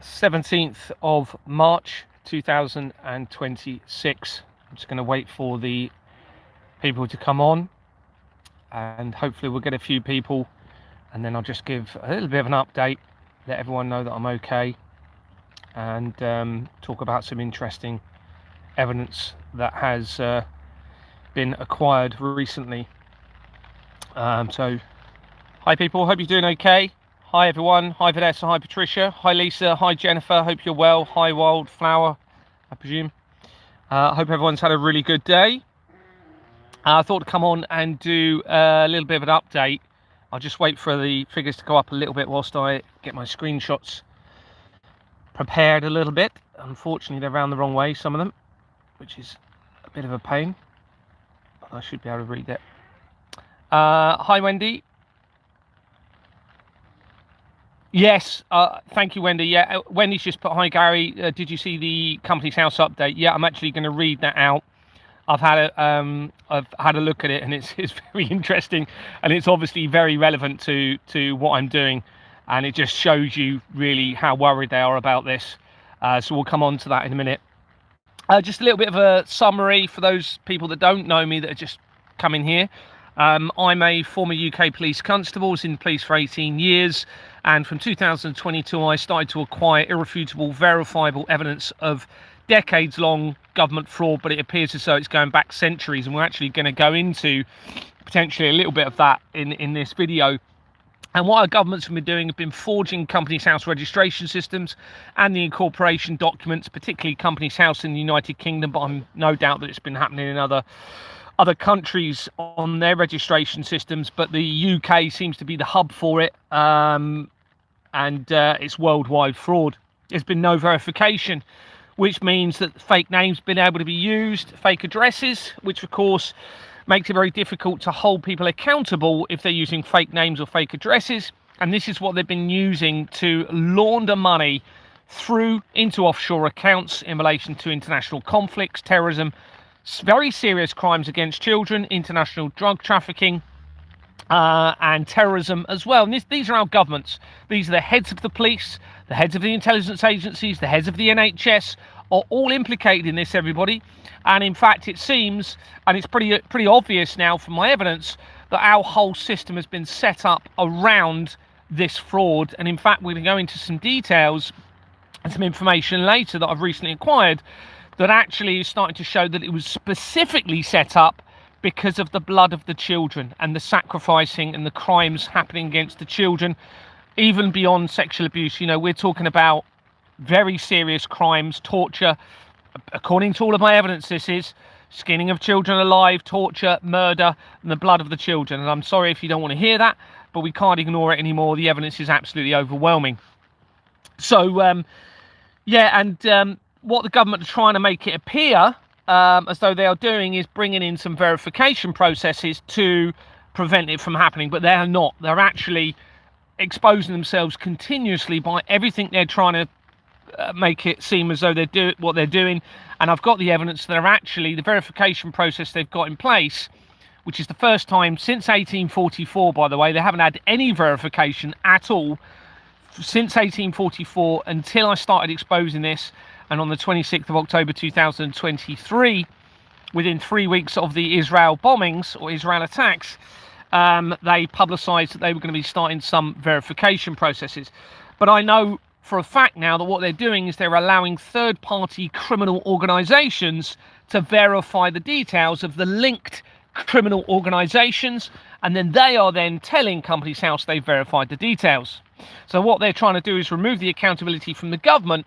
17th of March 2026. I'm just going to wait for the people to come on, and hopefully we'll get a few people, and then I'll just give a little bit of an update, let everyone know that I'm okay, and talk about some interesting evidence that has been acquired recently. So hi people, hope you're doing okay. Hi everyone, hi Vanessa, hi Patricia, hi Lisa, hi Jennifer, hope you're well, hi Wildflower, I presume. I hope everyone's had a really good day. I thought to come on and do a little bit of an update. I'll just wait for the figures to go up a little bit whilst I get my screenshots prepared a little bit. Unfortunately, they're round the wrong way, some of them, which is a bit of a pain, but I should be able to read it. Hi Wendy. Yes, thank you, Wendy. Yeah, Wendy's just put, hi Gary, did you see the Company's House update? Yeah, I'm actually going to read that out. I've had a look at it, and it's very interesting, and it's obviously very relevant to what I'm doing, and it just shows you really how worried they are about this. So we'll come on to that in a minute. Just a little bit of a summary for those people that don't know me, that are just coming here. I'm a former UK police constable, was in police for 18 years, and from 2022 I started to acquire irrefutable, verifiable evidence of decades-long government fraud, but it appears as though it's going back centuries, and we're actually going to go into potentially a little bit of that in this video. And what our governments have been doing have been forging Company's House registration systems and the incorporation documents, particularly Company's House in the United Kingdom, but I'm no doubt that it's been happening in other countries on their registration systems, but the UK seems to be the hub for it, and it's worldwide fraud. There's been no verification, which means that fake names have been able to be used, fake addresses, which of course makes it very difficult to hold people accountable if they're using fake names or fake addresses. And this is what they've been using to launder money through into offshore accounts in relation to international conflicts, terrorism, very serious crimes against children, international drug trafficking, and terrorism as well. And these are our governments. These are the heads of the police, the heads of the intelligence agencies, the heads of the NHS, are all implicated in this, everybody. And in fact, it seems, and it's pretty obvious now from my evidence, that our whole system has been set up around this fraud. And in fact, we're going to go into some details and some information later that I've recently acquired that actually is starting to show that it was specifically set up because of the blood of the children and the sacrificing and the crimes happening against the children, even beyond sexual abuse. You know, we're talking about very serious crimes, torture, according to all of my evidence. This is skinning of children alive, torture, murder, and the blood of the children. And I'm sorry if you don't want to hear that, but we can't ignore it anymore. The evidence is absolutely overwhelming. So, yeah, and what the government are trying to make it appear as though they are doing is bringing in some verification processes to prevent it from happening, but they are not. They're actually exposing themselves continuously by everything they're trying to make it seem as though they're what they're doing. And I've got the evidence that are actually the verification process they've got in place, which is the first time since 1844, by the way. They haven't had any verification at all since 1844 until I started exposing this. And on the 26th of October 2023, within 3 weeks of the Israel bombings or Israel attacks, they publicised that they were going to be starting some verification processes. But I know for a fact now that what they're doing is they're allowing third-party criminal organisations to verify the details of the linked criminal organisations, and then they are then telling Company's House they've verified the details. So what they're trying to do is remove the accountability from the government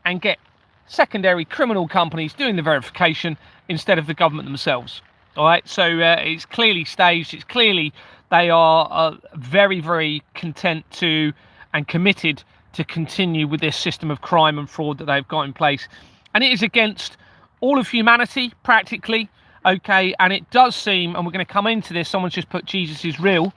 and get secondary criminal companies doing the verification instead of the government themselves. All right, so it's clearly staged. It's clearly they are very, very content to and committed to continue with this system of crime and fraud that they've got in place. And it is against all of humanity, practically. Okay, and it does seem, and we're going to come into this, someone's just put Jesus is real.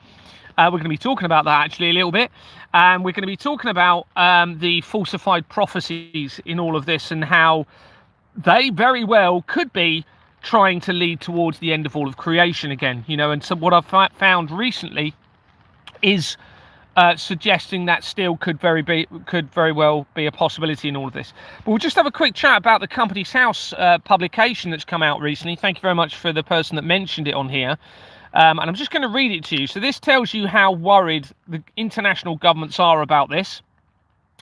We're going to be talking about that actually a little bit. And we're going to be talking about the falsified prophecies in all of this and how they very well could be trying to lead towards the end of all of creation again. You know, and so what I've found recently is suggesting that still could very well be a possibility in all of this. But we'll just have a quick chat about the Companies House publication that's come out recently. Thank you very much for the person that mentioned it on here. And I'm just going to read it to you. So this tells you how worried the international governments are about this.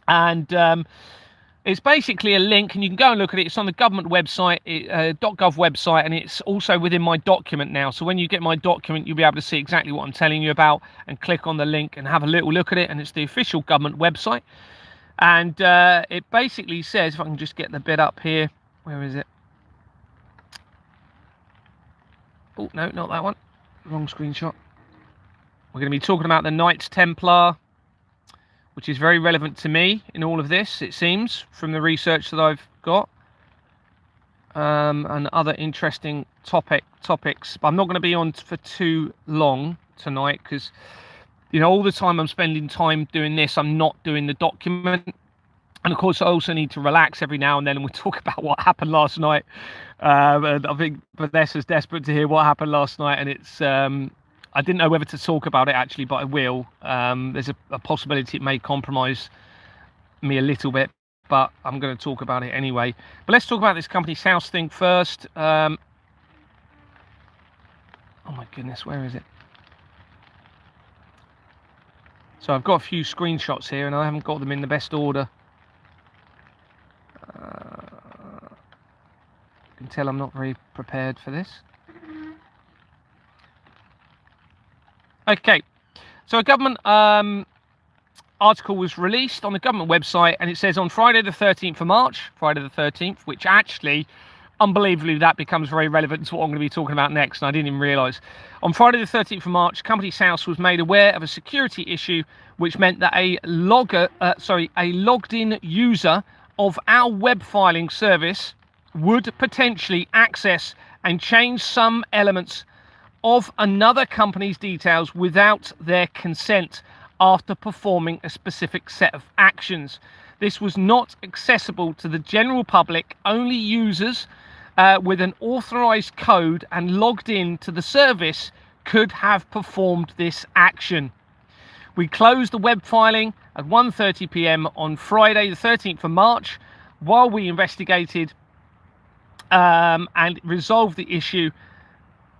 And it's basically a link, and you can go and look at it. It's on the government website, .gov website, and it's also within my document now. So when you get my document, you'll be able to see exactly what I'm telling you about and click on the link and have a little look at it. And it's the official government website. And it basically says, if I can just get the bit up here, where is it? Oh, no, not that one. Wrong screenshot. We're going to be talking about the Knights Templar, which is very relevant to me in all of this, it seems, from the research that I've got, and other interesting topics. But I'm not going to be on for too long tonight because, you know, all the time I'm spending time doing this, I'm not doing the document. And of course, I also need to relax every now and then, and we'll talk about what happened last night. And I think Vanessa's desperate to hear what happened last night, and it's I didn't know whether to talk about it actually, but I will. There's a possibility it may compromise me a little bit, but I'm going to talk about it anyway. But let's talk about this Companies House thing first. Oh my goodness, where is it? So I've got a few screenshots here, and I haven't got them in the best order. You can tell I'm not very prepared for this. Okay, so a government article was released on the government website, and it says on Friday the 13th of March, Friday the 13th, which actually, unbelievably, that becomes very relevant to what I'm going to be talking about next, and I didn't even realise. On Friday the 13th of March, Companies House was made aware of a security issue, which meant that a logged-in user of our web filing service would potentially access and change some elements of another company's details without their consent after performing a specific set of actions. This was not accessible to the general public. Only users with an authorized code and logged in to the service could have performed this action. We closed the web filing at 1:30 p.m. on Friday the 13th of March while we investigated and resolved the issue.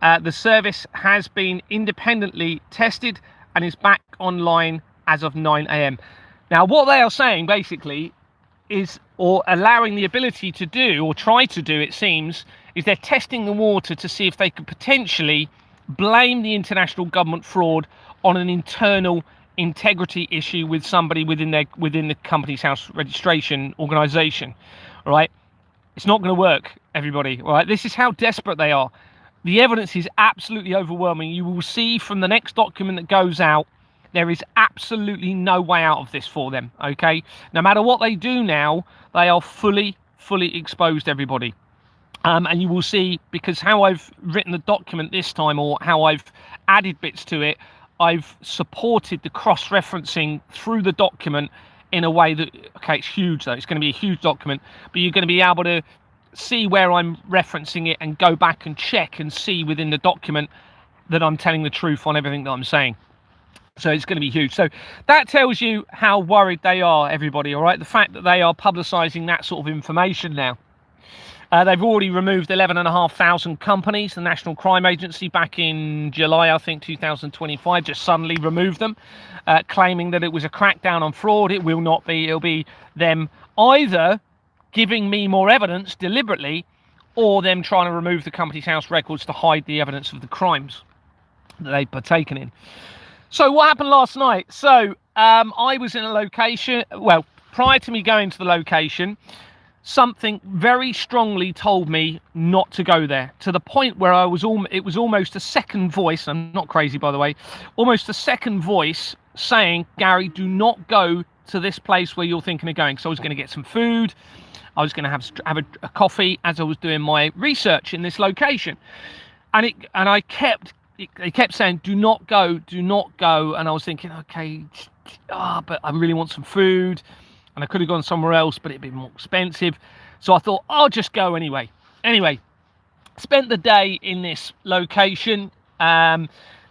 The service has been independently tested and is back online as of 9 a.m. Now, what they are saying basically is, or allowing the ability to do, or try to do, it seems, is they're testing the water to see if they could potentially blame the international government fraud on an internal integrity issue with somebody within the Companies House registration organisation. All right, it's not going to work, everybody. All right, this is how desperate they are. The evidence is absolutely overwhelming. You will see from the next document that goes out, there is absolutely no way out of this for them, okay? No matter what they do now, they are fully exposed, everybody. And you will see, because how I've written the document this time, or how I've added bits to it, I've supported the cross-referencing through the document in a way that, okay, it's huge though. It's going to be a huge document, but you're going to be able to see where I'm referencing it and go back and check and see within the document that I'm telling the truth on everything that I'm saying. So it's going to be huge. So that tells you how worried they are, everybody, all right? The fact that they are publicising that sort of information now. They've already removed 11,500 companies. The National Crime Agency back in July, I think, 2025, just suddenly removed them, claiming that it was a crackdown on fraud. It will not be. It'll be them either giving me more evidence deliberately, or them trying to remove the Companies House records to hide the evidence of the crimes that they've partaken in. So what happened last night? So I was in a location, well, prior to me going to the location, something very strongly told me not to go there, to the point where it was almost a second voice, I'm not crazy by the way, almost a second voice saying, Gary, do not go to this place where you're thinking of going. So I was going to get some food, I was going to have a coffee as I was doing my research in this location, and they kept saying, do not go, and I was thinking, okay, but I really want some food, and I could have gone somewhere else, but it'd be more expensive, so I thought I'll just go anyway. Spent the day in this location.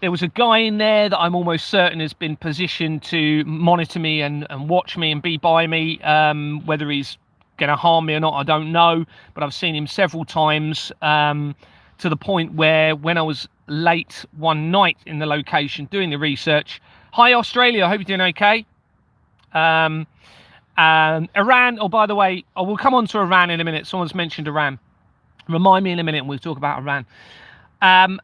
There was a guy in there that I'm almost certain has been positioned to monitor me and watch me and be by me. Whether he's going to harm me or not, I don't know. But I've seen him several times, to the point where when I was late one night in the location doing the research. Hi, Australia. I hope you're doing okay. Iran. Oh, by the way, I will come on to Iran in a minute. Someone's mentioned Iran. Remind me in a minute and we'll talk about Iran. And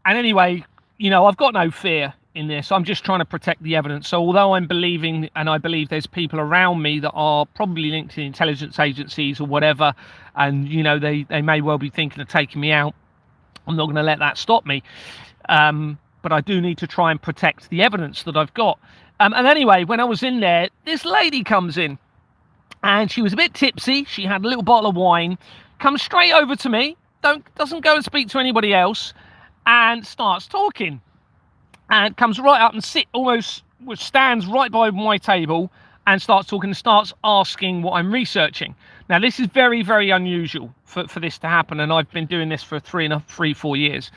anyway, you know, I've got no fear in this. I'm just trying to protect the evidence. So although I'm believing, and I believe there's people around me that are probably linked to intelligence agencies or whatever, and, you know, they may well be thinking of taking me out, I'm not going to let that stop me. But I do need to try and protect the evidence that I've got. And anyway, when I was in there, this lady comes in and she was a bit tipsy. She had a little bottle of wine, comes straight over to me, doesn't go and speak to anybody else, and starts talking, and comes right up and stands right by my table and starts talking and starts asking what I'm researching. Now, this is very, very unusual for this to happen, and I've been doing this for 4 years.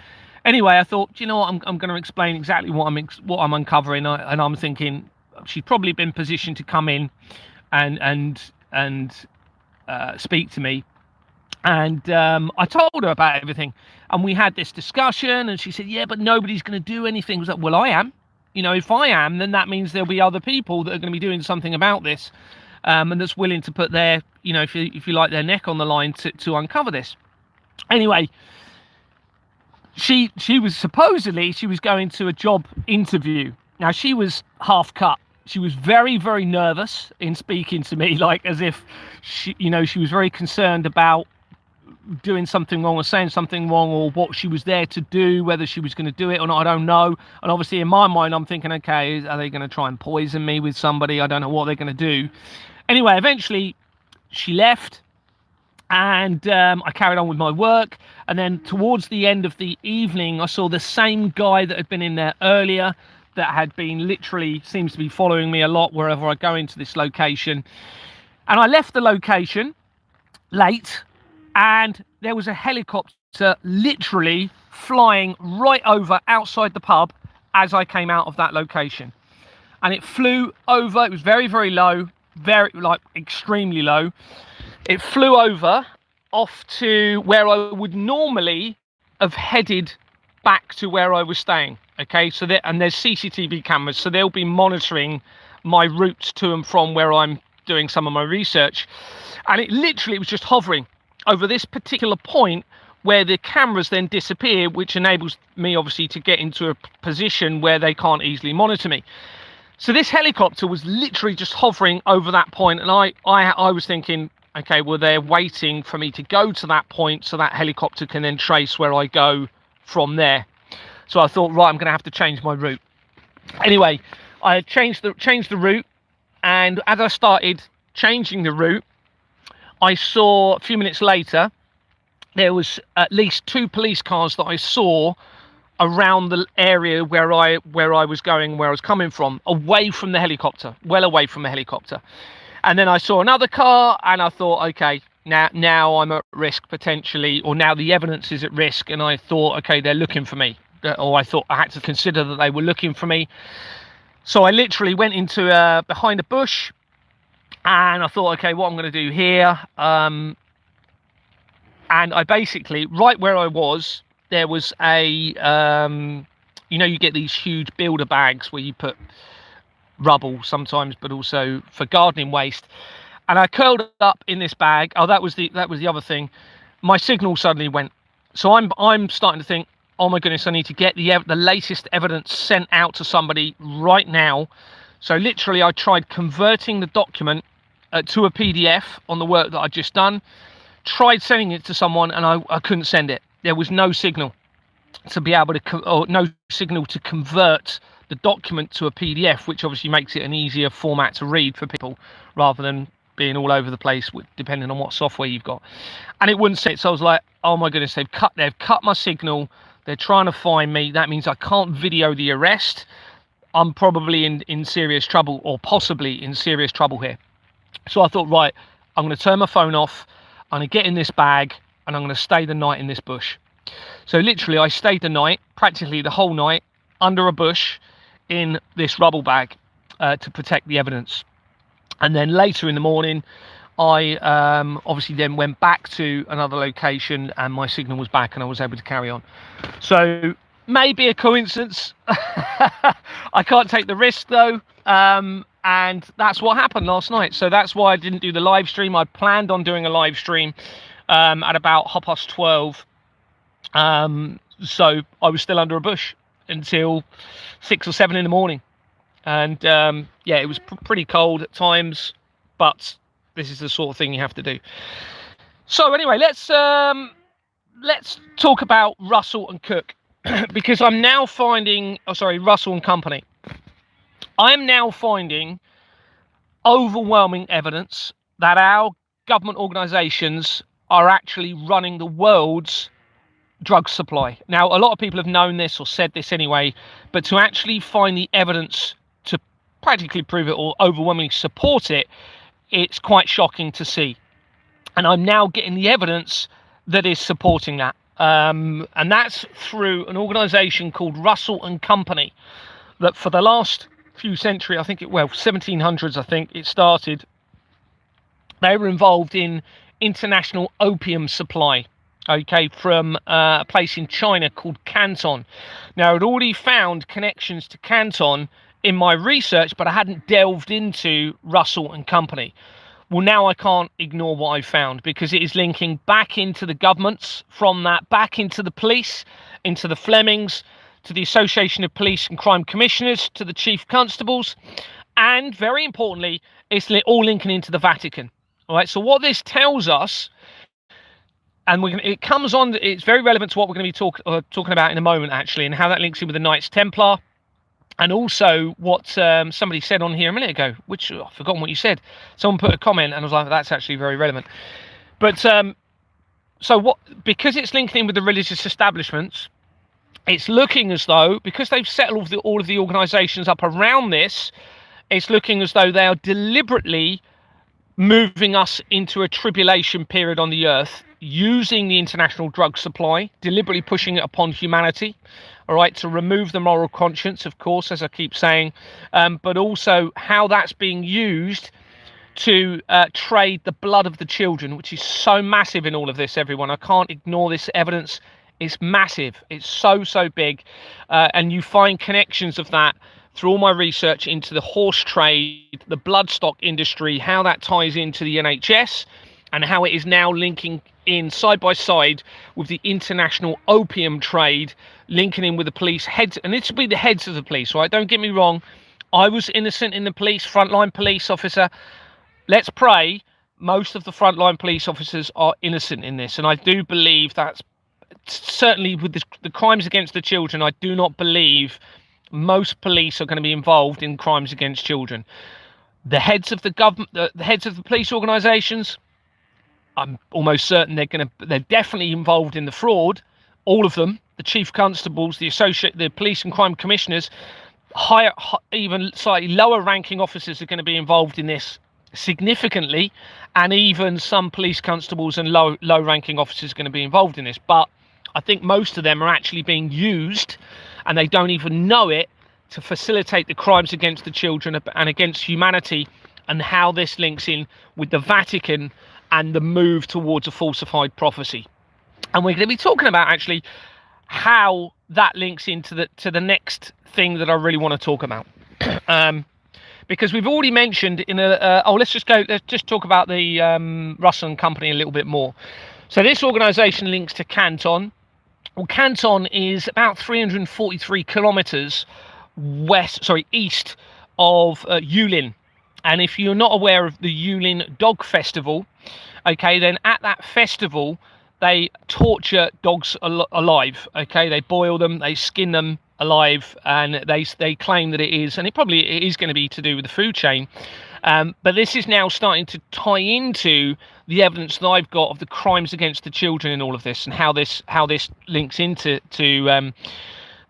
Anyway, I thought, you know what, I'm going to explain exactly what I'm uncovering, and I'm thinking she's probably been positioned to come in and speak to me. And I told her about everything, and we had this discussion, and she said, yeah, but nobody's going to do anything. I was like, well, I am. You know, if I am, then that means there'll be other people that are going to be doing something about this, and that's willing to put their, you know, if you like, their neck on the line to uncover this. Anyway, she was going to a job interview. Now, she was half cut. She was very, very nervous in speaking to me, like as if she was very concerned about doing something wrong or saying something wrong, or what she was there to do, whether she was going to do it or not, I don't know. And obviously in my mind, I'm thinking, okay, are they going to try and poison me with somebody? I don't know what they're going to do. Anyway, eventually she left, and I carried on with my work. And then towards the end of the evening, I saw the same guy that had been in there earlier, that had been literally, seems to be following me a lot wherever I go into this location. And I left the location late, and there was a helicopter literally flying right over outside the pub as I came out of that location. And it flew over, it was very, very low, extremely low. It flew over off to where I would normally have headed back to where I was staying. Okay, so there's CCTV cameras, so they'll be monitoring my routes to and from where I'm doing some of my research. And it literally was just hovering over this particular point where the cameras then disappear, which enables me obviously to get into a position where they can't easily monitor me. So this helicopter was literally just hovering over that point, and I was thinking, okay, well, they're waiting for me to go to that point so that helicopter can then trace where I go from there. So I thought, right, I'm going to have to change my route. Anyway, I changed the route, and as I started changing the route, I saw a few minutes later there was at least 2 police cars that I saw around the area where I was going, where I was coming from, away from the helicopter, well away from the helicopter. And then I saw another car, and I thought, okay, now I'm at risk potentially, or now the evidence is at risk. And I thought, okay, they're looking for me, or I thought I had to consider that they were looking for me. So I literally went into behind a bush, and I thought, okay, what I'm going to do here. And I basically, right where I was, there was a, you get these huge builder bags where you put rubble sometimes, but also for gardening waste. And I curled up in this bag. Oh, that was the other thing. My signal suddenly went. So I'm starting to think, oh my goodness, I need to get the latest evidence sent out to somebody right now. So literally, I tried converting the document to a PDF on the work that I'd just done. Tried sending it to someone, and I couldn't send it. There was no signal to be able to, or no signal to convert the document to a PDF, which obviously makes it an easier format to read for people, rather than being all over the place, depending on what software you've got. And it wouldn't sit. So I was like, oh my goodness, they've cut my signal. They're trying to find me. That means I can't video the arrest. I'm probably in serious trouble, or possibly in serious trouble here. So I thought, right, I'm going to turn my phone off. I'm going to get in this bag, and I'm going to stay the night in this bush. So literally, I stayed the night, practically the whole night. under a bush in this rubble bag to protect the evidence. And then later in the morning, I obviously then went back to another location and my signal was back and I was able to carry on. So maybe a coincidence. I can't take the risk though. And that's what happened last night. So that's why I didn't do the live stream. I planned on doing a live stream at about 12:30. So I was still under a bush until 6 or 7 in the morning. And yeah, it was pretty cold at times, but this is the sort of thing you have to do. So anyway, let's talk about Russell and Cook, because I'm now finding, Russell and Company. I'm now finding overwhelming evidence that our government organisations are actually running the world's drug supply. Now, a lot of people have known this or said this anyway, but to actually find the evidence to practically prove it or overwhelmingly support it, it's quite shocking to see. And I'm now getting the evidence that is supporting that. And that's through an organisation called Russell and Company, that for the last few centuries, 1700s, I think it started, they were involved in international opium supply, from a place in China called Canton. Now, I'd already found connections to Canton in my research, but I hadn't delved into Russell and Company. Well, now I can't ignore what I found, because it is linking back into the governments, from that back into the police, into the Flemings, to the Association of Police and Crime Commissioners, to the Chief Constables, and very importantly, it's all linking into the Vatican. All right, so what this tells us, and it comes on, it's very relevant to what we're going to be talking about in a moment, actually, and how that links in with the Knights Templar, and also what somebody said on here a minute ago, which I've forgotten what you said. Someone put a comment, and I was like, that's actually very relevant. But because it's linking in with the religious establishments, it's looking as though, because they've set all of the organisations up around this, it's looking as though they are deliberately moving us into a tribulation period on the earth, using the international drug supply, deliberately pushing it upon humanity, all right, to remove the moral conscience, of course, as I keep saying, but also how that's being used to trade the blood of the children, which is so massive in all of this, everyone. I can't ignore this evidence. It's massive. It's so big. And you find connections of that through all my research into the horse trade, the bloodstock industry, how that ties into the NHS, and how it is now linking in side by side with the international opium trade, linking in with the police heads. And this will be the heads of the police, right? Don't get me wrong. I was innocent in the police, frontline police officer. Let's pray most of the frontline police officers are innocent in this. And I do believe that's certainly with the crimes against the children. I do not believe most police are going to be involved in crimes against children. The heads of the government, the heads of the police organisations, I'm almost certain they're definitely involved in the fraud. All of them, the chief constables, the police and crime commissioners, higher, even slightly lower ranking officers are going to be involved in this significantly, and even some police constables and low ranking officers are going to be involved in this. But I think most of them are actually being used, and they don't even know it, to facilitate the crimes against the children and against humanity, and how this links in with the Vatican and the move towards a falsified prophecy. And we're going to be talking about actually how that links into the next thing that I really want to talk about. Because we've already mentioned in let's just talk about the Russell and Company a little bit more. So this organisation links to Canton. Well, Canton is about 343 kilometres east of Yulin. And if you're not aware of the Yulin Dog Festival, okay, then at that festival, they torture dogs alive, okay? They boil them, they skin them alive, and they claim that it is, and it is going to be to do with the food chain. But this is now starting to tie into the evidence that I've got of the crimes against the children in all of this, and how this links into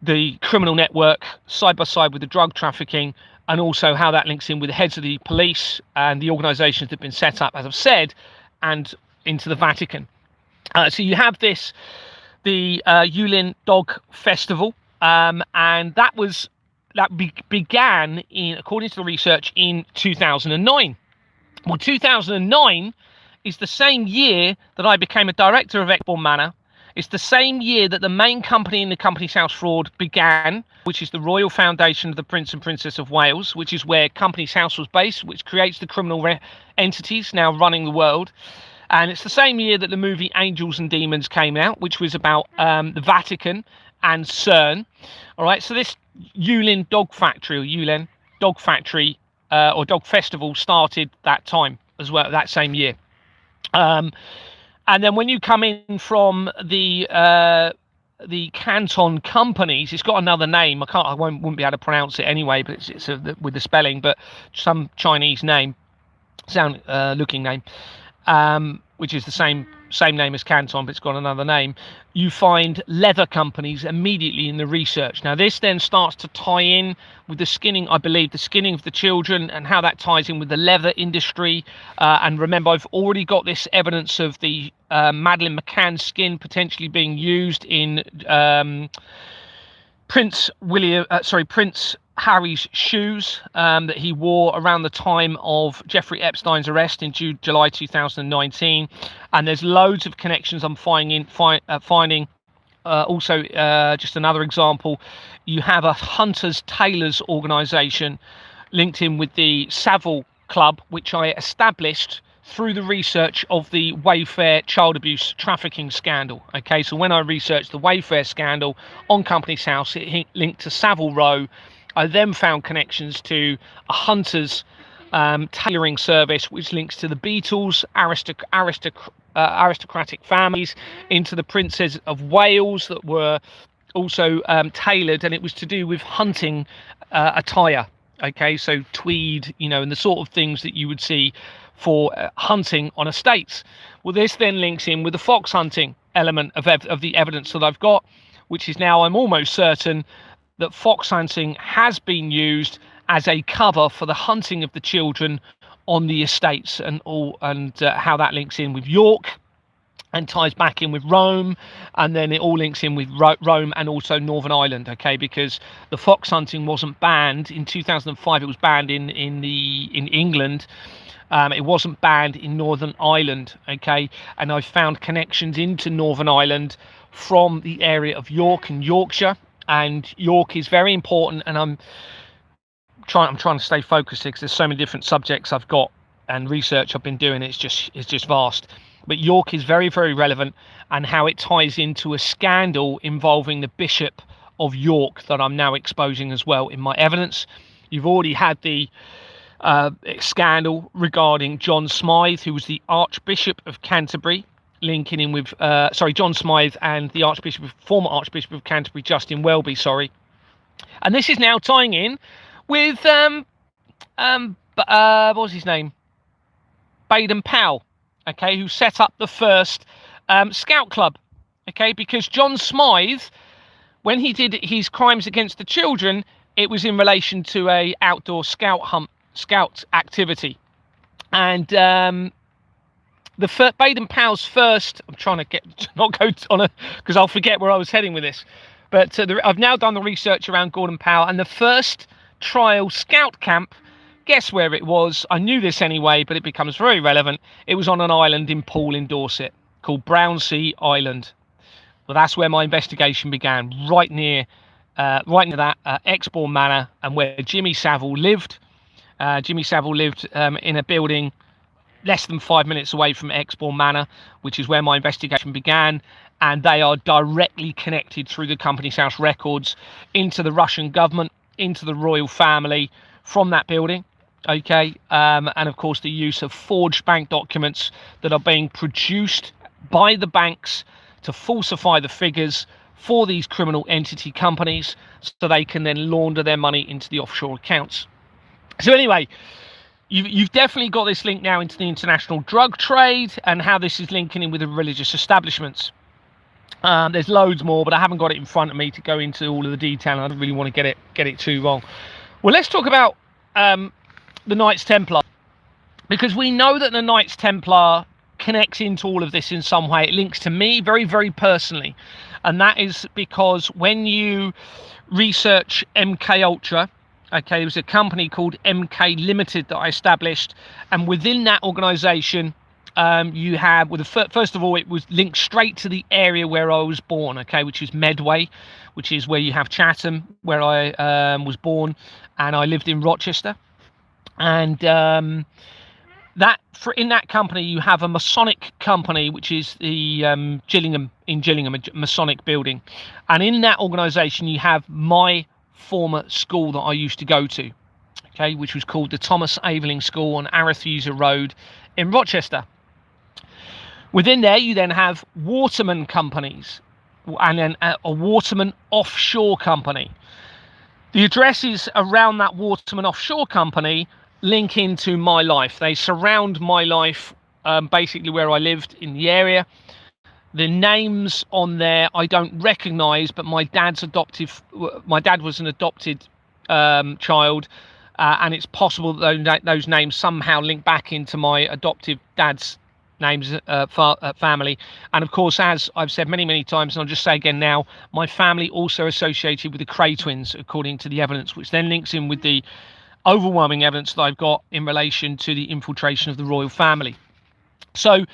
the criminal network side by side with the drug trafficking, and also how that links in with the heads of the police and the organisations that have been set up, as I've said, and into the Vatican. So you have the Yulin Dog Festival, and began in, according to the research, in 2009. Well, 2009 is the same year that I became a director of Exbourne Manor. It's the same year that the main company in the Companies House fraud began, which is the Royal Foundation of the Prince and Princess of Wales, which is where Companies House was based, which creates the criminal entities now running the world. And it's the same year that the movie Angels and Demons came out, which was about the Vatican and CERN. All right, so this Yulin Dog Factory, or Dog Festival, started that time as well, that same year. And then when you come in from the Canton Companies, it's got another name. I wouldn't be able to pronounce it anyway, but it's with the spelling, but some Chinese name, looking name, which is the same name as Canton, but it's got another name. You find leather companies immediately in the research. Now, this then starts to tie in with the skinning, I believe, the skinning of the children, and how that ties in with the leather industry. And remember, I've already got this evidence of the Madeleine McCann skin potentially being used in Prince Harry's shoes that he wore around the time of Jeffrey Epstein's arrest in July 2019. And there's loads of connections I'm finding. Also, just another example, you have a hunters tailors organisation linked in with the Savile Club, which I established through the research of the Wayfair child abuse trafficking scandal. Okay, so when I researched the Wayfair scandal on Companies House, it linked to Savile Row. I then found connections to a hunters tailoring service, which links to the Beatles, aristocratic families, into the Princes of Wales that were also tailored, and it was to do with hunting attire. Okay, so tweed, and the sort of things that you would see for hunting on estates. Well, this then links in with the fox hunting element of the evidence that I've got, which is now, I'm almost certain that fox hunting has been used as a cover for the hunting of the children on the estates, and how that links in with York and ties back in with Rome, and then it all links in with Rome and also Northern Ireland. Okay, because the fox hunting wasn't banned in 2005; it was banned in England. It wasn't banned in Northern Ireland. Okay, and I found connections into Northern Ireland from the area of York and Yorkshire. And York is very important, and I'm trying to stay focused here because there's so many different subjects I've got and research I've been doing. It's just vast. But York is very, very relevant, and how it ties into a scandal involving the Bishop of York that I'm now exposing as well in my evidence. You've already had the scandal regarding John Smythe, who was the Archbishop of Canterbury, linking in with John Smythe and the former Archbishop of Canterbury, Justin Welby, and this is now tying in with what was his name, Baden-Powell, okay, who set up the first scout club, okay, because John Smythe, when he did his crimes against the children, it was in relation to a outdoor scout activity, and Baden-Powell's first, I'm trying to not go on because I'll forget where I was heading with this, but I've now done the research around Gordon Powell, and the first trial scout camp, guess where it was? I knew this anyway, but it becomes very relevant. It was on an island in Poole in Dorset called Brownsea Island. Well, that's where my investigation began, right near that Exbourne Manor, and where Jimmy Savile lived. Jimmy Savile lived in a building less than 5 minutes away from Exbourne Manor, which is where my investigation began, and they are directly connected through the Companies House records into the Russian government, into the royal family from that building. Okay, and of course the use of forged bank documents that are being produced by the banks to falsify the figures for these criminal entity companies, so they can then launder their money into the offshore accounts. So anyway, you've definitely got this link now into the international drug trade, and how this is linking in with the religious establishments. There's loads more, but I haven't got it in front of me to go into all of the detail, and I don't really want to get it too wrong. Well, let's talk about the Knights Templar, because we know that the Knights Templar connects into all of this in some way. It links to me very, very personally. And that is because when you research MK Ultra, okay, there was a company called MK Limited that I established, and within that organization, you have, well, first of all, it was linked straight to the area where I was born, okay, which is Medway, which is where you have Chatham, where I was born, and I lived in Rochester. And in that company, you have a Masonic company, which is the Gillingham, a Masonic building. And in that organization, you have my former school that I used to go to, okay, which was called the Thomas Aveling School on Arethusa Road in Rochester. Within there, you then have Waterman companies, and then a Waterman offshore company. The addresses around that Waterman offshore company link into my life. They surround my life, basically where I lived in the area. The names on there I don't recognise, but my dad was an adopted child, and it's possible that those names somehow link back into my adoptive dad's names, family. And of course, as I've said many times, and I'll just say again now, my family also associated with the Cray twins, according to the evidence, which then links in with the overwhelming evidence that I've got in relation to the infiltration of the royal family. So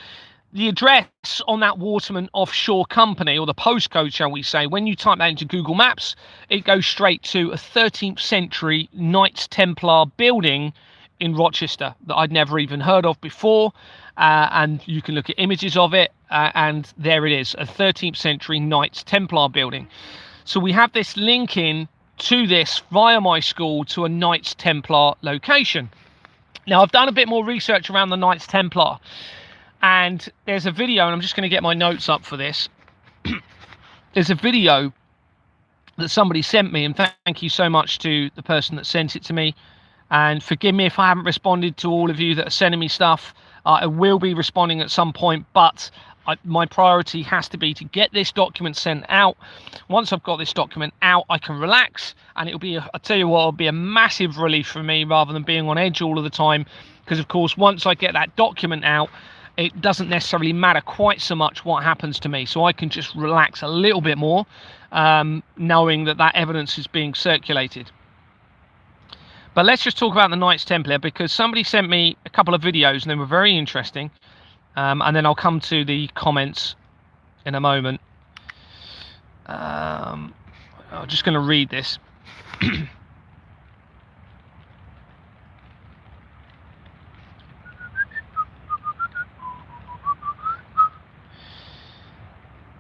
the address on that Waterman offshore company, or the postcode, shall we say, when you type that into Google Maps, it goes straight to a 13th century Knights Templar building in Rochester that I'd never even heard of before. And you can look at images of it, and there it is, a 13th century Knights Templar building. So we have this link in to this via my school to a Knights Templar location. Now, I've done a bit more research around the Knights Templar, and there's a video, and I'm just going to get my notes up for this. There's a video that somebody sent me, and thank you so much to the person that sent it to me. And forgive me if I haven't responded to all of you that are sending me stuff. I will be responding at some point, but my priority has to be to get this document sent out. Once I've got this document out, I can relax, and it'll be, I'll tell you what, it'll be a massive relief for me rather than being on edge all of the time. Because of course, once I get that document out, it doesn't necessarily matter quite so much what happens to me. So I can just relax a little bit more, knowing that evidence is being circulated. But let's just talk about the Knights Templar, because somebody sent me a couple of videos and they were very interesting. And then I'll come to the comments in a moment. I'm just going to read this.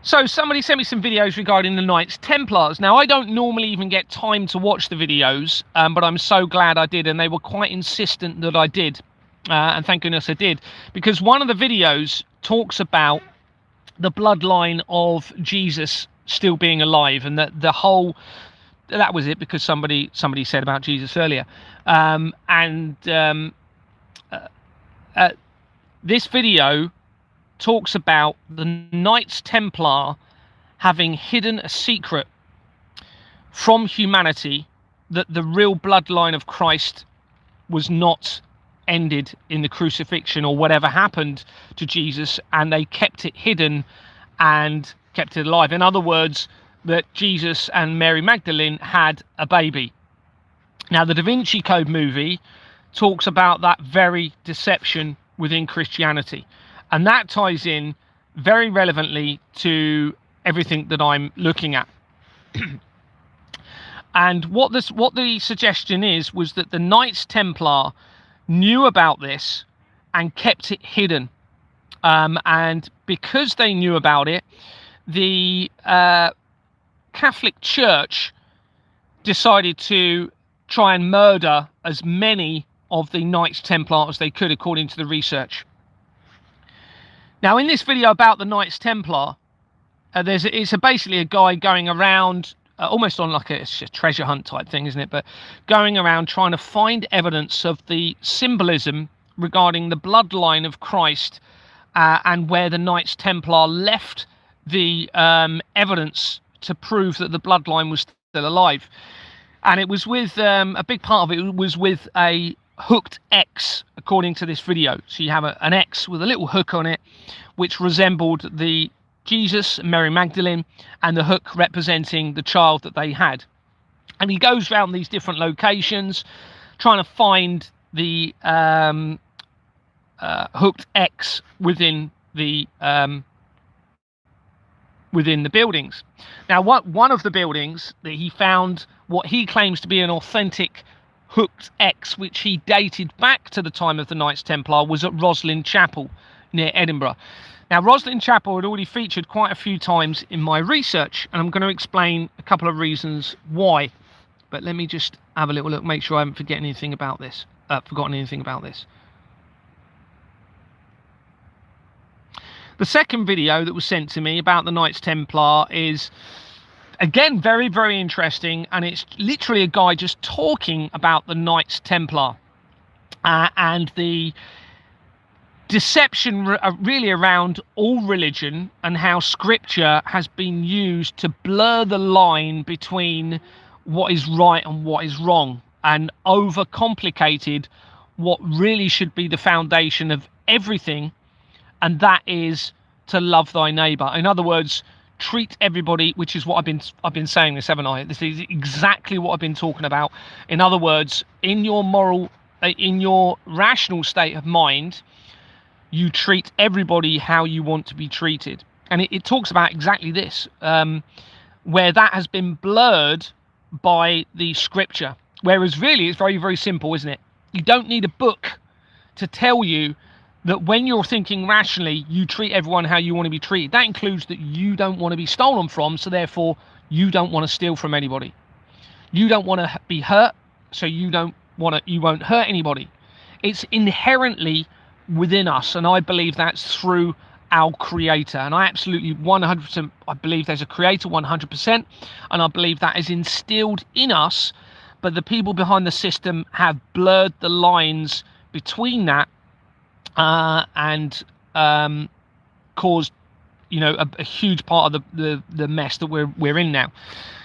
So somebody sent me some videos regarding the Knights Templars. Now, I don't normally even get time to watch the videos, but I'm so glad I did, and they were quite insistent that I did. And thank goodness I did, because one of the videos talks about the bloodline of Jesus still being alive, and that that was it, because somebody said about Jesus earlier. This video talks about the Knights Templar having hidden a secret from humanity, that the real bloodline of Christ was not ended in the crucifixion or whatever happened to Jesus, and they kept it hidden and kept it alive. In other words, that Jesus and Mary Magdalene had a baby. Now, the Da Vinci Code movie talks about that very deception within Christianity, and that ties in very relevantly to everything that I'm looking at. And what the suggestion was that the Knights Templar knew about this and kept it hidden. And because they knew about it, the Catholic Church decided to try and murder as many of the Knights Templar as they could, according to the research. Now, in this video about the Knights Templar, it's basically a guy going around, almost on like a treasure hunt type thing, isn't it? But going around trying to find evidence of the symbolism regarding the bloodline of Christ, and where the Knights Templar left the evidence to prove that the bloodline was still alive. And it was with a big part of it was with a hooked X, according to this video. So you have an X with a little hook on it, which resembled the Jesus, Mary Magdalene, and the hook representing the child that they had. And he goes around these different locations trying to find the hooked X within the buildings. Now, one of the buildings that he found what he claims to be an authentic hooked X, which he dated back to the time of the Knights Templar, was at Roslin Chapel near Edinburgh. Now, Roslin Chapel had already featured quite a few times in my research, and I'm going to explain a couple of reasons why. But let me just have a little look, make sure I haven't forgotten anything about this. The second video that was sent to me about the Knights Templar is, again, very, very interesting. And it's literally a guy just talking about the Knights Templar and the deception really around all religion, and how scripture has been used to blur the line between what is right and what is wrong, and overcomplicated what really should be the foundation of everything, and that is to love thy neighbor. In other words, treat everybody, which is what I've been saying this, haven't I? This is exactly what I've been talking about. In other words, in your rational state of mind, you treat everybody how you want to be treated. And it talks about exactly this, where that has been blurred by the scripture. Whereas really, it's very, very simple, isn't it? You don't need a book to tell you that when you're thinking rationally, you treat everyone how you want to be treated. That includes that you don't want to be stolen from, so therefore you don't want to steal from anybody. You don't want to be hurt, so you won't hurt anybody. It's inherently within us, and I believe that's through our creator. And I absolutely 100%, I believe there's a creator 100%, and I believe that is instilled in us, but the people behind the system have blurred the lines between that and caused, a huge part of the mess that we're in now.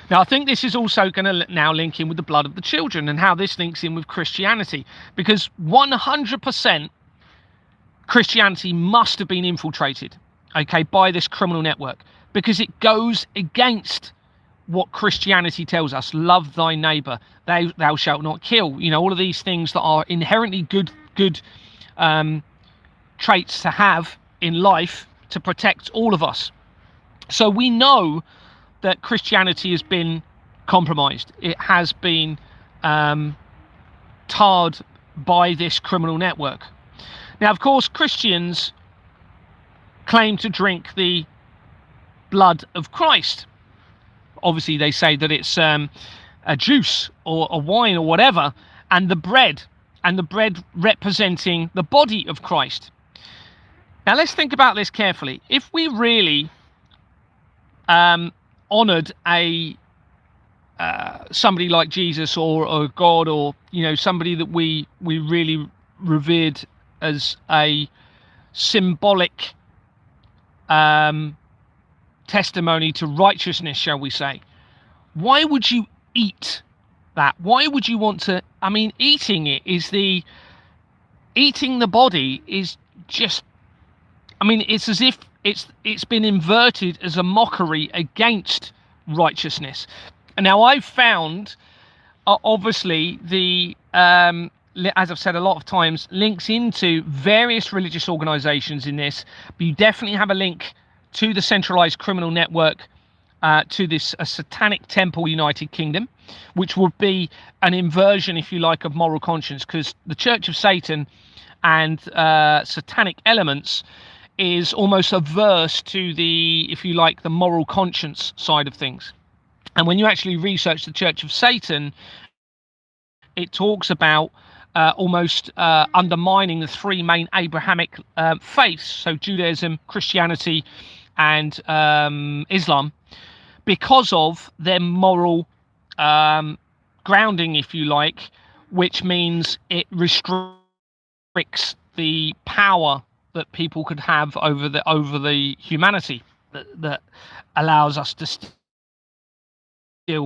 Now, I think this is also going to now link in with the blood of the children, and how this links in with Christianity, because 100% Christianity must have been infiltrated, by this criminal network, because it goes against what Christianity tells us. Love thy neighbor, thou shalt not kill. All of these things that are inherently good traits to have in life to protect all of us. So we know that Christianity has been compromised. It has been tarred by this criminal network. Now, of course, Christians claim to drink the blood of Christ. Obviously, they say that it's a juice or a wine or whatever, and the bread representing the body of Christ. Now, let's think about this carefully. If we really honoured somebody like Jesus or God, or somebody that we really revered as a symbolic testimony to righteousness, shall we say, why would you eat that? Why would you want to? Eating the body is just, it's as if it's been inverted as a mockery against righteousness. And now I've found, obviously, the as I've said a lot of times, links into various religious organizations in this, but you definitely have a link to the centralized criminal network, to this satanic temple United Kingdom, which would be an inversion, if you like, of moral conscience, because the Church of Satan and satanic elements is almost averse to the, if you like, the moral conscience side of things. And when you actually research the Church of Satan, it talks about almost undermining the three main Abrahamic faiths, so Judaism, Christianity, and Islam, because of their moral grounding, if you like, which means it restricts the power that people could have over the humanity, that allows us to steal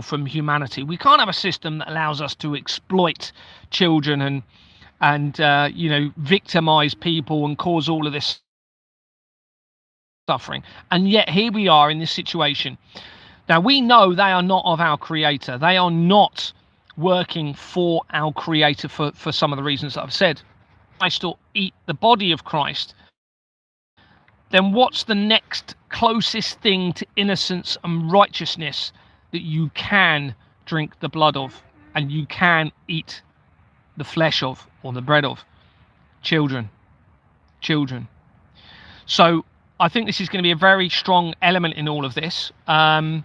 from humanity. We can't have a system that allows us to exploit children and victimize people and cause all of this suffering. And yet here we are in this situation. Now we know they are not of our Creator. They are not working for our Creator for some of the reasons that I've said. Christ or eat the body of Christ, then what's the next closest thing to innocence and righteousness that you can drink the blood of and you can eat the flesh of or the bread of? Children. So I think this is going to be a very strong element in all of this. And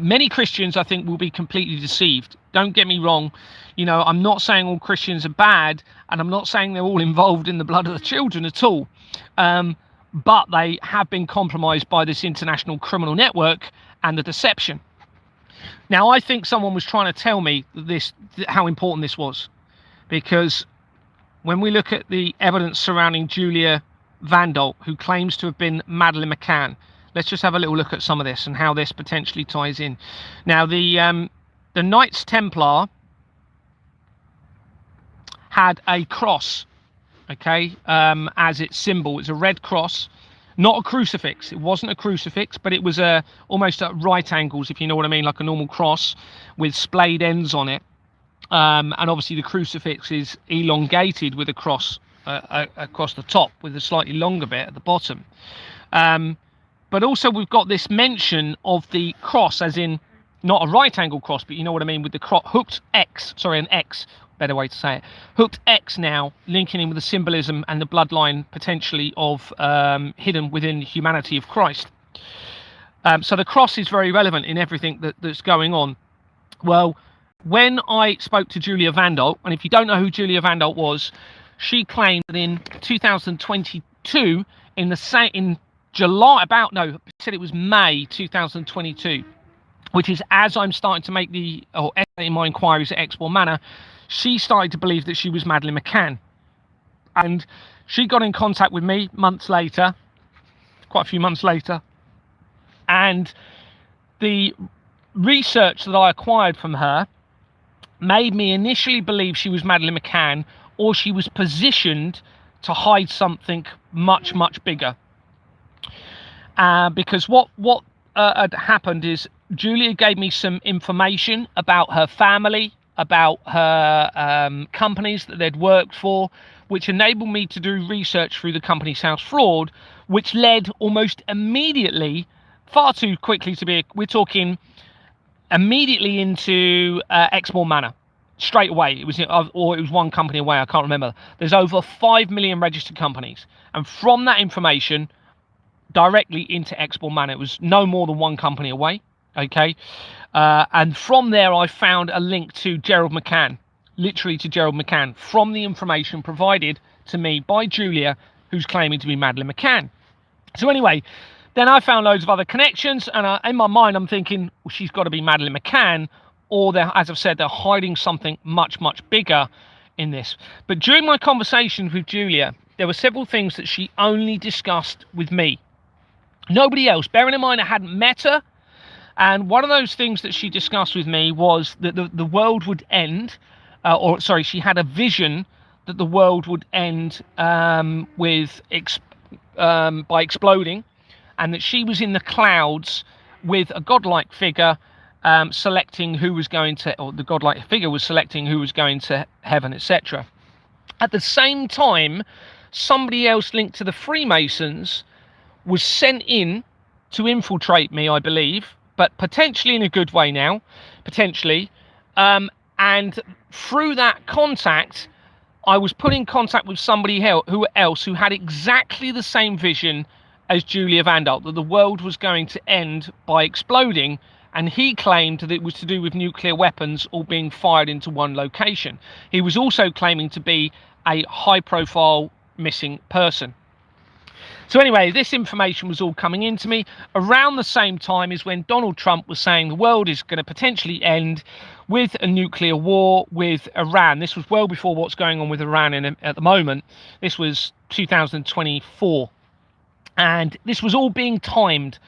many Christians, I think, will be completely deceived. Don't get me wrong. I'm not saying all Christians are bad, and I'm not saying they're all involved in the blood of the children at all. But they have been compromised by this international criminal network and the deception. Now, I think someone was trying to tell me how important this was, because when we look at the evidence surrounding Julia Vandal, who claims to have been Madeleine McCann, let's just have a little look at some of this and how this potentially ties in. Now, the Knights Templar had a cross, as its symbol. It's a red cross, not a crucifix. It wasn't a crucifix, but it was almost at right angles, if you know what I mean, like a normal cross with splayed ends on it. And obviously the crucifix is elongated with a cross across the top with a slightly longer bit at the bottom. But also we've got this mention of the cross, as in not a right angle cross, but you know what I mean, with the hooked X, an X, better way to say it, hooked X now, linking in with the symbolism and the bloodline potentially of hidden within humanity of Christ. So the cross is very relevant in everything that's going on. Well, when I spoke to Julia Vandal, and if you don't know who Julia Vandal was, she claimed that in 2022, in July, said it was May 2022, which is as I'm starting to make escalating my inquiries at Exmoor Manor, she started to believe that she was Madeleine McCann. And she got in contact with me quite a few months later, and the research that I acquired from her made me initially believe she was Madeleine McCann, or she was positioned to hide something much, much bigger. Because what had happened is Julia gave me some information about her family, about her companies that they'd worked for, which enabled me to do research through the Companies House fraud, which led almost immediately, far too quickly we're talking immediately into Exmoor Manor. Straight away. It was one company away, I can't remember. There's over 5 million registered companies, and from that information directly into Exmoor Manor, it was no more than one company away. And from there I found a link to Gerald McCann, literally to Gerald McCann, from the information provided to me by Julia, who's claiming to be Madeleine McCann. So anyway, then I found loads of other connections, and in my mind I'm thinking, well, she's got to be Madeleine McCann, or as I've said, they're hiding something much, much bigger in this. But during my conversations with Julia, there were several things that she only discussed with me. Nobody else. Bearing in mind I hadn't met her, and one of those things that she discussed with me was that the world would end, she had a vision that the world would end by exploding, and that she was in the clouds with a godlike figure selecting who was going to, or the godlike figure was selecting who was going to heaven, etc. At the same time, somebody else linked to the Freemasons was sent in to infiltrate me, I believe, but potentially in a good way now, potentially. And through that contact, I was put in contact with somebody else who had exactly the same vision as Julia Vandal, that the world was going to end by exploding, and he claimed that it was to do with nuclear weapons all being fired into one location. He was also claiming to be a high-profile missing person. So anyway, this information was all coming into me around the same time as when Donald Trump was saying the world is going to potentially end with a nuclear war with Iran. This was well before what's going on with Iran at the moment. This was 2024. And this was all being timed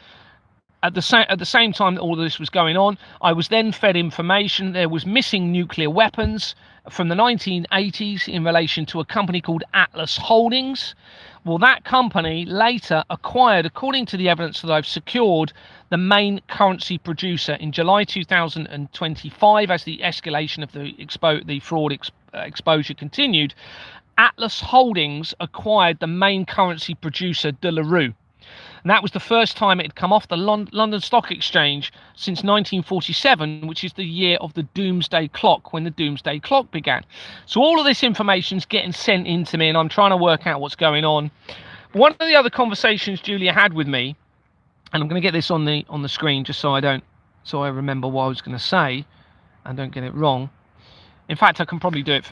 At the same time that all of this was going on, I was then fed information there was missing nuclear weapons from the 1980s in relation to a company called Atlas Holdings. Well, that company later acquired, according to the evidence that I've secured, the main currency producer in July 2025 as the escalation of the fraud exposure continued. Atlas Holdings acquired the main currency producer, De La Rue. And that was the first time it had come off the London Stock Exchange since 1947, which is the year of the Doomsday Clock, when the Doomsday Clock began. So all of this information's getting sent in to me, and I'm trying to work out what's going on. One of the other conversations Julia had with me, and I'm going to get this on the screen just so I remember what I was going to say and don't get it wrong. In fact, I can probably do it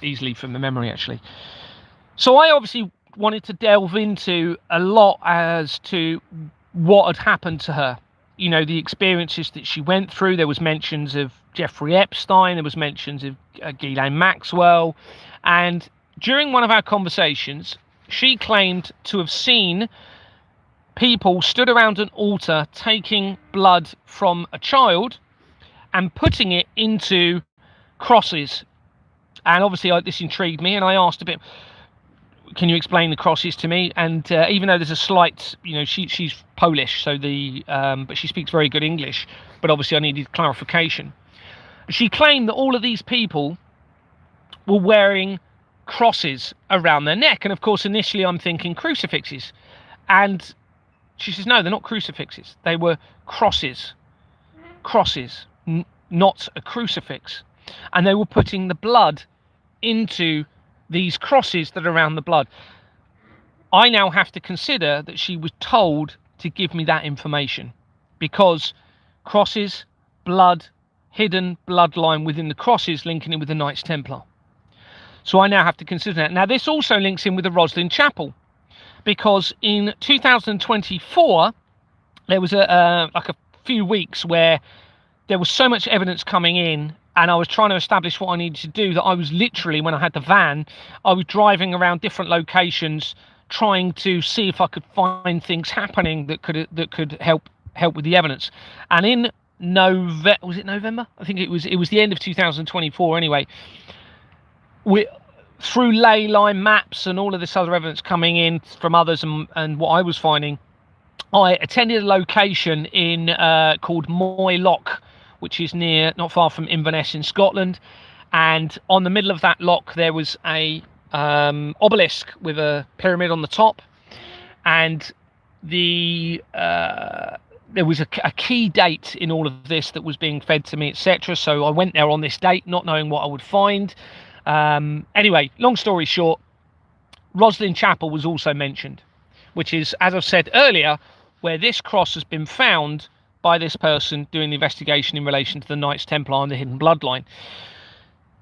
easily from the memory, actually. So I obviously wanted to delve into a lot as to what had happened to her, you know, the experiences that she went through. There was mentions of Jeffrey Epstein, there was mentions of Ghislaine Maxwell, and during one of our conversations she claimed to have seen people stood around an altar taking blood from a child and putting it into crosses. And obviously this intrigued me, and I asked a bit, can you explain the crosses to me? And even though there's a slight, you know, she's Polish, so but she speaks very good English, but obviously I needed clarification. She claimed that all of these people were wearing crosses around their neck, and of course initially I'm thinking crucifixes, and she says no, they're not crucifixes, they were crosses, not a crucifix, and they were putting the blood into these crosses that are around the blood. I now have to consider that she was told to give me that information, because crosses, blood, hidden bloodline within the crosses linking in with the Knights Templar. So I now have to consider that. Now this also links in with the Roslin Chapel, because in 2024 there was a few weeks where there was so much evidence coming in, and I was trying to establish what I needed to do, that I was literally, when I had the van, I was driving around different locations trying to see if I could find things happening that could help with the evidence. And in November? I think it was the end of 2024 anyway. Through ley line maps and all of this other evidence coming in from others and what I was finding, I attended a location in called Moy Loch, which is not far from Inverness in Scotland, and on the middle of that loch there was a obelisk with a pyramid on the top, and there was a key date in all of this that was being fed to me, etc. So I went there on this date not knowing what I would find. Anyway, long story short, Roslin Chapel was also mentioned, which is, as I've said earlier, where this cross has been found by this person doing the investigation in relation to the Knights Templar and the hidden bloodline.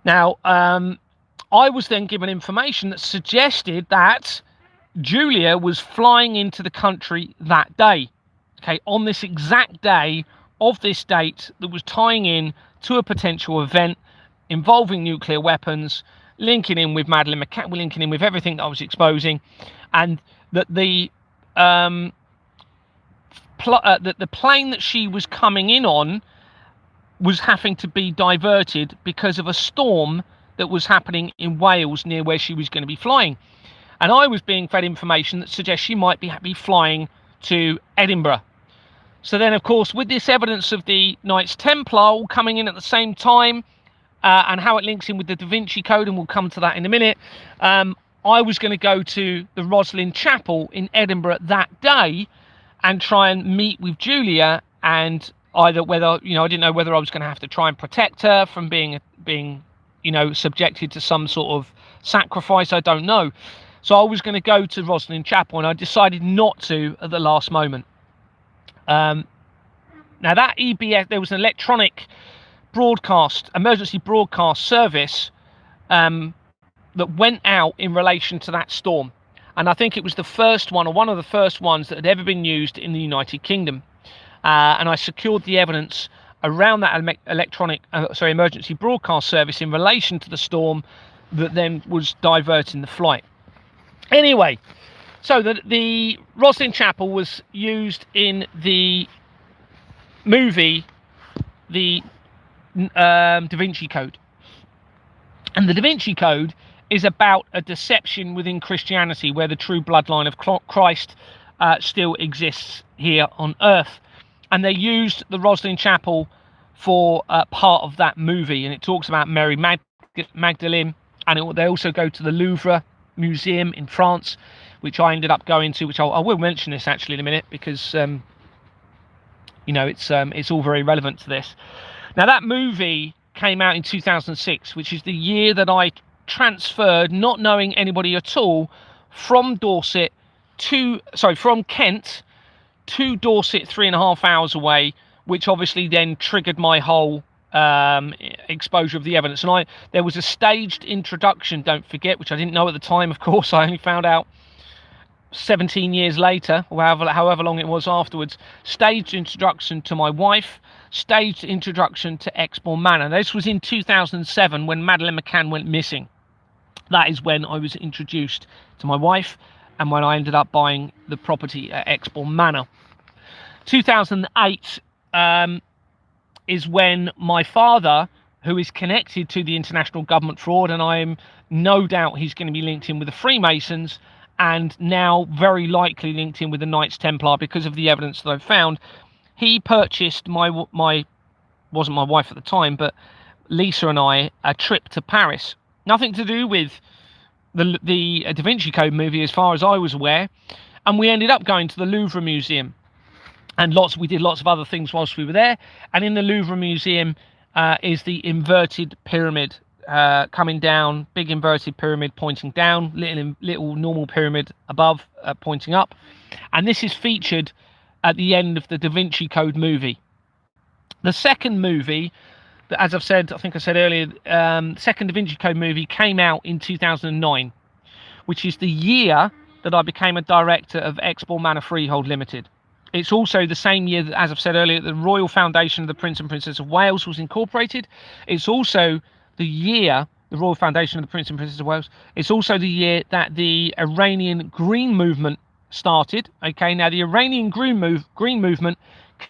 Now, I was then given information that suggested that Julia was flying into the country that day, okay, on this exact day of this date that was tying in to a potential event involving nuclear weapons, linking in with Madeleine McCann, linking in with everything that I was exposing, and that the plane that she was coming in on was having to be diverted because of a storm that was happening in Wales near where she was going to be flying. And I was being fed information that suggests she might be flying to Edinburgh. So then, of course, with this evidence of the Knights Templar all coming in at the same time, and how it links in with the Da Vinci Code, and we'll come to that in a minute, I was going to go to the Roslin Chapel in Edinburgh that day and try and meet with Julia, and either whether, you know, I didn't know whether I was going to have to try and protect her from being you know, subjected to some sort of sacrifice, I don't know. So I was going to go to Roslin Chapel, and I decided not to at the last moment. Now that EBS, there was an electronic emergency broadcast service that went out in relation to that storm, and I think it was the first one, or one of the first ones, that had ever been used in the United Kingdom, and I secured the evidence around that emergency broadcast service in relation to the storm that then was diverting the flight. Anyway, so the Roslin Chapel was used in the movie, the Da Vinci Code. And the Da Vinci Code is about a deception within Christianity where the true bloodline of Christ still exists here on earth. And they used the Roslin Chapel for part of that movie. And it talks about Mary Magdalene. And they also go to the Louvre Museum in France, which I ended up going to, which I will mention this actually in a minute, because it's all very relevant to this. Now, that movie came out in 2006, which is the year that I transferred, not knowing anybody at all, from Kent to Dorset, 3.5 hours away, which obviously then triggered my whole exposure of the evidence. And there was a staged introduction, don't forget, which I didn't know at the time, of course. I only found out 17 years later, or however long it was afterwards. Staged introduction to my wife, staged introduction to Exmoor Manor. This was in 2007 when Madeleine McCann went missing. That is when I was introduced to my wife and when I ended up buying the property at Exmoor Manor. 2008 is when my father, who is connected to the international government fraud, and I am no doubt he's going to be linked in with the Freemasons, and now very likely linked in with the Knights Templar because of the evidence that I've found. He purchased my wasn't my wife at the time, but Lisa and I, a trip to Paris. Nothing to do with the Da Vinci Code movie, as far as I was aware. And we ended up going to the Louvre Museum, and we did lots of other things whilst we were there. And in the Louvre Museum is the inverted pyramid coming down, big inverted pyramid pointing down, little normal pyramid above pointing up. And this is featured at the end of the Da Vinci Code movie. The second movie, as I've said, I think I said earlier, second Da Vinci Code movie came out in 2009, which is the year that I became a director of Exmoor Manor Freehold Limited. It's also the same year that, as I've said earlier, the Royal Foundation of the Prince and Princess of Wales was incorporated. It's also the year, the Royal Foundation of the Prince and Princess of Wales, it's also the year that the Iranian Green Movement started. Okay, now the Iranian Green Movement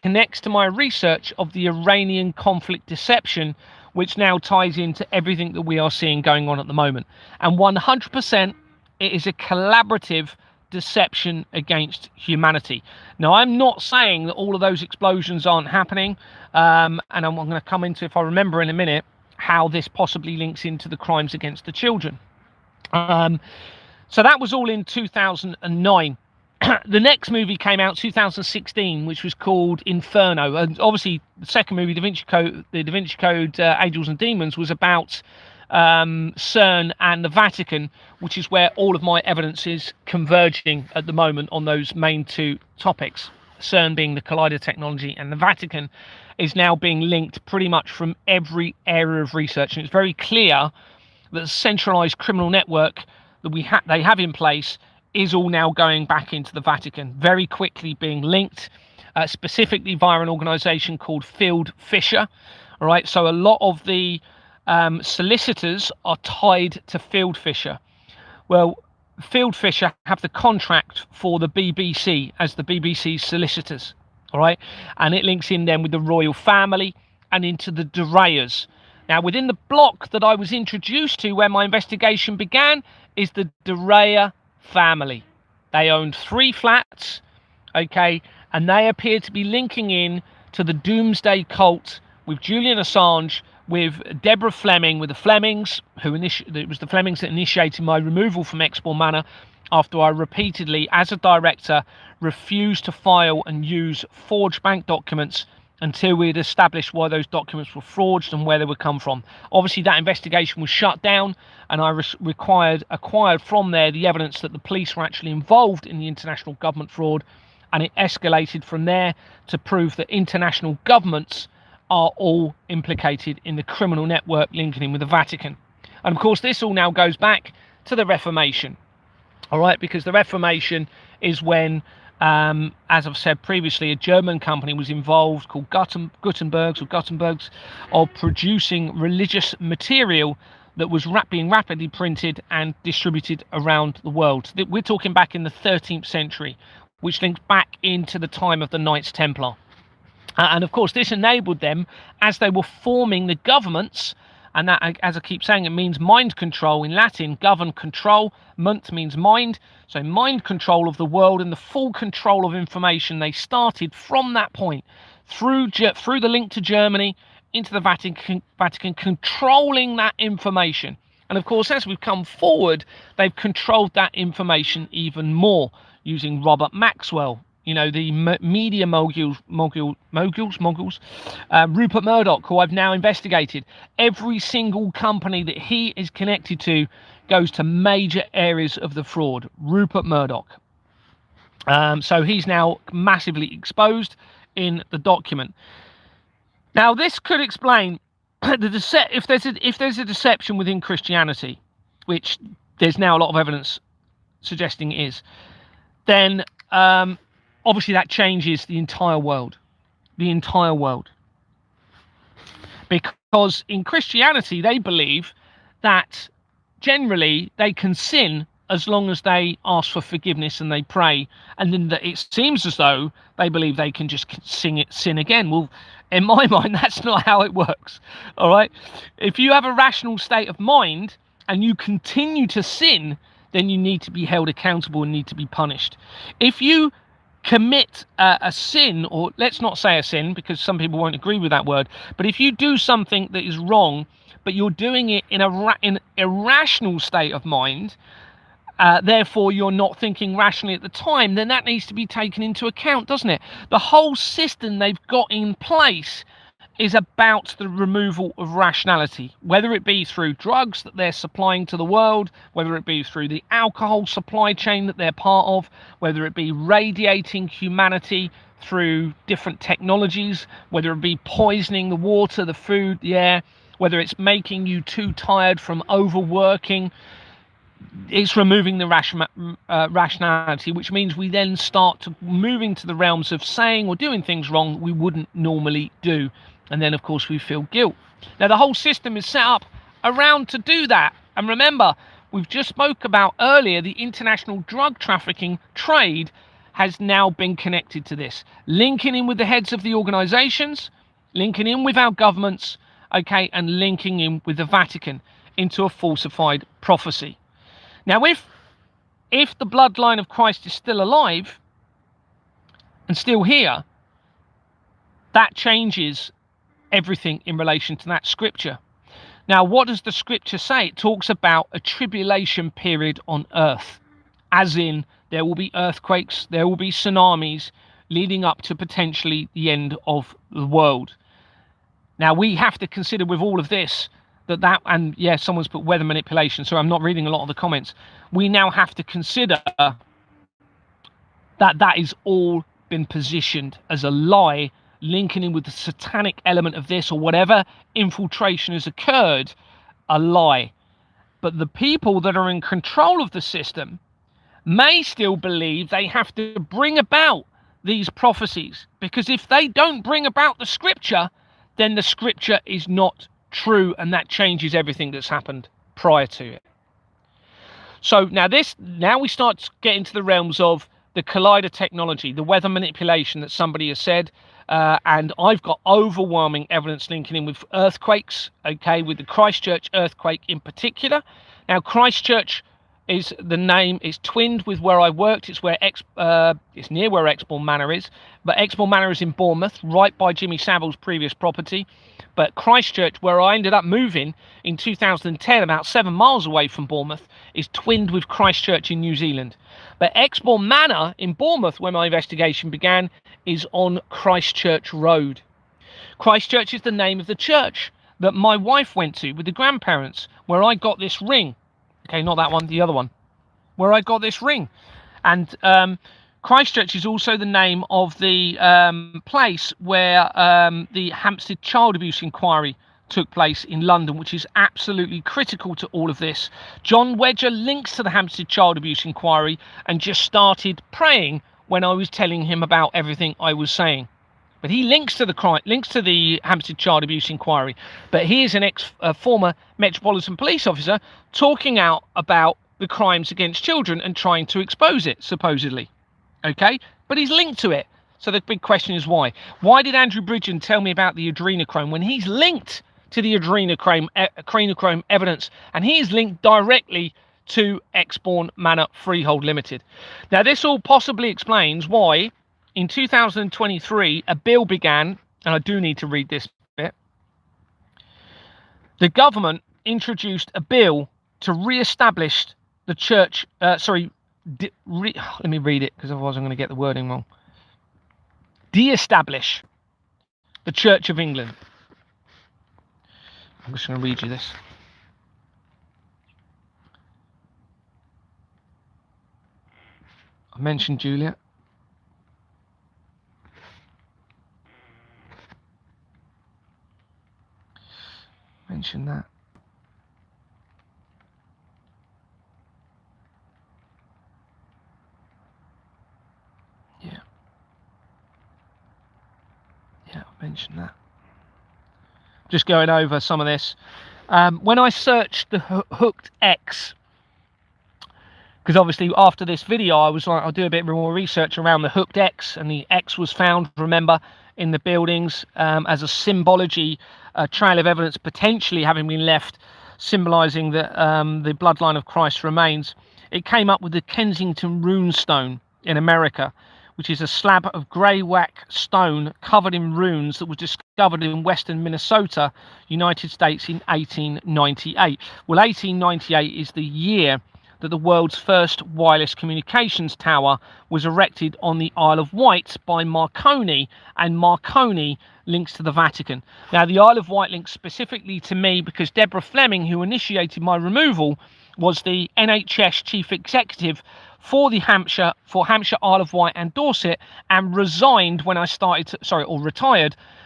connects to my research of the Iranian conflict deception, which now ties into everything that we are seeing going on at the moment. And 100%, it is a collaborative deception against humanity. Now, I'm not saying that all of those explosions aren't happening, and I'm going to come into, if I remember in a minute, how this possibly links into the crimes against the children. So that was all in 2009. The next movie came out 2016, which was called Inferno. And obviously, the second movie, the Da Vinci Code, Angels and Demons, was about CERN and the Vatican, which is where all of my evidence is converging at the moment on those main two topics. CERN being the collider technology, and the Vatican is now being linked pretty much from every area of research. And it's very clear that the centralized criminal network that they have in place is all now going back into the Vatican, very quickly being linked, specifically via an organization called Field Fisher. All right, so a lot of the solicitors are tied to Field Fisher. Well, Field Fisher have the contract for the BBC as the BBC's solicitors. All right, and it links in then with the royal family and into the De Reyers. Now, within the block that I was introduced to where my investigation began is the De Reyer family. They owned 3 flats, okay, and they appear to be linking in to the Doomsday Cult with Julian Assange, with Deborah Fleming, with the Flemings, it was the Flemings that initiated my removal from Exmoor Manor after I repeatedly, as a director, refused to file and use forged bank documents until we had established why those documents were forged and where they would come from. Obviously, that investigation was shut down, and I acquired from there the evidence that the police were actually involved in the international government fraud, and it escalated from there to prove that international governments are all implicated in the criminal network linking in with the Vatican. And of course, this all now goes back to the Reformation. All right, because the Reformation is when, as I've said previously, a German company was involved called Gutenbergs of producing religious material that was being rapidly printed and distributed around the world. We're talking back in the 13th century, which links back into the time of the Knights Templar. And of course, this enabled them as they were forming the governments. And that, as I keep saying, it means mind control in Latin. Govern, control. Munt means mind. So mind control of the world and the full control of information. They started from that point through the link to Germany into the Vatican, controlling that information. And of course, as we've come forward, they've controlled that information even more using Robert Maxwell, the media moguls, Rupert Murdoch, who I've now investigated. Every single company that he is connected to goes to major areas of the fraud. Rupert Murdoch. So he's now massively exposed in the document. Now, this could explain if there's a deception within Christianity, which there's now a lot of evidence suggesting is, then obviously that changes the entire world. Because in Christianity, they believe that generally they can sin as long as they ask for forgiveness and they pray, and then it seems as though they believe they can just sin again. Well, in my mind, that's not how it works. All right, if you have a rational state of mind and you continue to sin, then you need to be held accountable and need to be punished. If you commit a sin, or let's not say a sin because some people won't agree with that word, but if you do something that is wrong, but you're doing it in an irrational state of mind, therefore you're not thinking rationally at the time, then that needs to be taken into account, doesn't it? The whole system they've got in place is about the removal of rationality, whether it be through drugs that they're supplying to the world, whether it be through the alcohol supply chain that they're part of, whether it be radiating humanity through different technologies, whether it be poisoning the water, the food, the air, whether it's making you too tired from overworking. It's removing the rationality, which means we then start to move into the realms of saying or doing things wrong we wouldn't normally do. And then, of course, we feel guilt. Now, the whole system is set up around to do that. And remember, we've just spoke about earlier, the international drug trafficking trade has now been connected to this, linking in with the heads of the organizations, linking in with our governments, okay, and linking in with the Vatican into a falsified prophecy. Now, if the bloodline of Christ is still alive and still here, that changes everything in relation to that scripture. Now, what does the scripture say? It talks about a tribulation period on earth, as in there will be earthquakes, there will be tsunamis leading up to potentially the end of the world. Now, we have to consider with all of this and yeah, someone's put weather manipulation, so I'm not reading a lot of the comments. We now have to consider that is all been positioned as a lie, linking in with the satanic element of this, or whatever infiltration has occurred, a lie. But the people that are in control of the system may still believe they have to bring about these prophecies, because if they don't bring about the scripture, then the scripture is not true, and that changes everything that's happened prior to it. So now we start to get into the realms of the collider technology, the weather manipulation that somebody has said, and I've got overwhelming evidence linking in with earthquakes, okay, with the Christchurch earthquake in particular. Now, Christchurch is the name, is twinned with where I worked. It's where it's near where Exbourne Manor is, but Exbourne Manor is in Bournemouth, right by Jimmy Savile's previous property. But Christchurch, where I ended up moving in 2010, about 7 miles away from Bournemouth, is twinned with Christchurch in New Zealand. But Exbourne Manor in Bournemouth, where my investigation began, is on Christchurch Road. Christchurch is the name of the church that my wife went to with the grandparents, where I got this ring. Okay, not that one, the other one, where I got this ring. And Christchurch is also the name of the place where the Hampstead Child Abuse Inquiry took place in London, which is absolutely critical to all of this. John Wedger links to the Hampstead Child Abuse Inquiry and just started praying when I was telling him about everything I was saying. But he links to the Hampstead Child Abuse Inquiry. But he is an former Metropolitan Police officer talking out about the crimes against children and trying to expose it, supposedly. Okay, but he's linked to it. So the big question is why? Why did Andrew Bridgen tell me about the adrenochrome when he's linked to the adrenochrome evidence, and he is linked directly to Exbourne Manor Freehold Limited? Now, this all possibly explains why in 2023 a bill began, and I do need to read this bit. The government introduced a bill to re-establish the church. Let me read it because otherwise I'm going to get the wording wrong. De-establish the Church of England. I'm just going to read you this. I mentioned Julia. Mention that. Yeah, I mentioned that. Just going over some of this. When I searched the hooked X, because obviously after this video I was like, I'll do a bit more research around the hooked X, and the X was found, remember, in the buildings as a symbology, a trail of evidence potentially having been left, symbolizing the bloodline of Christ's remains. It came up with the Kensington runestone in America, which is a slab of grey whack stone covered in runes that was discovered in western Minnesota, United States in 1898. Well, 1898 is the year that the world's first wireless communications tower was erected on the Isle of Wight by Marconi, and Marconi links to the Vatican. Now, the Isle of Wight links specifically to me because Deborah Fleming, who initiated my removal, was the NHS chief executive for Hampshire, Isle of Wight and Dorset, and retired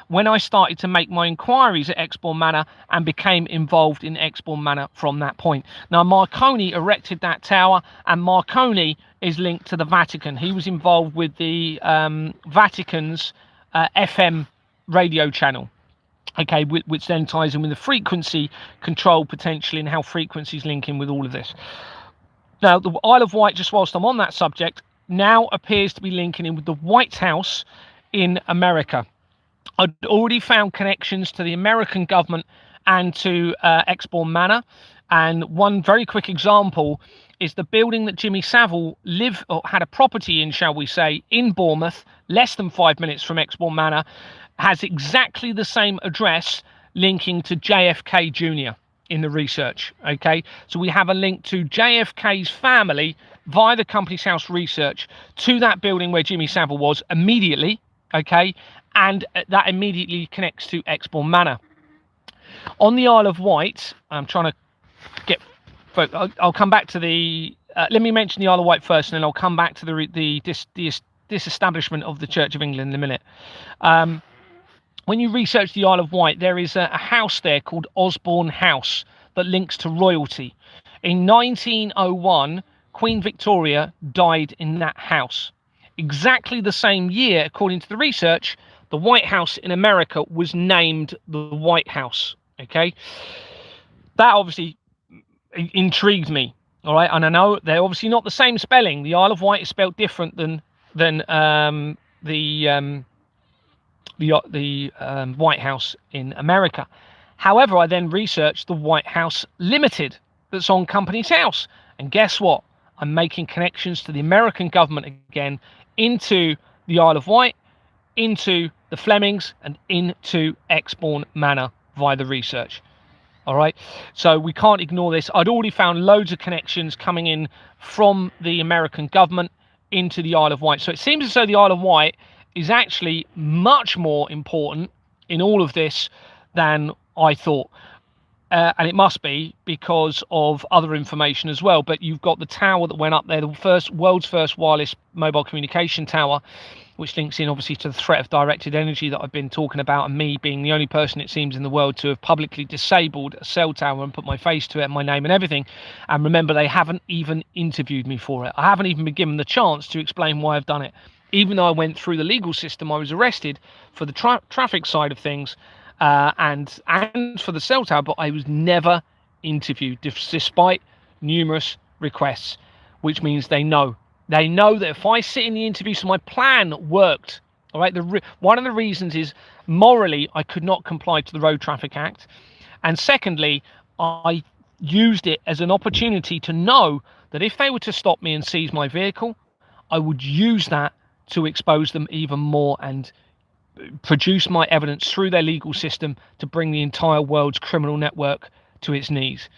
when I started to make my inquiries at Exbourne Manor and became involved in Exbourne Manor from that point. Now, Marconi erected that tower, and Marconi is linked to the Vatican. He was involved with the Vatican's FM radio channel, okay, which then ties in with the frequency control potentially and how frequencies link in with all of this. Now, the Isle of Wight, just whilst I'm on that subject, now appears to be linking in with the White House in America. I'd already found connections to the American government and to Exbourne Manor. And one very quick example is the building that Jimmy Savile had a property in, shall we say, in Bournemouth, less than 5 minutes from Exbourne Manor, has exactly the same address linking to JFK Jr. in the research. Okay, so we have a link to JFK's family via the Company's House research to that building where Jimmy Savile was immediately. Okay, and that immediately connects to Exbourne Manor. On the Isle of Wight, I'm trying to get. I'll come back to the. Let me mention the Isle of Wight first, and then I'll come back to the disestablishment of the Church of England in a minute. When you research the Isle of Wight, there is a house there called Osborne House that links to royalty. In 1901, Queen Victoria died in that house. Exactly the same year, according to the research, the White House in America was named the White House. Okay, that obviously intrigued me. All right, and I know they're obviously not the same spelling. The Isle of Wight is spelled different than the White House in America. However, I then researched the White House Limited that's on Company's House, and guess what? I'm making connections to the American government again, into the Isle of Wight, into the Flemings, and into Exbourne Manor via the research. All right, so we can't ignore this. I'd already found loads of connections coming in from the American government into the Isle of Wight. So it seems as though the Isle of Wight is actually much more important in all of this than I thought. And it must be because of other information as well. But you've got the tower that went up there, the world's first wireless mobile communication tower, which links in obviously to the threat of directed energy that I've been talking about, and me being the only person, it seems, in the world to have publicly disabled a cell tower and put my face to it and my name and everything. And remember, they haven't even interviewed me for it. I haven't even been given the chance to explain why I've done it. Even though I went through the legal system, I was arrested for the traffic side of things, and for the cell tower, but I was never interviewed, despite numerous requests, which means they know that if I sit in the interview, so my plan worked All right. One of the reasons is morally I could not comply to the Road Traffic Act, and secondly, I used it as an opportunity to know that if they were to stop me and seize my vehicle, I would use that to expose them even more and produce my evidence through their legal system to bring the entire world's criminal network to its knees.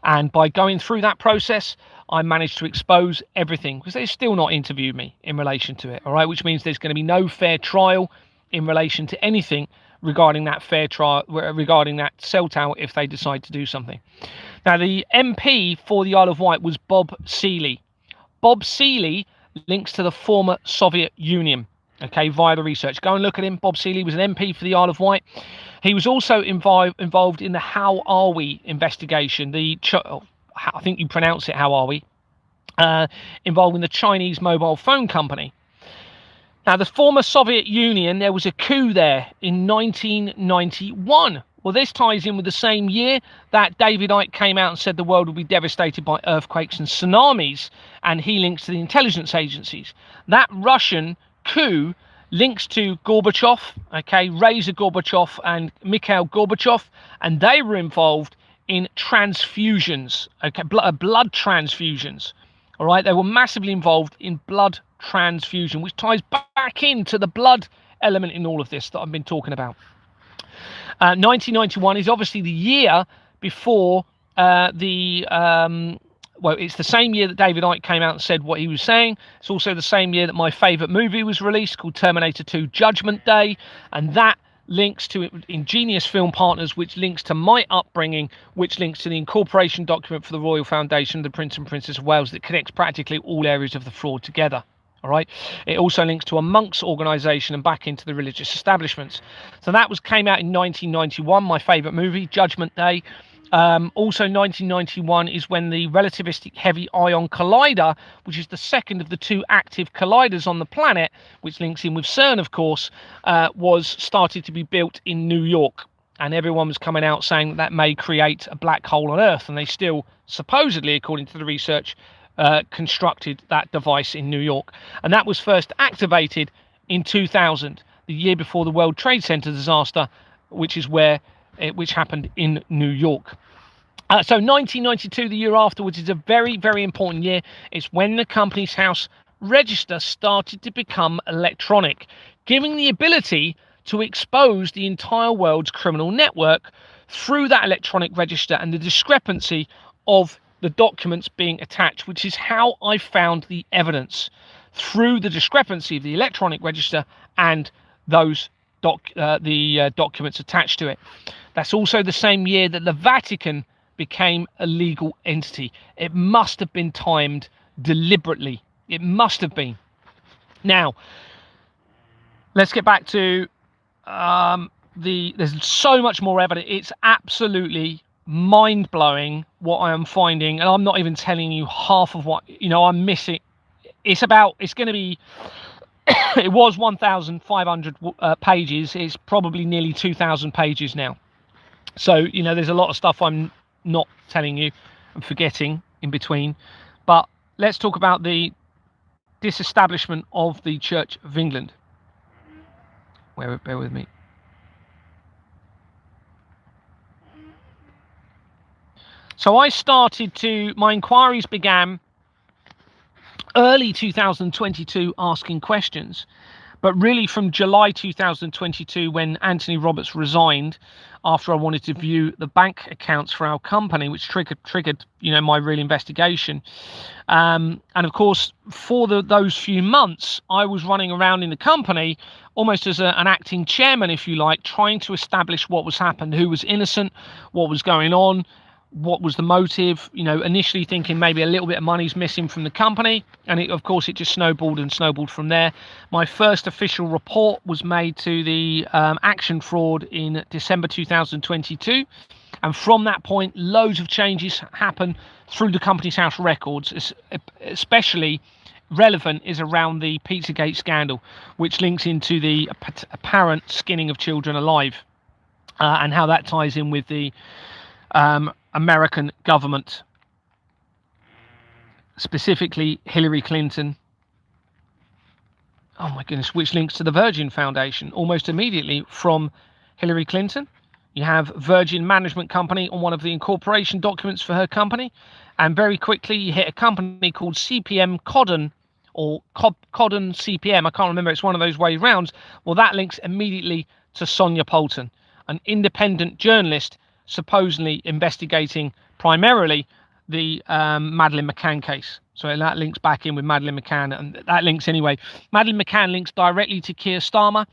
And by going through that process, I managed to expose everything, because they've still not interviewed me in relation to it. All right, which means there's going to be no fair trial in relation to anything regarding that fair trial, regarding that cell tower, if they decide to do something. Now, the MP for the Isle of Wight was Bob Seeley. Bob Seeley links to the former Soviet Union, okay, via the research. Go and look at him. Bob Seeley was an MP for the Isle of Wight. He was also involved in the How Are We investigation. I think you pronounce it How Are We, involving the Chinese mobile phone company. Now, the former Soviet Union, there was a coup there in 1991. Well, this ties in with the same year that David Icke came out and said the world would be devastated by earthquakes and tsunamis, and he links to the intelligence agencies. That Russian coup links to Gorbachev, okay, Reza Gorbachev and Mikhail Gorbachev, and they were involved in transfusions, okay, blood transfusions. All right, they were massively involved in blood transfusion, which ties back into the blood element in all of this that I've been talking about. 1991 is obviously the year before it's the same year that David Icke came out and said what he was saying. It's also the same year that my favourite movie was released, called Terminator 2 Judgment Day, and that links to Ingenious Film Partners, which links to my upbringing, which links to the incorporation document for the Royal Foundation of the Prince and Princess of Wales that connects practically all areas of the fraud together. All right. It also links to a monks organisation and back into the religious establishments. So that came out in 1991, my favourite movie, Judgment Day. Also 1991 is when the relativistic heavy ion collider, which is the second of the two active colliders on the planet, which links in with CERN, of course, was started to be built in New York. And everyone was coming out saying that may create a black hole on Earth. And they still, supposedly, according to the research, constructed that device in New York. And that was first activated in 2000, the year before the World Trade Center disaster, which happened in New York. So 1992, the year afterwards, is a very, very important year. It's when the Companies House register started to become electronic, giving the ability to expose the entire world's criminal network through that electronic register and the discrepancy of the documents being attached, which is how I found the evidence, through the discrepancy of the electronic register and those documents attached to it. That's also the same year that the Vatican became a legal entity. It must have been timed deliberately. It must have been. Now, let's get back to there's so much more evidence. It's absolutely mind-blowing what I am finding, and I'm not even telling you half of what I'm missing. It's going to be it was 1,500 pages. It's probably nearly 2,000 pages now. So there's a lot of stuff I'm not telling you and forgetting in between. But let's talk about the disestablishment of the Church of England. Bear with me. So my inquiries began early 2022 asking questions, but really from July 2022, when Anthony Roberts resigned after I wanted to view the bank accounts for our company, which triggered my real investigation. And of course, for those few months, I was running around in the company almost as an acting chairman, if you like, trying to establish what was happened, who was innocent, what was going on, what was the motive, initially thinking maybe a little bit of money's missing from the company. And of course, it just snowballed from there. My first official report was made to the Action Fraud in December 2022. And from that point, loads of changes happen through the Companies House records. Especially relevant is around the Pizzagate scandal, which links into the apparent skinning of children alive, and how that ties in with the American government, specifically Hillary Clinton. oh my goodness, which links to the Virgin Foundation almost immediately from Hillary Clinton. You have Virgin Management Company on one of the incorporation documents for her company. And very quickly, you hit a company called CPM Codden, or Codden CPM. I can't remember. It's one of those way rounds. Well, that links immediately to Sonia Poulton, an independent journalist supposedly investigating primarily the Madeleine McCann case. So that links back in with Madeleine McCann, and that links anyway. Madeleine McCann links directly to Keir Starmer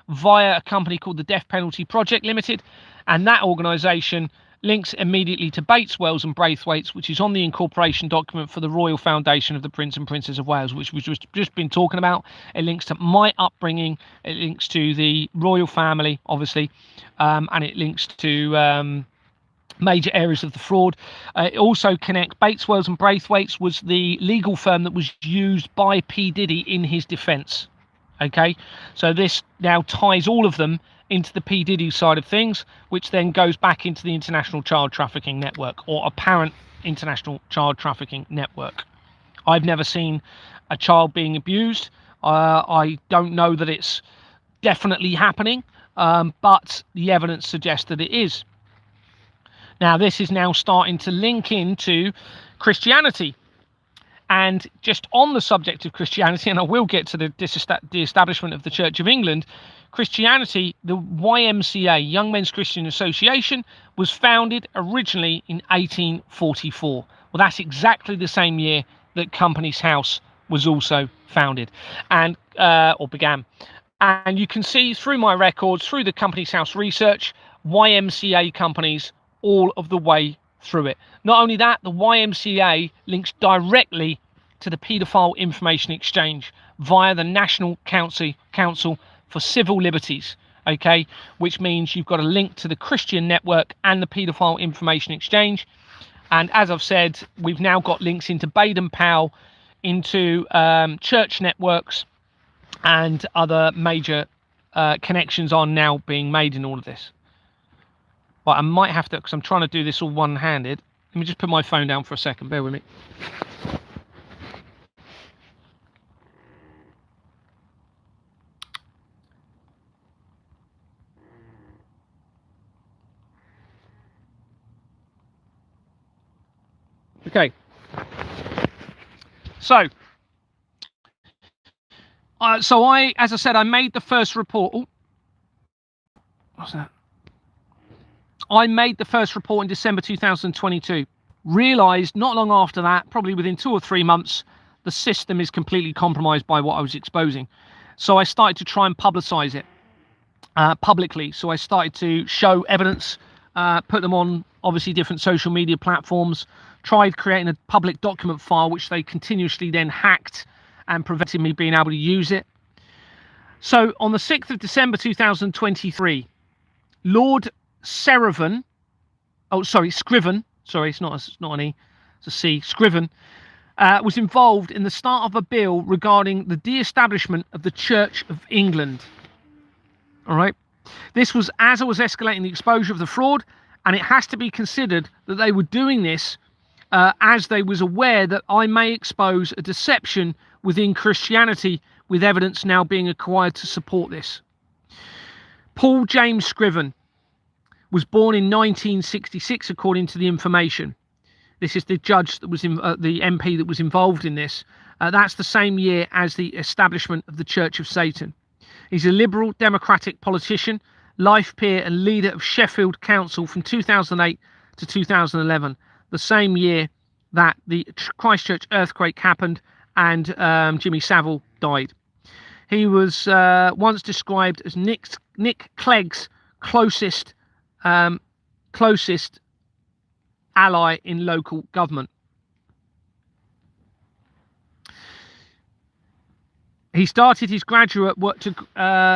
via a company called the Death Penalty Project Limited, and that organisation links immediately to Bates, Wells and Braithwaite's, which is on the incorporation document for the Royal Foundation of the Prince and Princess of Wales, which we've just been talking about. It links to my upbringing, it links to the royal family, obviously, and it links to major areas of the fraud. It also connects Bates, Wells and Braithwaite's was the legal firm that was used by P. Diddy in his defence. Okay, so this now ties all of them into the P. Diddy side of things, which then goes back into the international child trafficking network, or apparent international child trafficking network. I've never seen a child being abused. I don't know that it's definitely happening, but the evidence suggests that it is. Now, this is now starting to link into Christianity. And just on the subject of Christianity, and I will get to the establishment of the Church of England, Christianity, the YMCA, Young Men's Christian Association, was founded originally in 1844. Well, that's exactly the same year that Companies House was also founded, and or began. And you can see through my records, through the Companies House research, YMCA companies all of the way through it. Not only that, the YMCA links directly to the Paedophile Information Exchange via the National Council for Civil Liberties, okay, which means you've got a link to the Christian network and the Paedophile Information Exchange. And as I've said, we've now got links into Baden-Powell, into church networks, and other major connections are now being made in all of this. But I might have to, because I'm trying to do this all one-handed. Let me just put my phone down for a second. Bear with me. Okay. So as I said, I made the first report. Oh, what's that? I made the first report in December 2022. Realised not long after that, probably within 2 or 3 months, the system is completely compromised by what I was exposing. So I started to try and publicise it publicly. So I started to show evidence, put them on obviously different social media platforms, tried creating a public document file, which they continuously then hacked and prevented me being able to use it. So on the 6th of December 2023, Lord Scriven, sorry, it's not an E, it's a C, Scriven, was involved in the start of a bill regarding the de-establishment of the Church of England. All right. This was as I was escalating the exposure of the fraud, and it has to be considered that they were doing this as they was aware that I may expose a deception within Christianity, with evidence now being acquired to support this. Paul James Scriven was born in 1966, according to the information. This is the judge that was in, the MP that was involved in this. That's the same year as the establishment of the Church of Satan. He's a Liberal Democratic politician, life peer and leader of Sheffield Council from 2008 to 2011, the same year that the Christchurch earthquake happened and Jimmy Savile died. He was once described as Nick Clegg's closest ally in local government. He started his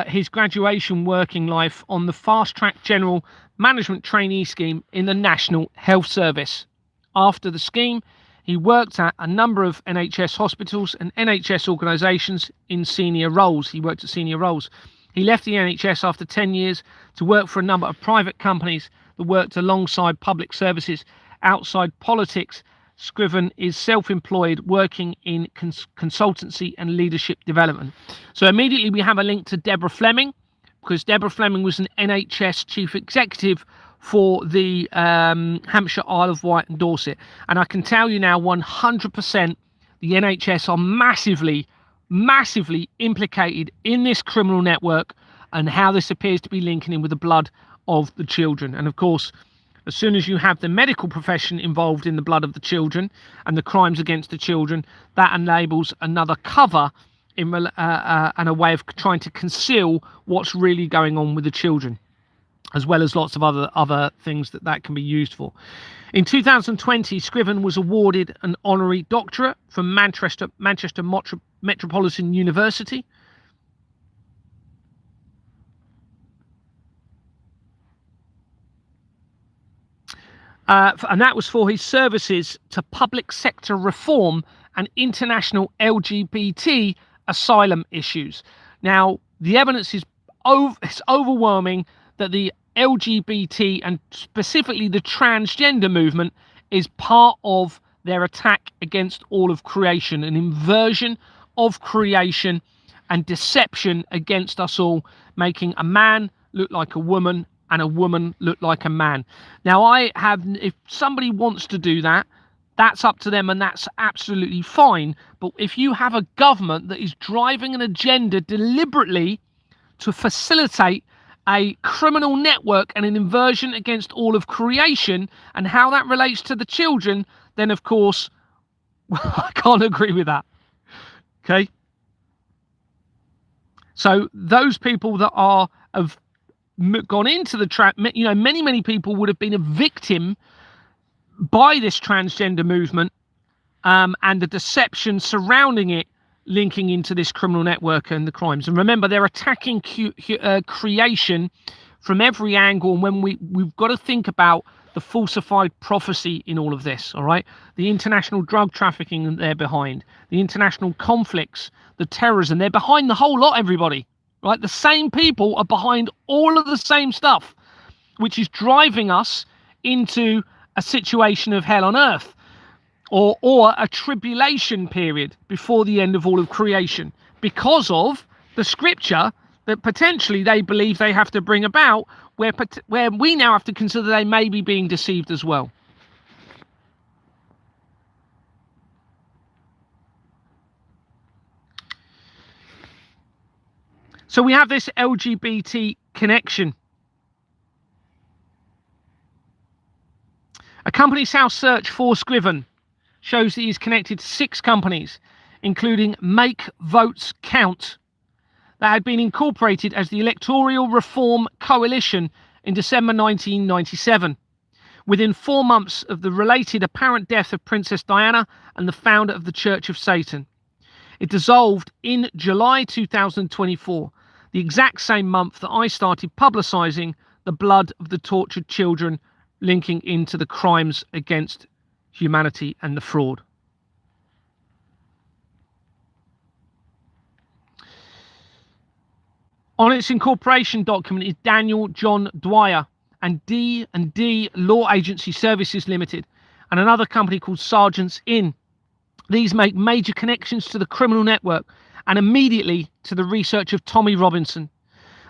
his graduation working life on the Fast Track General Management Trainee Scheme in the National Health Service. After the scheme, he worked at a number of NHS hospitals and NHS organisations in senior roles. He worked at senior roles. He left the NHS after 10 years to work for a number of private companies that worked alongside public services outside politics, Scriven is self-employed, working in consultancy and leadership development. So immediately we have a link to Deborah Fleming, because Deborah Fleming was an NHS chief executive for the Hampshire, Isle of Wight and Dorset. And I can tell you now 100% the NHS are massively implicated in this criminal network, and how this appears to be linking in with the blood of the children. And of course, as soon as you have the medical profession involved in the blood of the children and the crimes against the children, that enables another cover in and a way of trying to conceal what's really going on with the children, as well as lots of other things that can be used for. In 2020, Scriven was awarded an honorary doctorate from Manchester Metropolitan University. And that was for his services to public sector reform and international LGBT asylum issues. Now, the evidence is overwhelming that the LGBT and specifically the transgender movement is part of their attack against all of creation, an inversion of creation and deception against us all, making a man look like a woman and a woman look like a man. Now, if somebody wants to do that, that's up to them, and that's absolutely fine. But if you have a government that is driving an agenda deliberately to facilitate a criminal network and an inversion against all of creation and how that relates to the children, then of course, I can't agree with that. Okay? So those people that have gone into the trap, many people would have been a victim by this transgender movement and the deception surrounding it, linking into this criminal network and the crimes. And remember, they're attacking creation from every angle. And when we've got to think about the falsified prophecy in all of this, all right? The international drug trafficking that they're behind, the international conflicts, the terrorism, they're behind the whole lot, everybody. Right, the same people are behind all of the same stuff, which is driving us into a situation of hell on earth, or a tribulation period before the end of all of creation, because of the scripture that potentially they believe they have to bring about, where we now have to consider they may be being deceived as well. So we have this LGBT connection. A company's house search for Scriven shows that he's connected to 6 companies, including Make Votes Count, that had been incorporated as the Electoral Reform Coalition in December 1997, within 4 months of the related apparent death of Princess Diana and the founder of the Church of Satan. It dissolved in July 2024, the exact same month that I started publicising the blood of the tortured children, linking into the crimes against humanity and the fraud. On its incorporation document is Daniel John Dwyer and D&D Law Agency Services Limited, and another company called Sergeants Inn. These make major connections to the criminal network and immediately to the research of Tommy Robinson.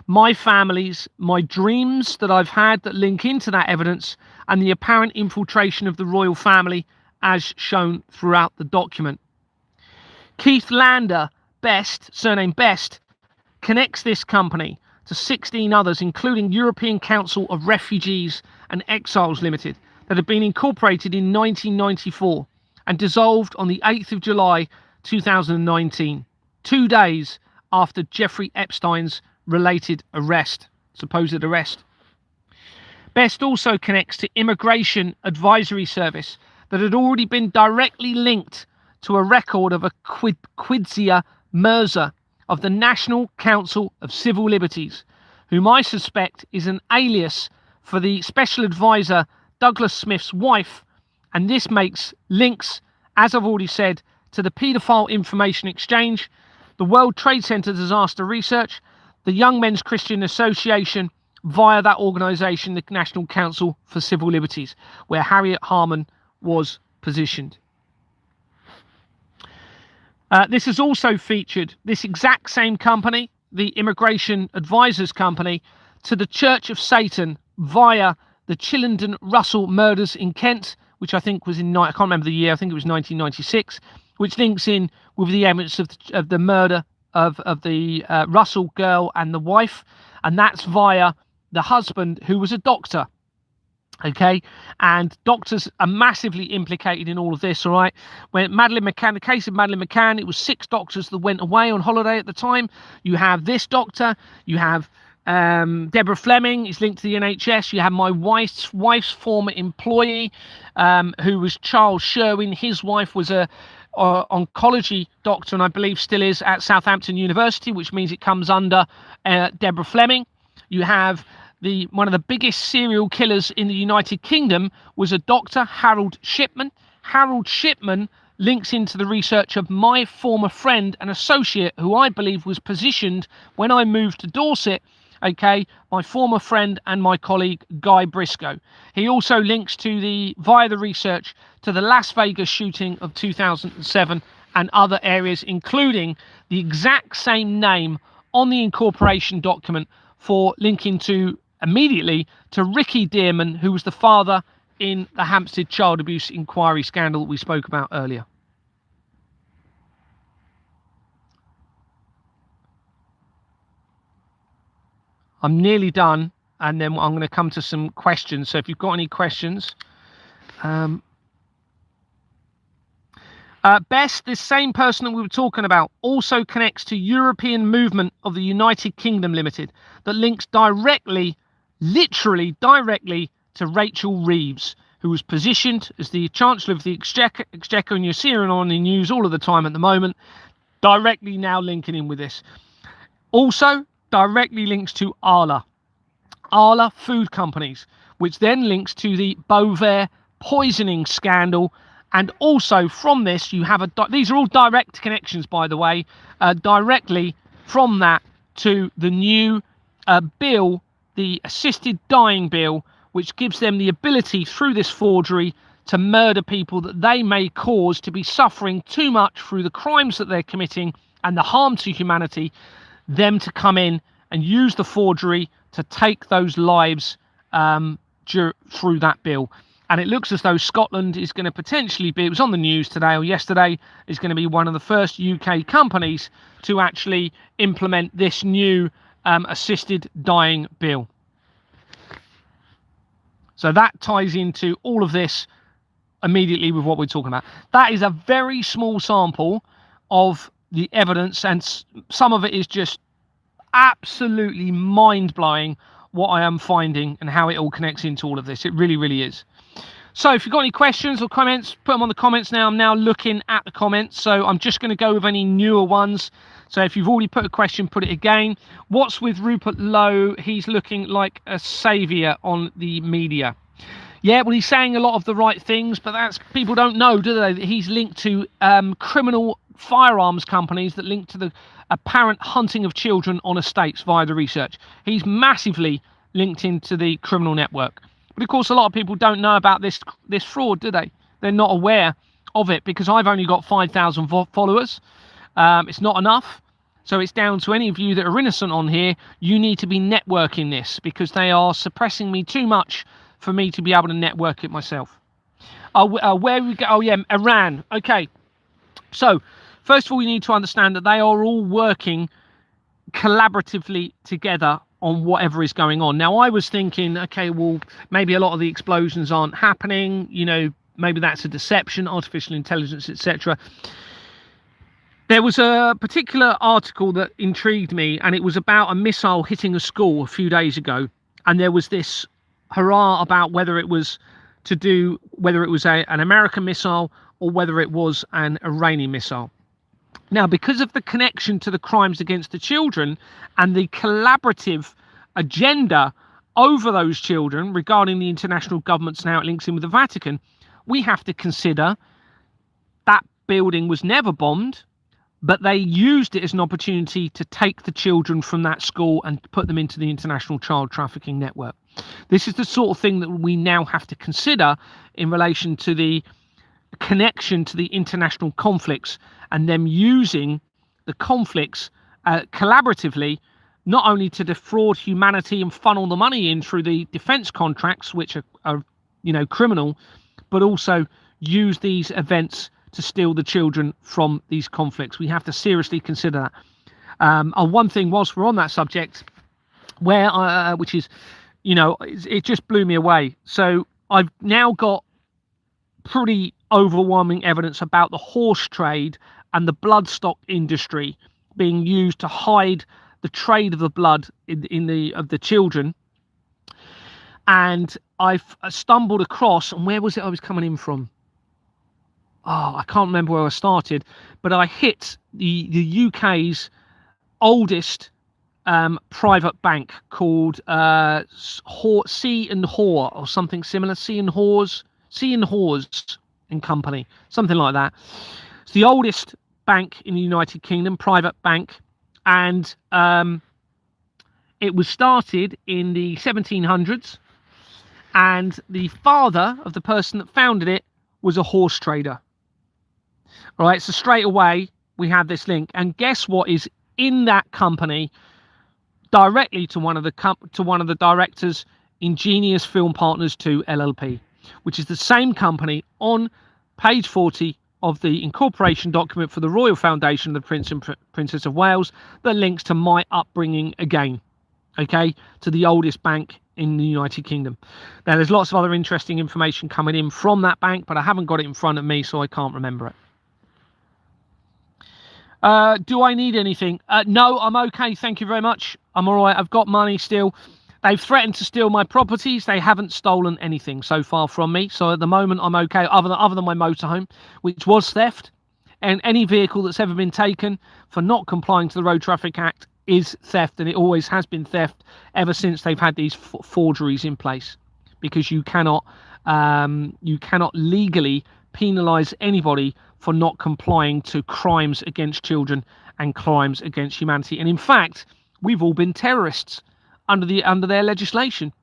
My families, my dreams that I've had that link into that evidence, and the apparent infiltration of the royal family as shown throughout the document. Keith Lander Best, surname Best, connects this company to 16 others, including European Council of Refugees and Exiles Limited, that had been incorporated in 1994 and dissolved on the 8th of July 2019, 2 days after Jeffrey Epstein's supposed arrest. Best also connects to Immigration Advisory Service that had already been directly linked to a record of a Quadzia Mirza of the National Council of Civil Liberties, whom I suspect is an alias for the Special Advisor Douglas Smith's wife, and this makes links, as I've already said, to the Paedophile Information Exchange, the World Trade Center Disaster Research, the Young Men's Christian Association, via that organisation, the National Council for Civil Liberties, where Harriet Harman was positioned. This has also featured this exact same company, the Immigration Advisors Company, to the Church of Satan via the Chillenden Russell murders in Kent, which I think was I can't remember the year, I think it was 1996, which links in with the evidence of the murder of the Russell girl and the wife, and that's via the husband, who was a doctor. Okay, and doctors are massively implicated in all of this. All right, when Madeleine McCann, the case of Madeleine McCann, it was 6 doctors that went away on holiday at the time. You have this doctor, you have Deborah Fleming is linked to the NHS. You have my wife's former employee, who was Charles Sherwin. His wife was a oncology doctor, and I believe still is, at Southampton University, which means it comes under Deborah Fleming. You have one of the biggest serial killers in the United Kingdom was a doctor, Harold Shipman. Harold Shipman links into the research of my former friend and associate, who I believe was positioned when I moved to Dorset. Okay, my former friend and my colleague Guy Briscoe. He also links via the research to the Las Vegas shooting of 2007 and other areas, including the exact same name on the incorporation document for linking immediately to Ricky Dearman, who was the father in the Hampstead child abuse inquiry scandal that we spoke about earlier. I'm nearly done, and then I'm going to come to some questions. So if you've got any questions. Best, this same person that we were talking about, also connects to European Movement of the United Kingdom Limited that links directly, literally directly, to Rachel Reeves, who was positioned as the Chancellor of the Exchequer, and you're seeing her on the news all of the time at the moment, directly now linking in with this. Also, directly links to Arla Food Companies, which then links to the Bovaer poisoning scandal. And also from this, you have these are all direct connections, by the way, directly from that to the new bill, the assisted dying bill, which gives them the ability through this forgery to murder people that they may cause to be suffering too much through the crimes that they're committing and the harm to humanity, them to come in and use the forgery to take those lives through that bill. And it looks as though Scotland is going to potentially be, it was on the news today or yesterday, is going to be one of the first UK companies to actually implement this new assisted dying bill. So that ties into all of this immediately with what we're talking about. That is a very small sample of the evidence, and some of it is just absolutely mind-blowing what I am finding and how it all connects into all of this. It really, really is. So if you've got any questions or comments, put them on the comments now. I'm now looking at the comments, so I'm just going to go with any newer ones. So if you've already put a question, put it again. What's with Rupert Lowe? He's looking like a saviour on the media. Yeah, well, he's saying a lot of the right things, but that's, people don't know, do they, that he's linked to criminal firearms companies that link to the apparent hunting of children on estates via the research. He's massively linked into the criminal network. But of course, a lot of people don't know about this fraud, do they? They're not aware of it, because I've only got 5,000 followers. It's not enough. So it's down to any of you that are innocent on here. You need to be networking this, because they are suppressing me too much for me to be able to network it myself. Where we go? Oh yeah, Iran. Okay. So first of all, we need to understand that they are all working collaboratively together on whatever is going on. Now, I was thinking, okay, well, maybe a lot of the explosions aren't happening. You know, maybe that's a deception, artificial intelligence, etc. There was a particular article that intrigued me, and it was about a missile hitting a school a few days ago. And there was this hurrah about whether it was an American missile or whether it was an Iranian missile. Now, because of the connection to the crimes against the children and the collaborative agenda over those children regarding the international governments and how it links in with the Vatican, we have to consider that building was never bombed, but they used it as an opportunity to take the children from that school and put them into the international child trafficking network. This is the sort of thing that we now have to consider in relation to the connection to the international conflicts, and them using the conflicts collaboratively, not only to defraud humanity and funnel the money in through the defense contracts, which are criminal, but also use these events to steal the children from these conflicts. We have to seriously consider that. One thing, whilst we're on that subject, which is, it just blew me away. So I've now got pretty overwhelming evidence about the horse trade and the bloodstock industry being used to hide the trade of the blood of the children. And I've stumbled across, and where was it I was coming in from? I can't remember where I started, but I hit the UK's oldest private bank called Sea and Hoare or something similar. Sea and Hawes and Company, something like that. It's the oldest bank in the United Kingdom, private bank, and it was started in the 1700s, and the father of the person that founded it was a horse trader. All right, so straight away we have this link, and guess what is in that company? Directly to one of the directors, Ingenious Film Partners 2 LLP, which is the same company on page 40 of the incorporation document for the Royal Foundation of the Prince and Princess of Wales that links to my upbringing again, okay, to the oldest bank in the United Kingdom. Now, there's lots of other interesting information coming in from that bank, but I haven't got it in front of me, so I can't remember it. Do I need anything? No, I'm okay. Thank you very much. I'm all right. I've got money still. They've threatened to steal my properties. They haven't stolen anything so far from me. So at the moment, I'm okay, other than my motorhome, which was theft. And any vehicle that's ever been taken for not complying to the Road Traffic Act is theft. And it always has been theft ever since they've had these forgeries in place. Because you cannot legally penalise anybody for not complying to crimes against children and crimes against humanity. And in fact, we've all been terrorists under their legislation.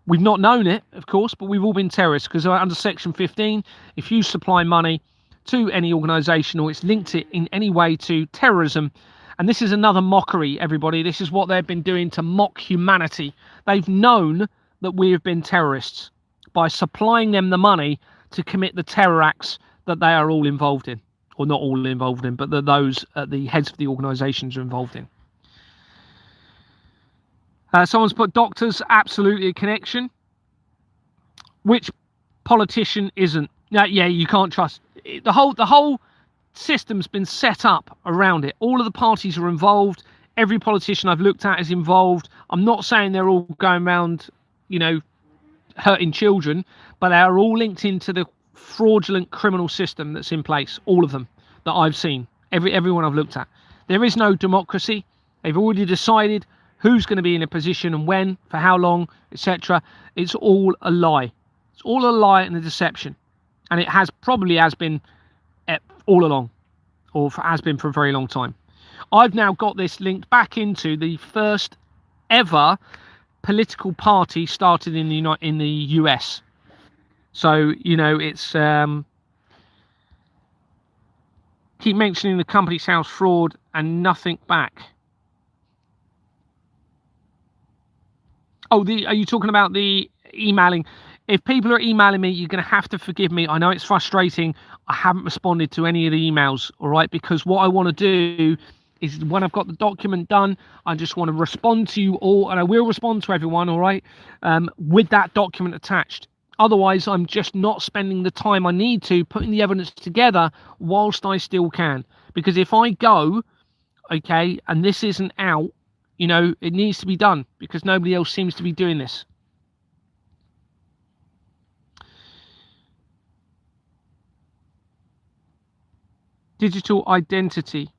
We've not known it, of course, but we've all been terrorists, because under Section 15, if you supply money to any organisation or it's linked it in any way to terrorism, and this is another mockery, everybody, this is what they've been doing to mock humanity. They've known that we have been terrorists by supplying them the money to commit the terror acts that they are all involved in, or not all involved in, but that those the heads of the organisations are involved in. Someone's put doctors, absolutely a connection. Which politician isn't? Yeah, you can't trust. The whole system's been set up around it. All of the parties are involved. Every politician I've looked at is involved. I'm not saying they're all going around, hurting children, but they are all linked into the fraudulent criminal system that's in place. All of them that I've seen. Everyone I've looked at. There is no democracy. They've already decided who's going to be in a position and when, for how long, etc. It's all a lie. It's all a lie and a deception. And it probably has been all along, or has been for a very long time. I've now got this linked back into the first ever political party started in the US. So, it's keep mentioning the Companies House fraud and nothing back. Oh, are you talking about the emailing? If people are emailing me, you're going to have to forgive me. I know it's frustrating. I haven't responded to any of the emails, all right? Because what I want to do is, when I've got the document done, I just want to respond to you all, and I will respond to everyone, all right, with that document attached. Otherwise, I'm just not spending the time I need to putting the evidence together whilst I still can. Because if I go, okay, and this isn't out, it needs to be done, because nobody else seems to be doing this. Digital identity.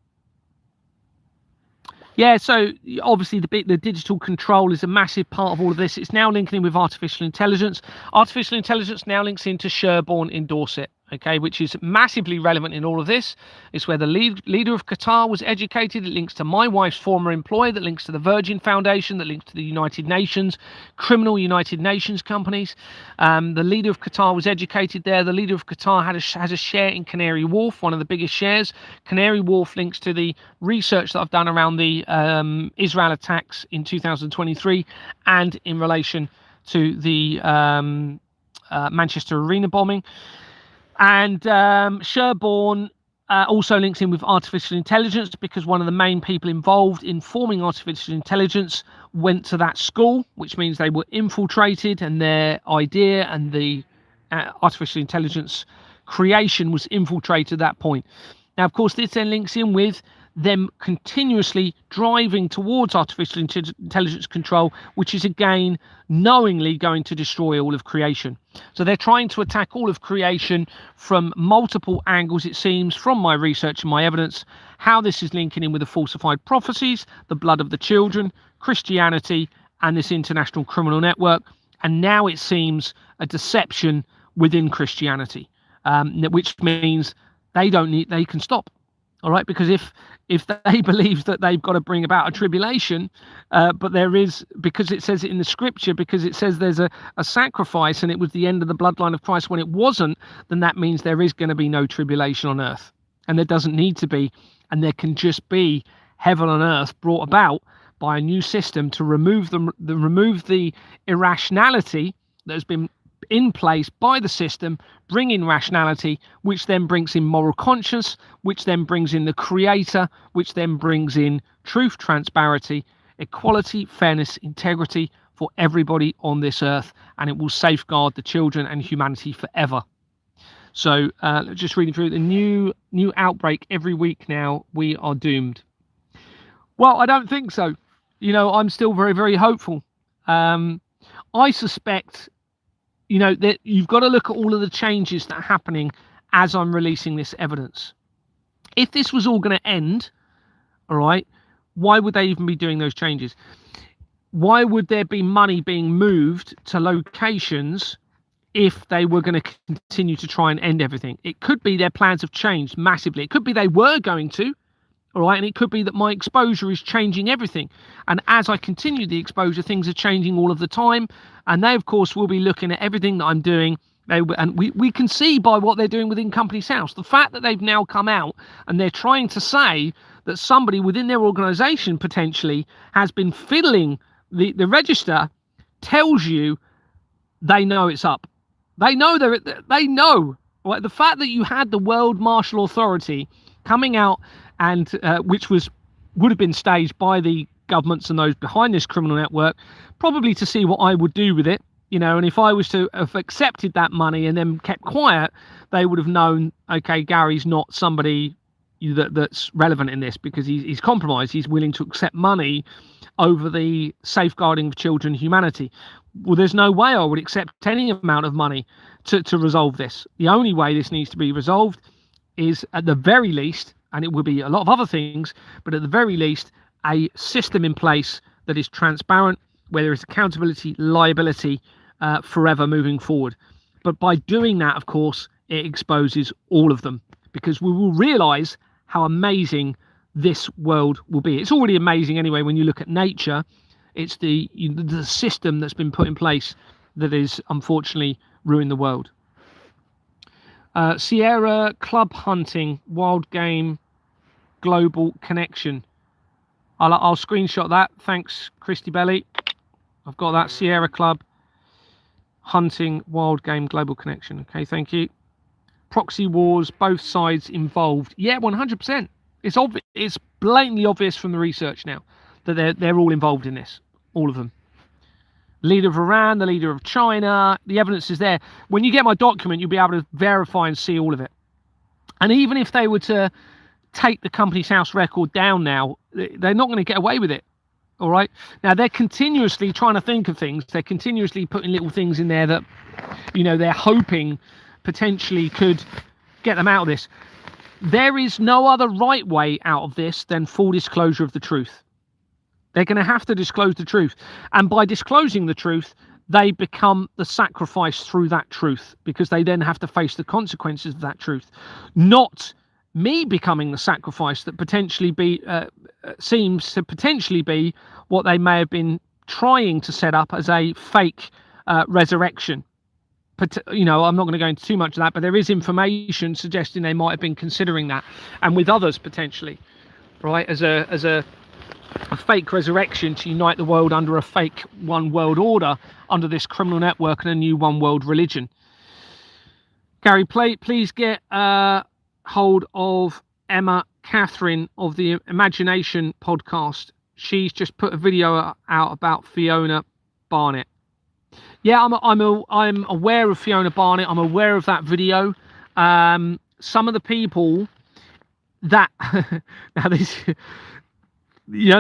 Yeah, so obviously the digital control is a massive part of all of this. It's now linking in with artificial intelligence. Artificial intelligence now links into Sherborne in Dorset. okay, which is massively relevant in all of this. It's where the leader of Qatar was educated. It links to my wife's former employer, that links to the Virgin Foundation, that links to the United Nations, criminal United Nations companies. The leader of Qatar was educated there. The leader of Qatar has a share in Canary Wharf, one of the biggest shares. Canary Wharf links to the research that I've done around the Israel attacks in 2023 and in relation to the Manchester Arena bombing. And Sherborne also links in with artificial intelligence, because one of the main people involved in forming artificial intelligence went to that school, which means they were infiltrated, and their idea and the artificial intelligence creation was infiltrated at that point. Now, of course, this then links in with them continuously driving towards artificial intelligence control, which is again knowingly going to destroy all of creation. So they're trying to attack all of creation from multiple angles, it seems, from my research and my evidence. How this is linking in with the falsified prophecies, the blood of the children, Christianity, and this international criminal network. And now it seems a deception within Christianity, which means they can stop. All right, because if they believe that they've got to bring about a tribulation, but there is, because it says it in the scripture, because it says there's a sacrifice and it was the end of the bloodline of Christ when it wasn't, then that means there is going to be no tribulation on earth. And there doesn't need to be, and there can just be heaven on earth brought about by a new system to remove the irrationality that has been in place by the system, bring in rationality, which then brings in moral conscience, which then brings in the creator, which then brings in truth, transparency, equality, fairness, integrity for everybody on this earth, and it will safeguard the children and humanity forever. So just reading through the new outbreak every week now, we are doomed. Well, I don't think so. I'm still very, very hopeful. I suspect that you've got to look at all of the changes that are happening as I'm releasing this evidence. If this was all going to end, all right, why would they even be doing those changes? Why would there be money being moved to locations if they were going to continue to try and end everything? It could be their plans have changed massively. It could be they were going to, all right, and it could be that my exposure is changing everything. And as I continue the exposure, things are changing all of the time. And they, of course, will be looking at everything that I'm doing. And we can see by what they're doing within Companies House. The fact that they've now come out and they're trying to say that somebody within their organisation potentially has been fiddling the register tells you they know it's up. They know they know. Right? The fact that you had the World Martial Authority coming out, and which would have been staged by the governments and those behind this criminal network, probably to see what I would do with it, and if I was to have accepted that money and then kept quiet, they would have known, okay, Gary's not somebody that's relevant in this, because he's compromised. He's willing to accept money over the safeguarding of children and humanity. Well, there's no way I would accept any amount of money to resolve this. The only way this needs to be resolved is, at the very least, and it will be a lot of other things, but at the very least, a system in place that is transparent, where there is accountability, liability forever moving forward. But by doing that, of course, it exposes all of them, because we will realise how amazing this world will be. It's already amazing anyway when you look at nature. It's the system that's been put in place that is unfortunately ruined the world. Sierra Club Hunting Wild Game Global Connection. I'll screenshot that. Thanks, Christy Belly. I've got that. Sierra Club Hunting Wild Game Global Connection. Okay, thank you. Proxy wars, both sides involved. Yeah, 100%. It's obvious. It's blatantly obvious from the research now that they're all involved in this. All of them. Leader of Iran, the leader of China. The evidence is there. When you get my document, you'll be able to verify and see all of it. And even if they were to take the Companies House record down now, they're not going to get away with it. All right. Now, they're continuously trying to think of things. They're continuously putting little things in there that, they're hoping potentially could get them out of this. There is no other right way out of this than full disclosure of the truth. They're going to have to disclose the truth. And by disclosing the truth, they become the sacrifice through that truth, because they then have to face the consequences of that truth. Not me becoming the sacrifice that potentially seems to potentially be what they may have been trying to set up as a fake resurrection. But I'm not going to go into too much of that, but there is information suggesting they might have been considering that, and with others potentially, right, as a fake resurrection to unite the world under a fake one world order, under this criminal network and a new one world religion. Gary, please get hold of Emma Catherine of the Imagination podcast. She's just put a video out about Fiona Barnett. Yeah, I'm aware of Fiona Barnett. I'm aware of that video. Some of the people that now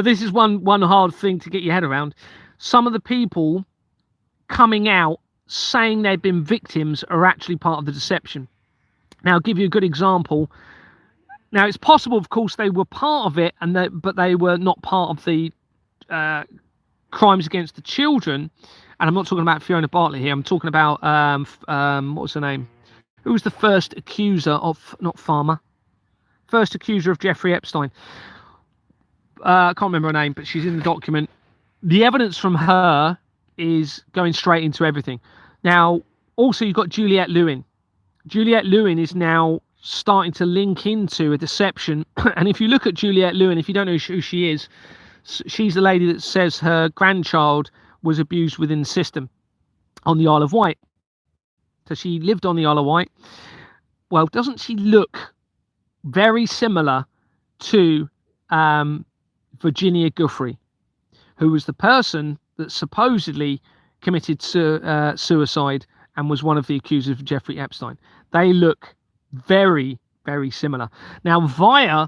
this is one hard thing to get your head around. Some of the people coming out saying they've been victims are actually part of the deception. Now, I'll give you a good example. Now, it's possible, of course, they were part of it, but they were not part of the crimes against the children. And I'm not talking about Fiona Bartlett here. I'm talking about what was her name? Who was the first accuser of, not Farmer, first accuser of Jeffrey Epstein? I can't remember her name, but she's in the document. The evidence from her is going straight into everything. Now, also, you've got Juliette Lewin. Juliette Lewin is now starting to link into a deception. And if you look at Juliette Lewin, if you don't know who she is, she's the lady that says her grandchild was abused within the system on the Isle of Wight. So she lived on the Isle of Wight. Well, doesn't she look very similar to Virginia Giuffre, who was the person that supposedly committed suicide and was one of the accusers of Jeffrey Epstein? They look very, very similar. Now, via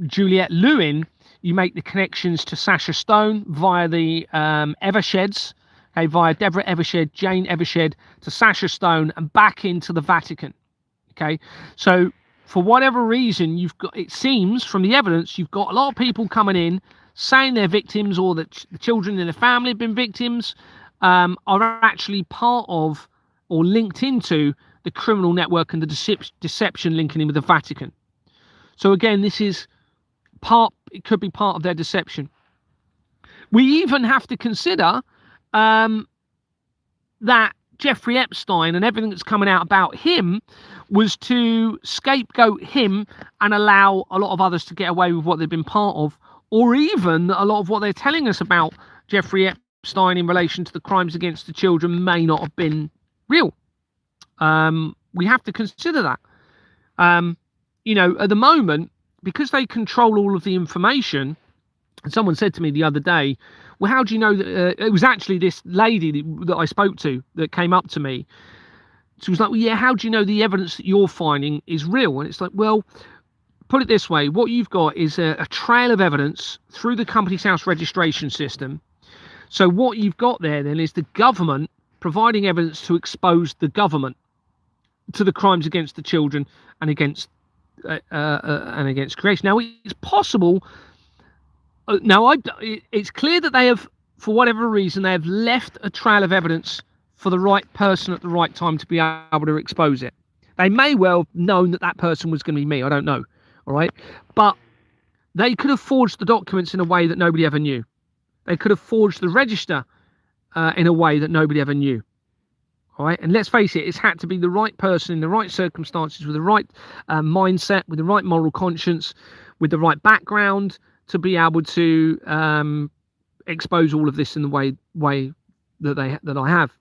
Juliette Lewin, you make the connections to Sasha Stone via the Eversheds, okay, via Deborah Evershed, Jane Evershed, to Sasha Stone, and back into the Vatican. Okay, so for whatever reason, it seems from the evidence, you've got a lot of people coming in saying they're victims, or that the children in the family have been victims, are actually part of or linked into the criminal network and the deception linking in with the Vatican. So again, it could be part of their deception. We even have to consider that Jeffrey Epstein and everything that's coming out about him was to scapegoat him and allow a lot of others to get away with what they've been part of, or even a lot of what they're telling us about Jeffrey Epstein in relation to the crimes against the children may not have been real. We have to consider that. At the moment, because they control all of the information, and someone said to me the other day, well, how do you know that it was actually this lady that I spoke to that came up to me? She was like, well, yeah, how do you know the evidence that you're finding is real? And it's like, well, put it this way. What you've got is a trail of evidence through the Companies House registration system. So what you've got there then is the government providing evidence to expose the government to the crimes against the children and against creation. Now, it's possible. It's clear that they have, for whatever reason, they have left a trail of evidence for the right person at the right time to be able to expose it. They may well have known that that person was going to be me. I don't know. All right. But they could have forged the documents in a way that nobody ever knew. They could have forged the register in a way that nobody ever knew. All right. And let's face it, it's had to be the right person in the right circumstances, with the right mindset, with the right moral conscience, with the right background to be able to expose all of this in the way that I have.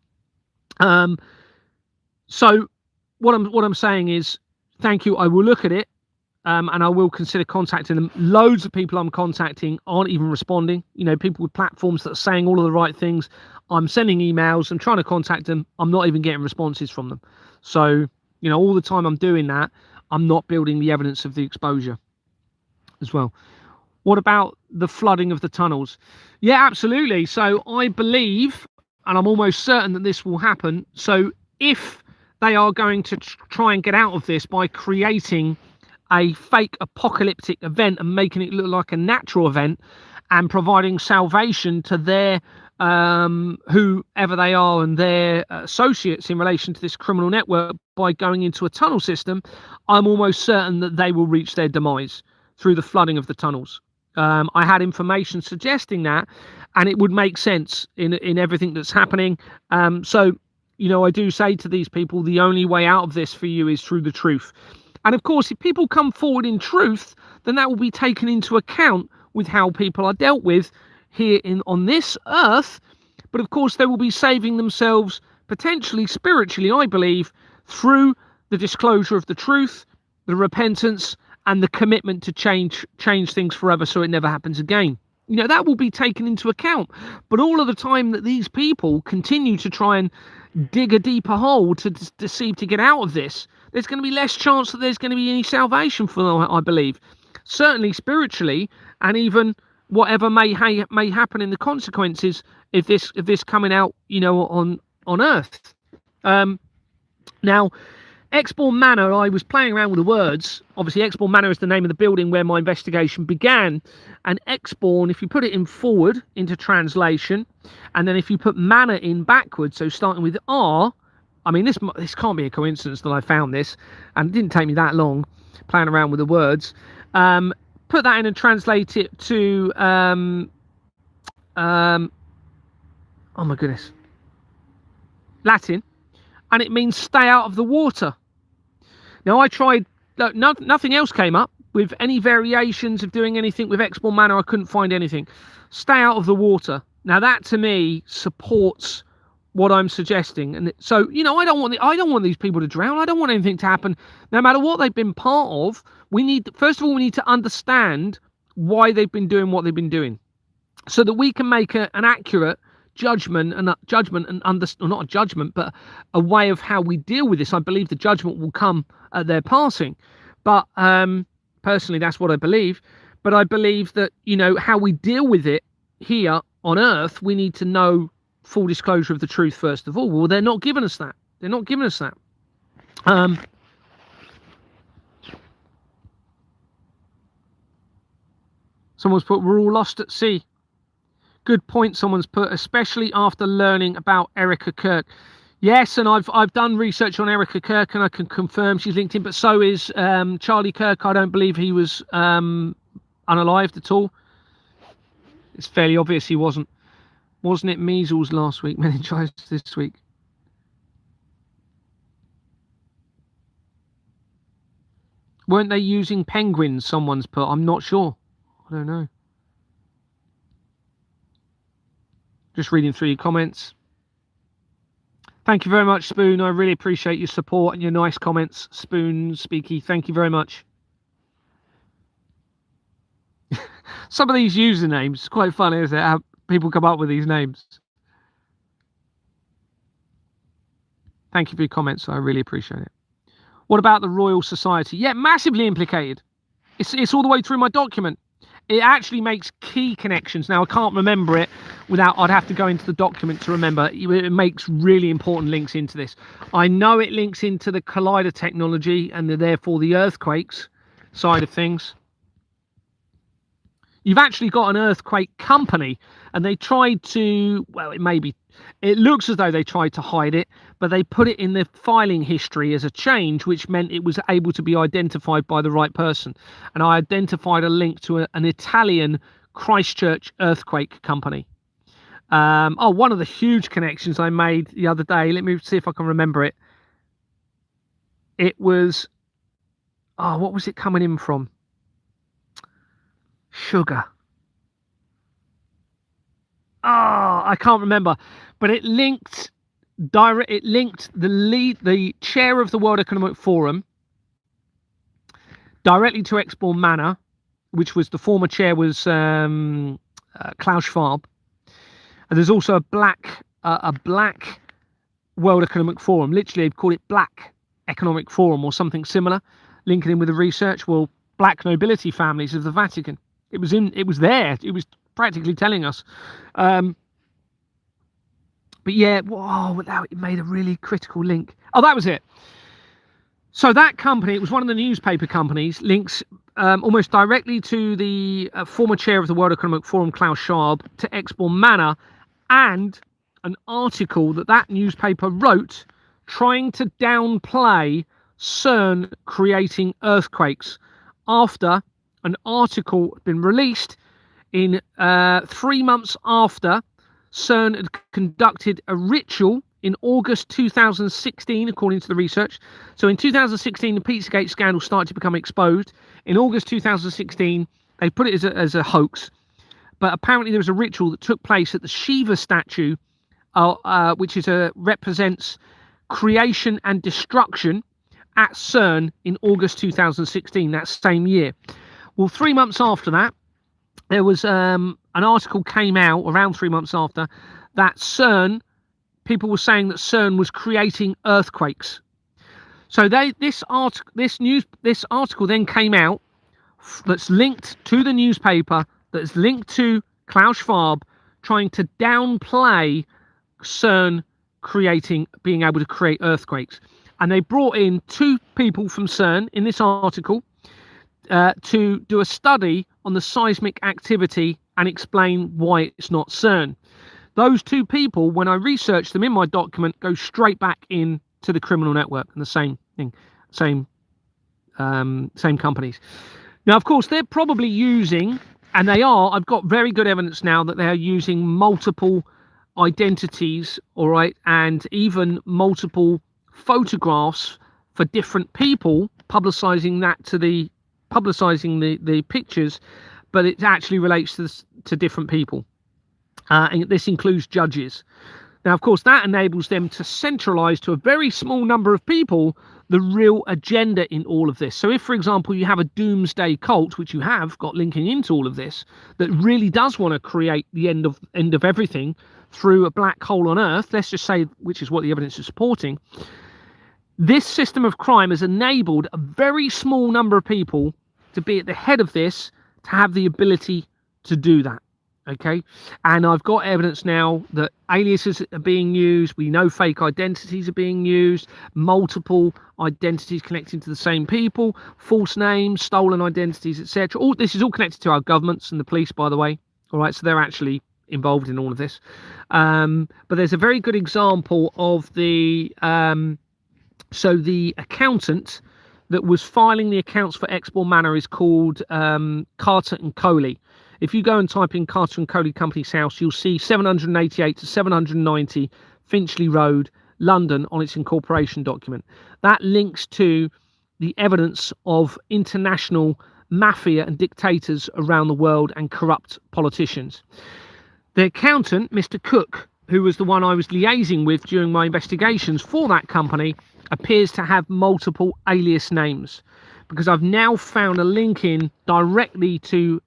So what I'm saying is, thank you. I will look at it, and I will consider contacting them. Loads of people I'm contacting aren't even responding. People with platforms that are saying all of the right things. I'm sending emails. I'm trying to contact them. I'm not even getting responses from them. So, all the time I'm doing that, I'm not building the evidence of the exposure as well. What about the flooding of the tunnels? Yeah, absolutely. So I believe, and I'm almost certain that this will happen. So if they are going to try and get out of this by creating a fake apocalyptic event and making it look like a natural event and providing salvation to their whoever they are and their associates in relation to this criminal network by going into a tunnel system, I'm almost certain that they will reach their demise through the flooding of the tunnels. I had information suggesting that, and it would make sense in everything that's happening. So, you know, I do say to these people, the only way out of this for you is through the truth. And of course, if people come forward in truth, then that will be taken into account with how people are dealt with here on this earth. But of course, they will be saving themselves potentially spiritually, I believe, through the disclosure of the truth, the repentance, and the commitment to change things forever so it never happens again. You know, that will be taken into account. But all of the time that these people continue to try and dig a deeper hole to deceive to get out of this, there's going to be less chance that there's going to be any salvation for them, I believe. Certainly spiritually, and even whatever may happen in the consequences if this coming out, you know, on earth. Now, Exbourne Manor, I was playing around with the words. Obviously, Exbourne Manor is the name of the building where my investigation began. And Exbourne, if you put it in forward into translation, and then if you put Manor in backwards, so starting with R, I mean, this can't be a coincidence that I found this, and it didn't take me that long playing around with the words. Put that in and translate it to, oh my goodness, Latin, and it means stay out of the water. Now, I tried, nothing else came up with any variations of doing anything with Exbourne Manor. I couldn't find anything. Stay out of the water. Now, that to me supports what I'm suggesting. And so, you know, I don't want these people to drown. I don't want anything to happen. No matter what they've been part of, first of all, we need to understand why they've been doing what they've been doing, so that we can make an accurate judgment and or not a judgment, but a way of how we deal with this. I believe the judgment will come at their passing, but personally, that's what I believe. But I believe that, you know, how we deal with it here on earth, we need to know full disclosure of the truth first of all. Well, they're not giving us that. They're not giving us that. Someone's put, we're all lost at sea. Good point someone's put, especially after learning about Erica Kirk. Yes, and I've done research on Erica Kirk, and I can confirm she's linked in, but so is Charlie Kirk. I don't believe he was unalived at all. It's fairly obvious he wasn't. Wasn't it measles last week, meningitis this week? Weren't they using penguins, someone's put? I'm not sure. I don't know. Just reading through your comments. Thank you very much, Spoon. I really appreciate your support and your nice comments, Spoon Speaky. Thank you very much. Some of these usernames, it's quite funny, isn't it? How people come up with these names. Thank you for your comments. I really appreciate it. What about the Royal Society? Yeah, massively implicated. It's all the way through my document. It actually makes key connections. Now, I can't remember it without, I'd have to go into the document to remember. It makes really important links into this. I know it links into the collider technology and therefore the earthquakes side of things. You've actually got an earthquake company, and they tried to, well, it looks as though they tried to hide it, but they put it in the filing history as a change, which meant it was able to be identified by the right person. And I identified a link to an Italian Christchurch earthquake company. One of the huge connections I made the other day, let me see if I can remember it. It was, what was it coming in from? Sugar. I can't remember, but it linked the chair of the World Economic Forum directly to Exbourne Manor, which was the former chair was Klaus Schwab. And there's also a black World Economic Forum. Literally, they've called it Black Economic Forum or something similar, linking in with the research. Well, black nobility families of the Vatican. It was there. It was practically telling us. But yeah, it made a really critical link. Oh, that was it. So that company, it was one of the newspaper companies, links almost directly to the former chair of the World Economic Forum, Klaus Schwab, to Exbourne Manor, and an article that newspaper wrote trying to downplay CERN creating earthquakes after an article had been released in 3 months after CERN had conducted a ritual in August 2016, according to the research. So in 2016, the Pizzagate scandal started to become exposed. In August 2016, they put it as a hoax. But apparently there was a ritual that took place at the Shiva statue, which represents creation and destruction at CERN in August 2016, that same year. Well, 3 months after that, there was an article came out around 3 months after that people were saying that CERN was creating earthquakes. So this article then came out that's linked to the newspaper, that's linked to Klaus Schwab, trying to downplay CERN being able to create earthquakes. And they brought in 2 people from CERN in this article to do a study on the seismic activity and explain why it's not CERN. Those 2 people, when I researched them in my document, go straight back into the criminal network and the same thing, same companies. Now, of course, they're probably using, and they are, I've got very good evidence now that they are using multiple identities, all right, and even multiple photographs for different people, publicizing the pictures, but it actually relates to different people. And this includes judges. Now, of course, that enables them to centralize to a very small number of people the real agenda in all of this. So if, for example, you have a doomsday cult, which you have got linking into all of this, that really does want to create the end of everything through a black hole on Earth, let's just say, which is what the evidence is supporting, this system of crime has enabled a very small number of people to be at the head of this, to have the ability to do that. Okay, and I've got evidence now that aliases are being used. We know fake identities are being used, multiple identities connecting to the same people, false names, stolen identities, etc. All this is all connected to our governments and the police, by the way. All right, so they're actually involved in all of this. But there's a very good example of the accountant that was filing the accounts for Expo Manor is called Carter and Coley. If you go and type in Carter and Coley Company's house, you'll see 788 to 790 Finchley Road, London, on its incorporation document. That links to the evidence of international mafia and dictators around the world and corrupt politicians. The accountant, Mr. Cook, who was the one I was liaising with during my investigations for that company, appears to have multiple alias names, because I've now found a link in directly to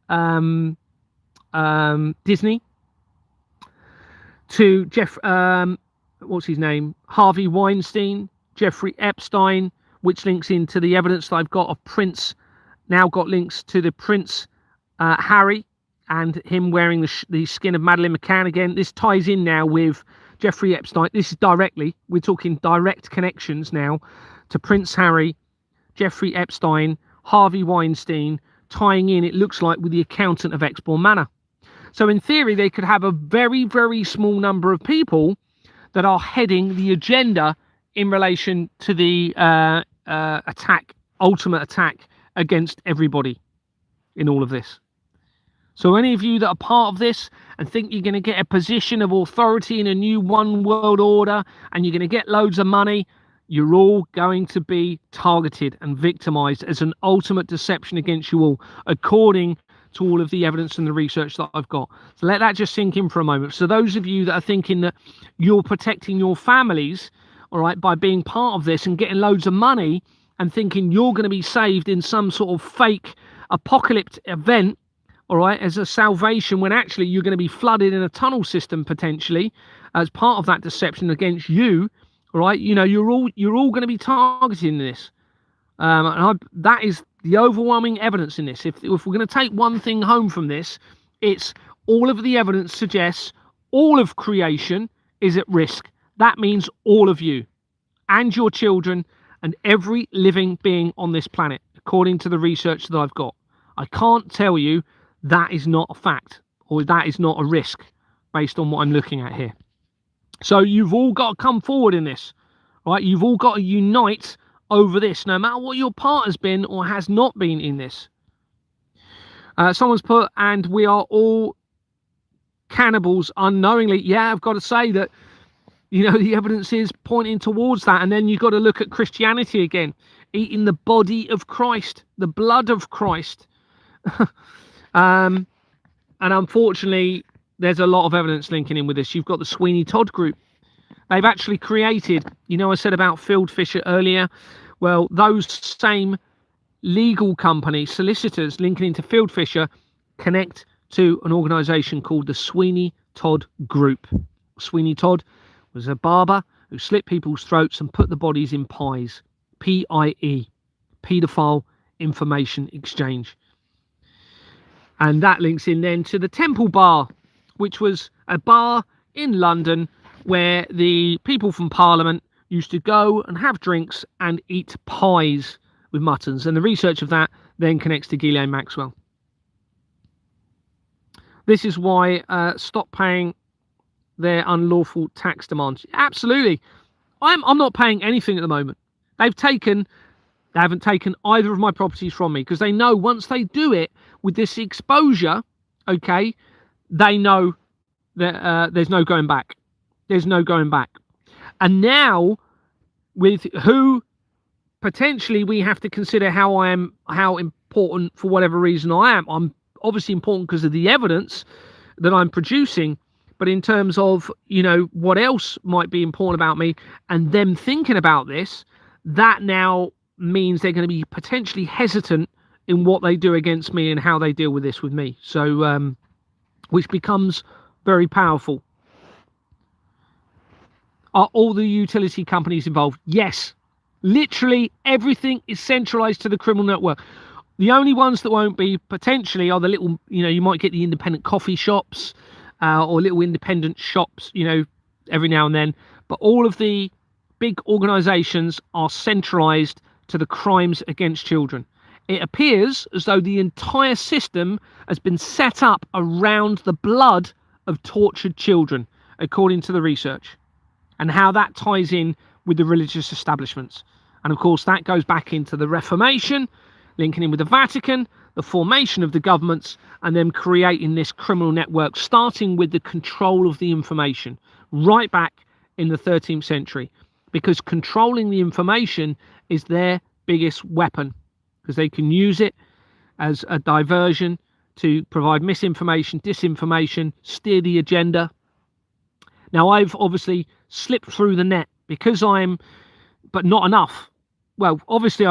Disney, to what's his name, Harvey Weinstein, Jeffrey Epstein, which links into the evidence that I've got of Prince. Now got links to the Prince Harry and him wearing the skin of Madeleine McCann again. This ties in now with Jeffrey Epstein. This is directly, we're talking direct connections now to Prince Harry, Jeffrey Epstein, Harvey Weinstein, tying in, it looks like, with the accountant of Expo Manor. So in theory, they could have a very, very small number of people that are heading the agenda in relation to the ultimate attack against everybody in all of this. So any of you that are part of this and think you're going to get a position of authority in a new one world order and you're going to get loads of money, you're all going to be targeted and victimized as an ultimate deception against you all, according to all of the evidence and the research that I've got. So let that just sink in for a moment. So those of you that are thinking that you're protecting your families, all right, by being part of this and getting loads of money and thinking you're going to be saved in some sort of fake apocalypse event, all right, as a salvation, when actually you're going to be flooded in a tunnel system potentially as part of that deception against you, all right, you know, you're all going to be targeted in this. That is the overwhelming evidence in this. If we're going to take one thing home from this, it's all of the evidence suggests all of creation is at risk. That means all of you and your children and every living being on this planet, according to the research that I've got. I can't tell you that is not a fact or that is not a risk. based on what I'm looking at here. So you've all got to come forward in this, right? You've all got to unite over this, no matter what your part has been or has not been in this. Someone's put, and we are all cannibals unknowingly. Yeah, I've got to say that, the evidence is pointing towards that. And then you've got to look at Christianity again, eating the body of Christ, the blood of Christ. And unfortunately, there's a lot of evidence linking in with this. You've got the Sweeney Todd group. They've actually created, I said about Field Fisher earlier. Well, those same legal companies, solicitors linking into Field Fisher, connect to an organization called the Sweeney Todd Group. Sweeney Todd was a barber who slit people's throats and put the bodies in pies. PIE, paedophile information exchange. And that links in then to the Temple Bar, which was a bar in London where the people from Parliament used to go and have drinks and eat pies with muttons. And the research of that then connects to Ghislaine Maxwell. This is why stop paying their unlawful tax demands. Absolutely. I'm not paying anything at the moment. They haven't taken either of my properties from me because they know once they do it with this exposure, okay, they know that there's no going back. There's no going back. And now with who potentially we have to consider how important for whatever reason I am. I'm obviously important because of the evidence that I'm producing, but in terms of, what else might be important about me and them thinking about this, that now means they're going to be potentially hesitant in what they do against me and how they deal with this with me. So, which becomes very powerful. Are all the utility companies involved? Yes. Literally everything is centralized to the criminal network. The only ones that won't be potentially are the little, you might get the independent coffee shops or little independent shops, every now and then. But all of the big organizations are centralized to the crimes against children. It appears as though the entire system has been set up around the blood of tortured children, according to the research, and how that ties in with the religious establishments. And of course, that goes back into the Reformation, linking in with the Vatican, the formation of the governments, and them creating this criminal network, starting with the control of the information, right back in the 13th century, because controlling the information is their biggest weapon, because they can use it as a diversion to provide misinformation, disinformation, steer the agenda. Now, I've obviously slipped through the net because but not enough. Well, obviously,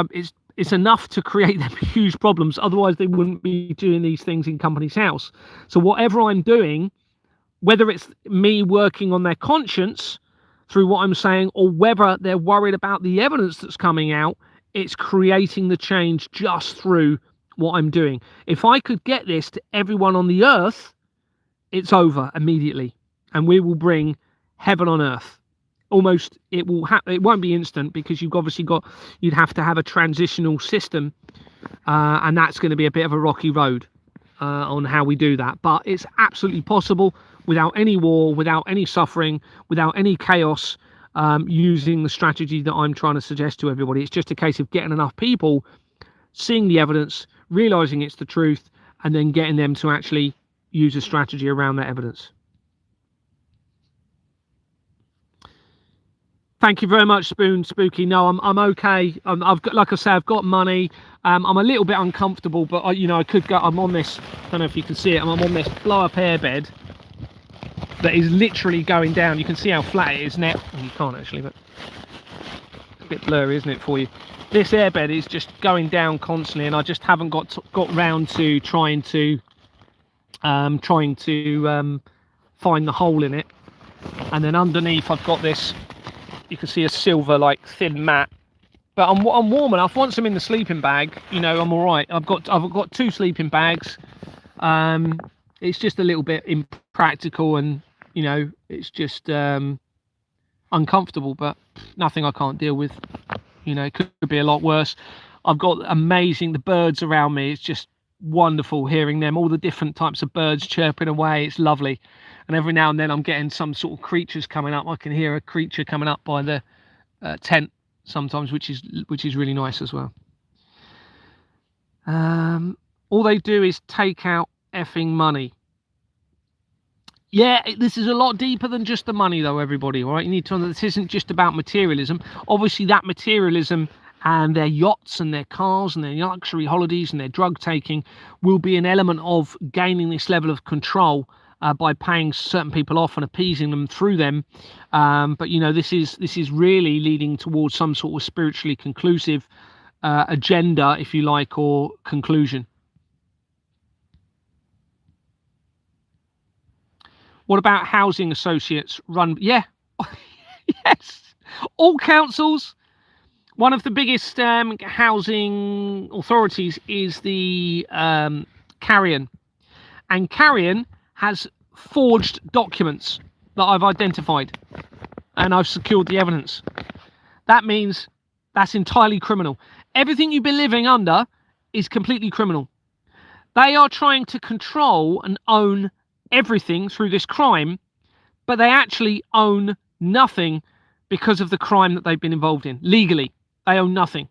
it's enough to create them huge problems. Otherwise, they wouldn't be doing these things in Companies House. So whatever I'm doing, whether it's me working on their conscience through what I'm saying, or whether they're worried about the evidence that's coming out, it's creating the change just through what I'm doing. If I could get this to everyone on the earth, it's over immediately, and we will bring heaven on earth. Almost, it won't be instant, because you'd have to have a transitional system, and that's going to be a bit of a rocky road on how we do that. But it's absolutely possible without any war, without any suffering, without any chaos, using the strategy that I'm trying to suggest to everybody. It's just a case of getting enough people seeing the evidence, realizing it's the truth, and then getting them to actually use a strategy around that evidence. Thank you very much, Spooky. No, I'm okay. I've got, like I say, I've got money. I'm a little bit uncomfortable, but I could go. I'm on this. I don't know if you can see it. I'm on this blow-up airbed that is literally going down. You can see how flat it is now. You can't actually, but it's a bit blurry, isn't it, for you? This airbed is just going down constantly, and I just haven't got round to trying to find the hole in it. And then underneath, I've got this. You can see a silver, like, thin mat. But I'm warm enough. Once I'm in the sleeping bag, I'm all right. I've got 2 sleeping bags. It's just a little bit impractical, and it's just uncomfortable, but nothing I can't deal with. It could be a lot worse. I've got the birds around me. It's just wonderful hearing them, all the different types of birds chirping away. It's lovely. and every now and then I'm getting some sort of creatures coming up. I can hear a creature coming up by the tent sometimes, which is really nice as well. All they do is take out effing money. Yeah, this is a lot deeper than just the money, though, everybody. All right, you need to understand this isn't just about materialism. Obviously, that materialism and their yachts and their cars and their luxury holidays and their drug taking will be an element of gaining this level of control by paying certain people off and appeasing them through them. But you know, this is really leading towards some sort of spiritually conclusive agenda, if you like, or conclusion. What about housing associates run? Yeah, yes, all councils. One of the biggest housing authorities is the Carrion, and Carrion has forged documents that I've identified, and I've secured the evidence. That means that's entirely criminal. Everything you've been living under is completely criminal. They are trying to control and own everything through this crime, but they actually own nothing because of the crime that they've been involved in. Legally, they own nothing.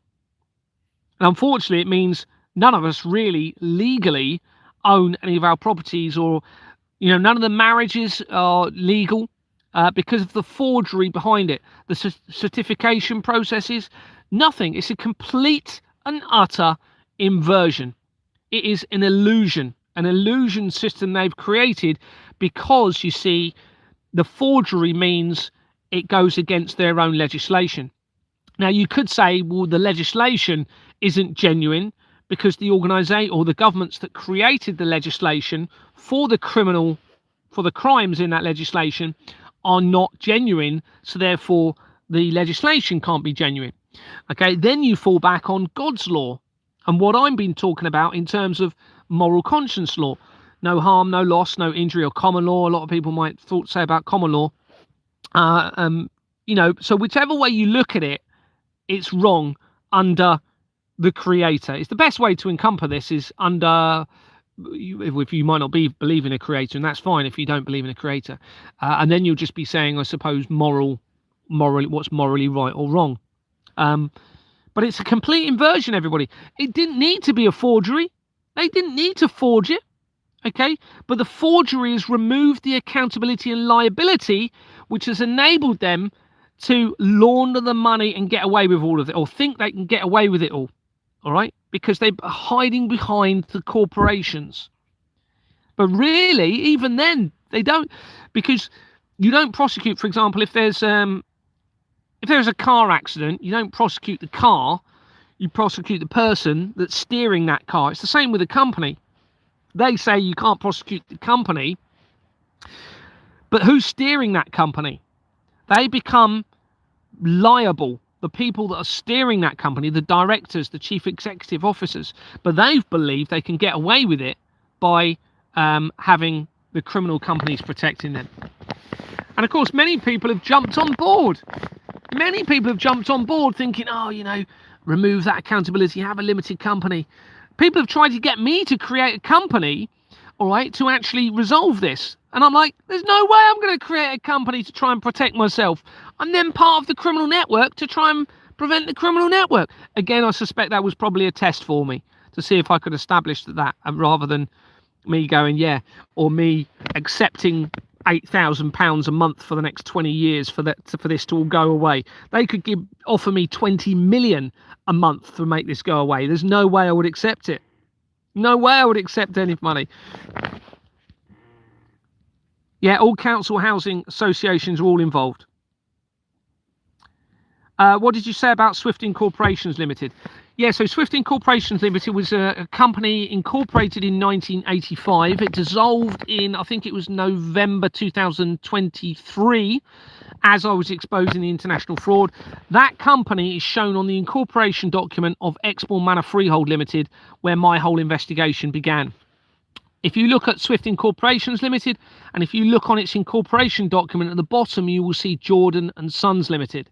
And unfortunately, it means none of us really legally own any of our properties, or, you know, none of the marriages are legal because of the forgery behind it. The certification processes, nothing. It's a complete and utter inversion. It is an illusion system they've created, because, you see, the forgery means it goes against their own legislation. Now, you could say, well, the legislation isn't genuine because the organisation or the governments that created the legislation for the crimes in that legislation are not genuine, so therefore the legislation can't be genuine. Okay, then you fall back on God's law and what I've been talking about in terms of moral conscience law. No harm, no loss, no injury, or common law. A lot of people might say about common law. You know, so whichever way you look at it, it's wrong under the Creator. It's the best way to encompass this is under, if you might not believe in a creator, and that's fine if you don't believe in a creator. And then you'll just be saying, I suppose, morally, what's morally right or wrong. But it's a complete inversion, everybody. It didn't need to be a forgery. They didn't need to forge it, okay? But the forgery has removed the accountability and liability, which has enabled them to launder the money and get away with all of it, or think they can get away with it all right? Because they're hiding behind the corporations. But really, even then, they don't, because you don't prosecute, for example, if there's a car accident, you don't prosecute the car, you prosecute the person that's steering that car. It's the same with a company. They say you can't prosecute the company, but who's steering that company? They become liable, the people that are steering that company, the directors, the chief executive officers, but they've believed they can get away with it by having the criminal companies protecting them. And of course, many people have jumped on board. Many people have jumped on board thinking, oh, you know, remove that accountability, have a limited company. People have tried to get me to create a company, all right, to actually resolve this. And I'm like, there's no way I'm going to create a company to try and protect myself. I'm then part of the criminal network to try and prevent the criminal network. Again, I suspect that was probably a test for me to see if I could establish that, rather than me going, yeah, or me accepting £8,000 a month for the next 20 years for this to all go away. They could offer me 20 million a month to make this go away. There's no way I would accept it. No way I would accept any money. Yeah, all council housing associations are all involved. What did you say about Swifting Corporations Limited? Yeah, so Swifting Corporations Limited was a company incorporated in 1985. It dissolved in, I think it was November 2023, as I was exposing the international fraud. That company is shown on the incorporation document of Exmoor Manor Freehold Limited, where my whole investigation began. If you look at Swifting Corporations Limited, and if you look on its incorporation document at the bottom, you will see Jordan and Sons Limited.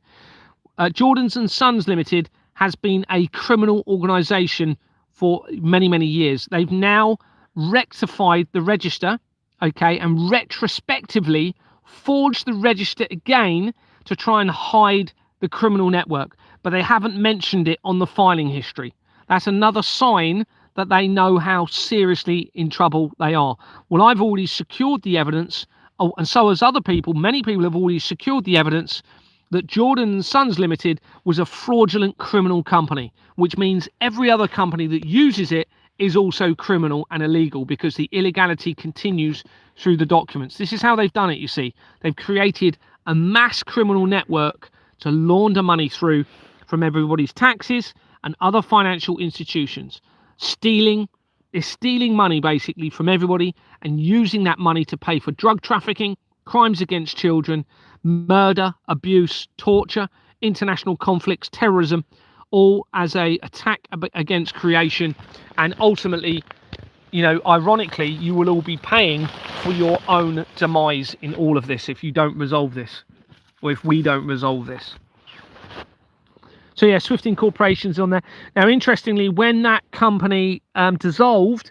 Jordans and Sons Limited has been a criminal organisation for many, many years. They've now rectified the register okay, and retrospectively forged the register again to try and hide the criminal network, but they haven't mentioned it on the filing history. That's another sign that they know how seriously in trouble they are. Well, I've already secured the evidence, and so has other people. Many people have already secured the evidence that Jordan and Sons Limited was a fraudulent criminal company, which means every other company that uses it is also criminal and illegal, because the illegality continues through the documents. This is how they've done it, you see. They've created a mass criminal network to launder money through from everybody's taxes and other financial institutions. Stealing money basically from everybody and using that money to pay for drug trafficking, crimes against children, murder, abuse, torture, international conflicts, terrorism, all as a attack against creation. And ultimately, you know, ironically, you will all be paying for your own demise in all of this if you don't resolve this, or if we don't resolve this. So yeah, Swift Incorporation's on there. Now, interestingly, when that company dissolved,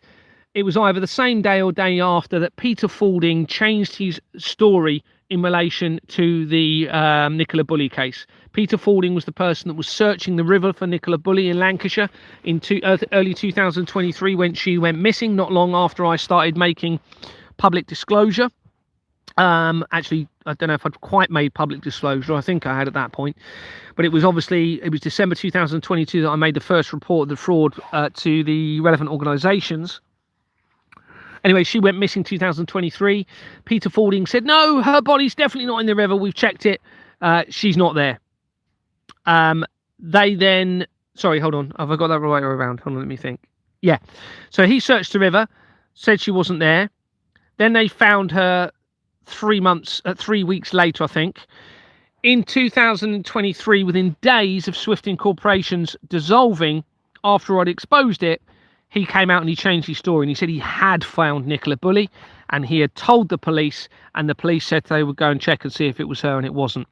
it was either the same day or day after that Peter Faulding changed his story in relation to the Nicola Bulley case. Peter Faulding was the person that was searching the river for Nicola Bulley in Lancashire in early 2023 when she went missing, not long after I started making public disclosure. Actually, I don't know if I'd quite made public disclosure. I think I had at that point, but it was December 2022 that I made the first report of the fraud to the relevant organisations. Anyway, she went missing 2023. Peter Faulding said, no, her body's definitely not in the river. We've checked it. She's not there. They then, sorry, hold on. Have I got that right around? Hold on, let me think. Yeah. So he searched the river, said she wasn't there. Then they found her 3 weeks later, I think. In 2023, within days of Swift Incorporation's dissolving, after I'd exposed it, he came out and he changed his story, and he said he had found Nicola Bulley and he had told the police, and the police said they would go and check and see if it was her, and it wasn't.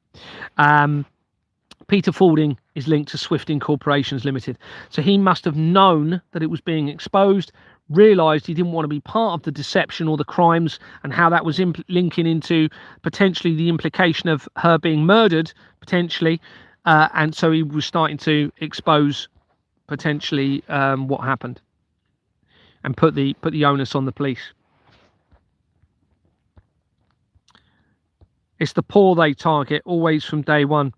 Peter Faulding is linked to Swift Incorporations Limited. So he must have known that it was being exposed, realised he didn't want to be part of the deception or the crimes, and how that was linking into potentially the implication of her being murdered, potentially. And so he was starting to expose potentially what happened and put the onus on the police. It's the poor they target, always from day one.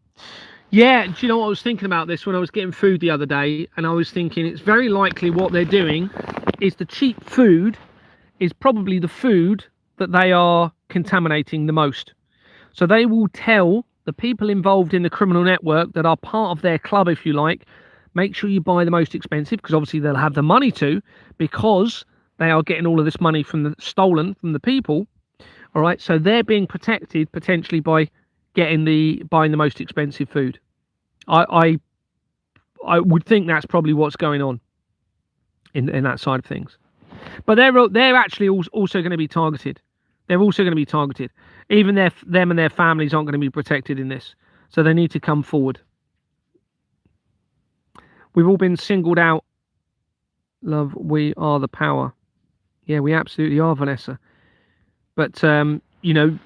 Yeah, do you know what I was thinking about this when I was getting food the other day? And I was thinking it's very likely what they're doing is the cheap food is probably the food that they are contaminating the most. So they will tell the people involved in the criminal network that are part of their club, if you like, make sure you buy the most expensive, because obviously they'll have the money to, because they are getting all of this money stolen from the people. All right, so they're being protected potentially by buying the most expensive food. I would think that's probably what's going on in that side of things. But they're actually also going to be targeted. They're also going to be targeted. Even them and their families aren't going to be protected in this. So they need to come forward. We've all been singled out. Love, we are the power. Yeah, we absolutely are, Vanessa. But you know,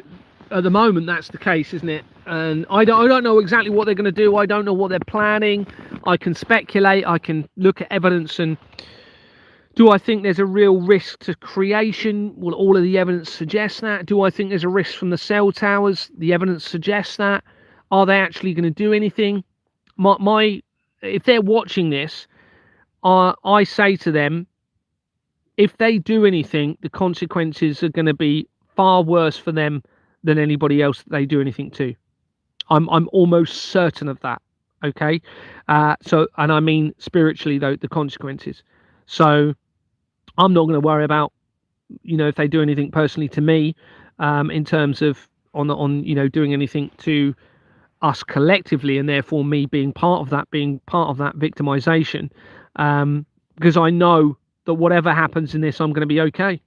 at the moment that's the case, isn't it? And I don't know exactly what they're going to do. I don't know what they're planning. I can speculate. I can look at evidence, and do I think there's a real risk to creation? Well, all of the evidence suggests that. Do I think there's a risk from the cell towers? The evidence suggests that. Are they actually going to do anything? If they're watching this, I say to them, if they do anything, the consequences are going to be far worse for them than anybody else that they do anything to. I'm almost certain of that. Okay, so, and I mean spiritually though, the consequences. So I'm not going to worry about, you know, if they do anything personally to me, in terms of on you know, doing anything to us collectively, and therefore me being part of that victimization, because I know that whatever happens in this, I'm going to be okay,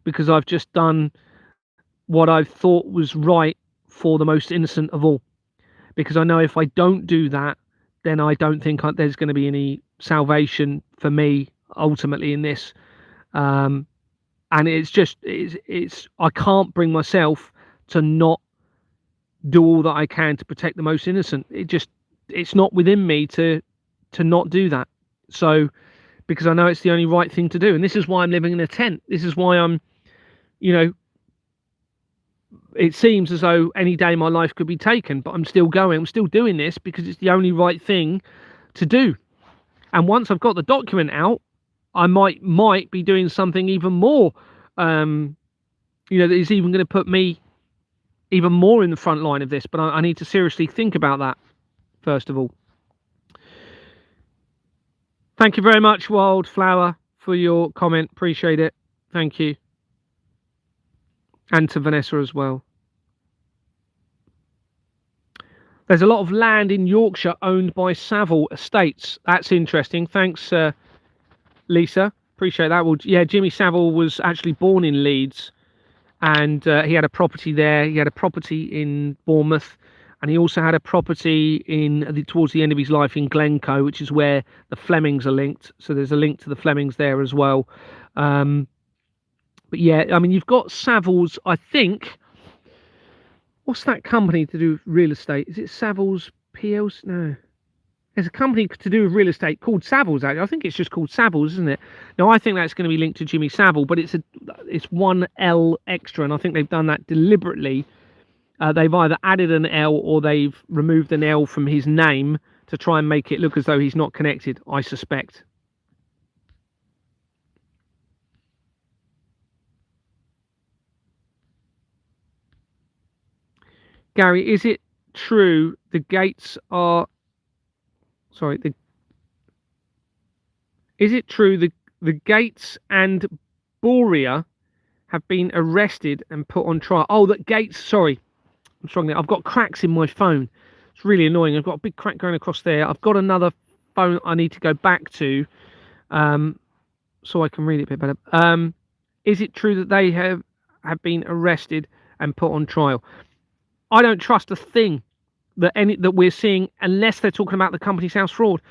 because I've just done what I thought was right for the most innocent of all. Because I know if I don't do that, then I don't think there's going to be any salvation for me ultimately in this. and it's I can't bring myself to not do all that I can to protect the most innocent. It's not within me to not do that. So, because I know it's the only right thing to do, and this is why I'm living in a tent. This is why I'm, you know, it seems as though any day my life could be taken, but I'm still going. I'm still doing this because it's the only right thing to do. And once I've got the document out, I might be doing something even more, that is even going to put me even more in the front line of this. But I need to seriously think about that first of all. Thank you very much, Wildflower, for your comment. Appreciate it. Thank you. And to Vanessa as well. There's a lot of land in Yorkshire owned by Savile Estates. That's interesting. Thanks, Lisa. Appreciate that. Well, yeah, Jimmy Savile was actually born in Leeds, and he had a property there. He had a property in Bournemouth, and he also had a property towards the end of his life in Glencoe, which is where the Flemings are linked. So there's a link to the Flemings there as well. But yeah, I mean, you've got Savile's, I think. What's that company to do with real estate? Is it Savile's PLC? No. There's a company to do with real estate called Savile's. I think it's just called Savile's, isn't it? Now, I think that's going to be linked to Jimmy Savile, but it's one L extra, and I think they've done that deliberately. They've either added an L or they've removed an L from his name to try and make it look as though he's not connected, I suspect. Gary, is it true the gates are... Sorry, is it true the Gates and Boria have been arrested and put on trial? Oh, that Gates, sorry. I'm struggling. I've got cracks in my phone. It's really annoying. I've got a big crack going across there. I've got another phone I need to go back to so I can read it a bit better. Is it true that they have been arrested and put on trial? I don't trust a thing that we're seeing unless they're talking about the Companies House fraud.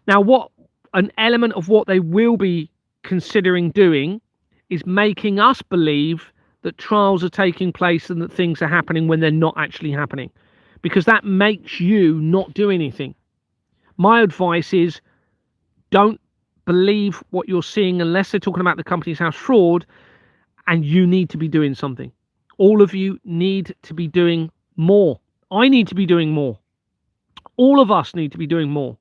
Now, what an element of what they will be considering doing is making us believe that trials are taking place and that things are happening when they're not actually happening, because that makes you not do anything. My advice is don't believe what you're seeing unless they're talking about the Companies House fraud, and you need to be doing something. All of you need to be doing more. I need to be doing more. All of us need to be doing more.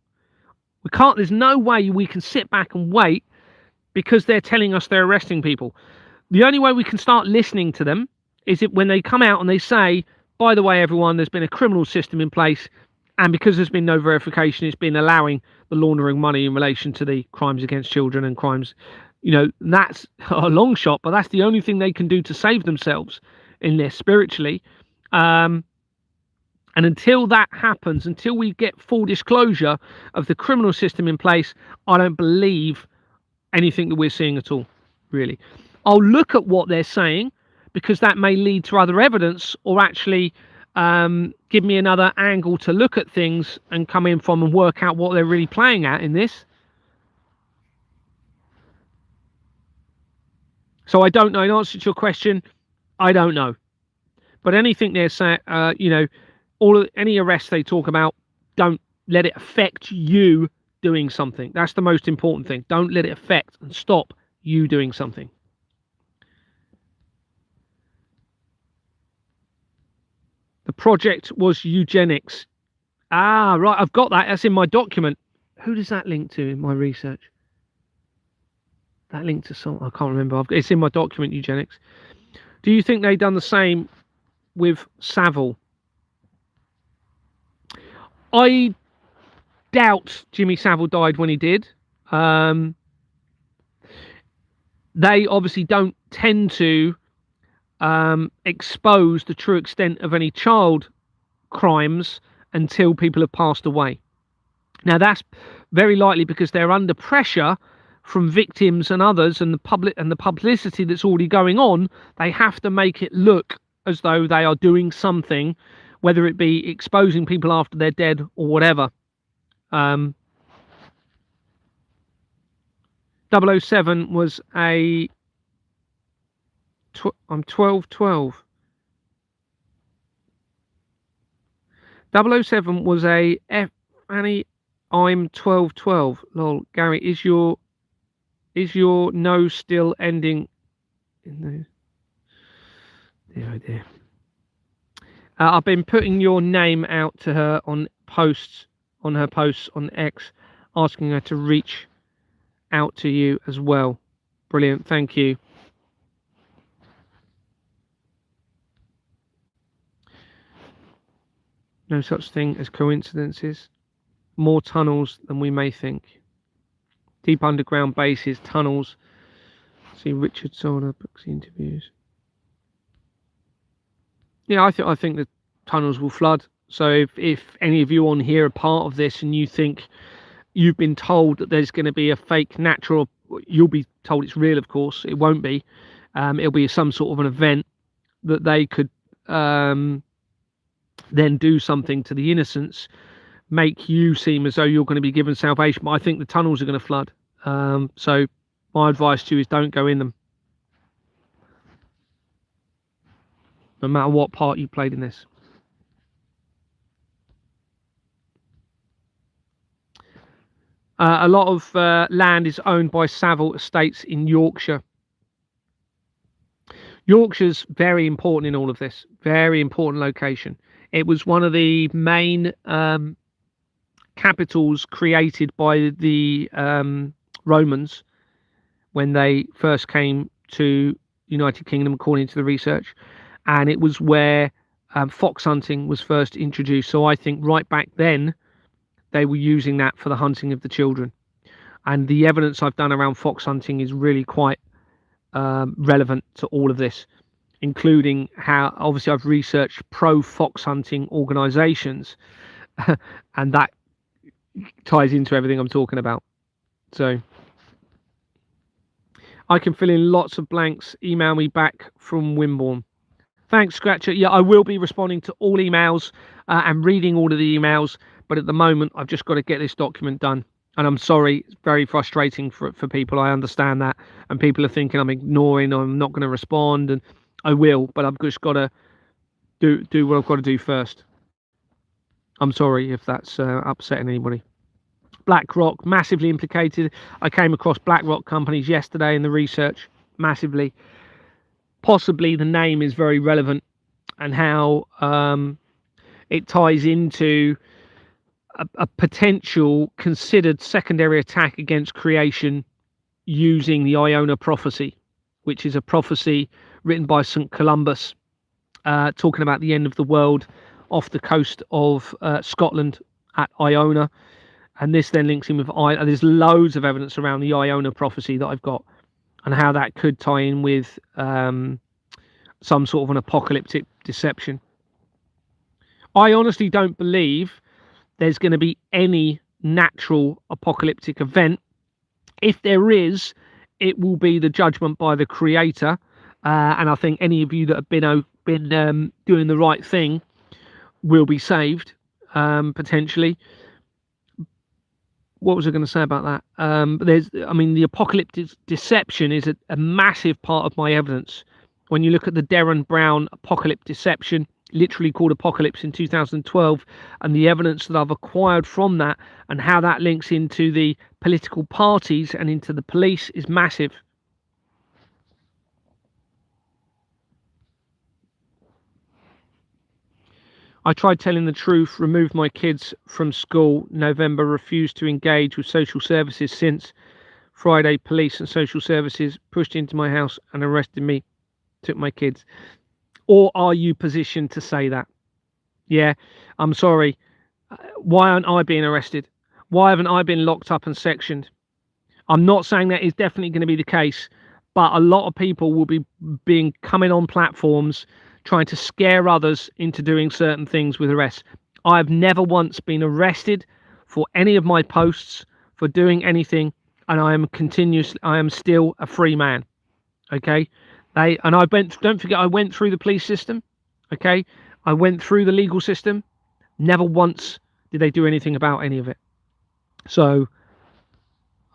We can't, there's no way we can sit back and wait because they're telling us they're arresting people. The only way we can start listening to them is when they come out and they say, by the way, everyone, there's been a criminal system in place, and because there's been no verification, it's been allowing the laundering money in relation to the crimes against children and crimes. That's a long shot, but that's the only thing they can do to save themselves in this spiritually. And until that happens, until we get full disclosure of the criminal system in place, I don't believe anything that we're seeing at all, really. I'll look at what they're saying, because that may lead to other evidence, or actually give me another angle to look at things and come in from and work out what they're really playing at in this. So I don't know. In answer to your question, I don't know. But anything they're saying, any arrests they talk about, don't let it affect you doing something. That's the most important thing. Don't let it affect and stop you doing something. The project was eugenics. Ah, right. I've got that. That's in my document. Who does that link to in my research? That link to some, I can't remember. It's in my document, eugenics. Do you think they've done the same with Savile? I doubt Jimmy Savile died when he did. They obviously don't tend to expose the true extent of any child crimes until people have passed away. Now, that's very likely because they're under pressure from victims and others, and the publicity that's already going on. They have to make it look as though they are doing something, whether it be exposing people after they're dead or whatever. 007 was a I'm 1212. 007 was a F. Annie, I'm 1212. Lol. Gary, is your no still ending in the... Dear, oh dear. I've been putting your name out to her on her posts on X, asking her to reach out to you as well. Brilliant, thank you. No such thing as coincidences. More tunnels than we may think. Deep underground bases, tunnels. See Richard Solder books interviews. Yeah, I think the tunnels will flood. So if any of you on here are part of this and you think you've been told that there's going to be a fake natural, you'll be told it's real, of course. It won't be. It'll be some sort of an event that they could then do something to the innocents, make you seem as though you're going to be given salvation. But I think the tunnels are going to flood. So my advice to you is don't go in them. No matter what part you played in this. A lot of land is owned by Savile Estates in Yorkshire. Yorkshire's very important in all of this. Very important location. It was one of the main capitals created by the Romans when they first came to United Kingdom, according to the research. And it was where fox hunting was first introduced. So I think right back then, they were using that for the hunting of the children. And the evidence I've done around fox hunting is really quite relevant to all of this, including how obviously I've researched pro fox hunting organizations and that ties into everything I'm talking about. So I can fill in lots of blanks. Email me back from Wimborne. Thanks, Scratcher. Yeah, I will be responding to all emails and reading all of the emails. But at the moment, I've just got to get this document done. And I'm sorry, it's very frustrating for people. I understand that. And people are thinking I'm ignoring, or I'm not going to respond. And I will, but I've just got to do what I've got to do first. I'm sorry if that's upsetting anybody. BlackRock, massively implicated. I came across BlackRock companies yesterday in the research, massively. Possibly the name is very relevant and how it ties into a potential considered secondary attack against creation using the Iona prophecy, which is a prophecy written by St. Columbus, talking about the end of the world off the coast of Scotland at Iona. And this then links in with there's loads of evidence around the Iona prophecy that I've got and how that could tie in with some sort of an apocalyptic deception. I honestly don't believe there's going to be any natural apocalyptic event. If there is, it will be the judgment by the Creator. And I think any of you that have been doing the right thing will be saved, potentially. What was I going to say about that? But the apocalyptic deception is a massive part of my evidence. When you look at the Derren Brown apocalyptic deception, literally called Apocalypse in 2012, and the evidence that I've acquired from that and how that links into the political parties and into the police is massive. I tried telling the truth, removed my kids from school. November, refused to engage with social services since. Friday, police and social services pushed into my house and arrested me, took my kids. Or are you positioned to say that? Yeah, I'm sorry. Why aren't I being arrested? Why haven't I been locked up and sectioned? I'm not saying that is definitely going to be the case, but a lot of people will be coming on platforms trying to scare others into doing certain things with arrests. I've never once been arrested for any of my posts for doing anything, and I am still a free man. Okay. Don't forget, I went through the police system. Okay. I went through the legal system. Never once did they do anything about any of it. So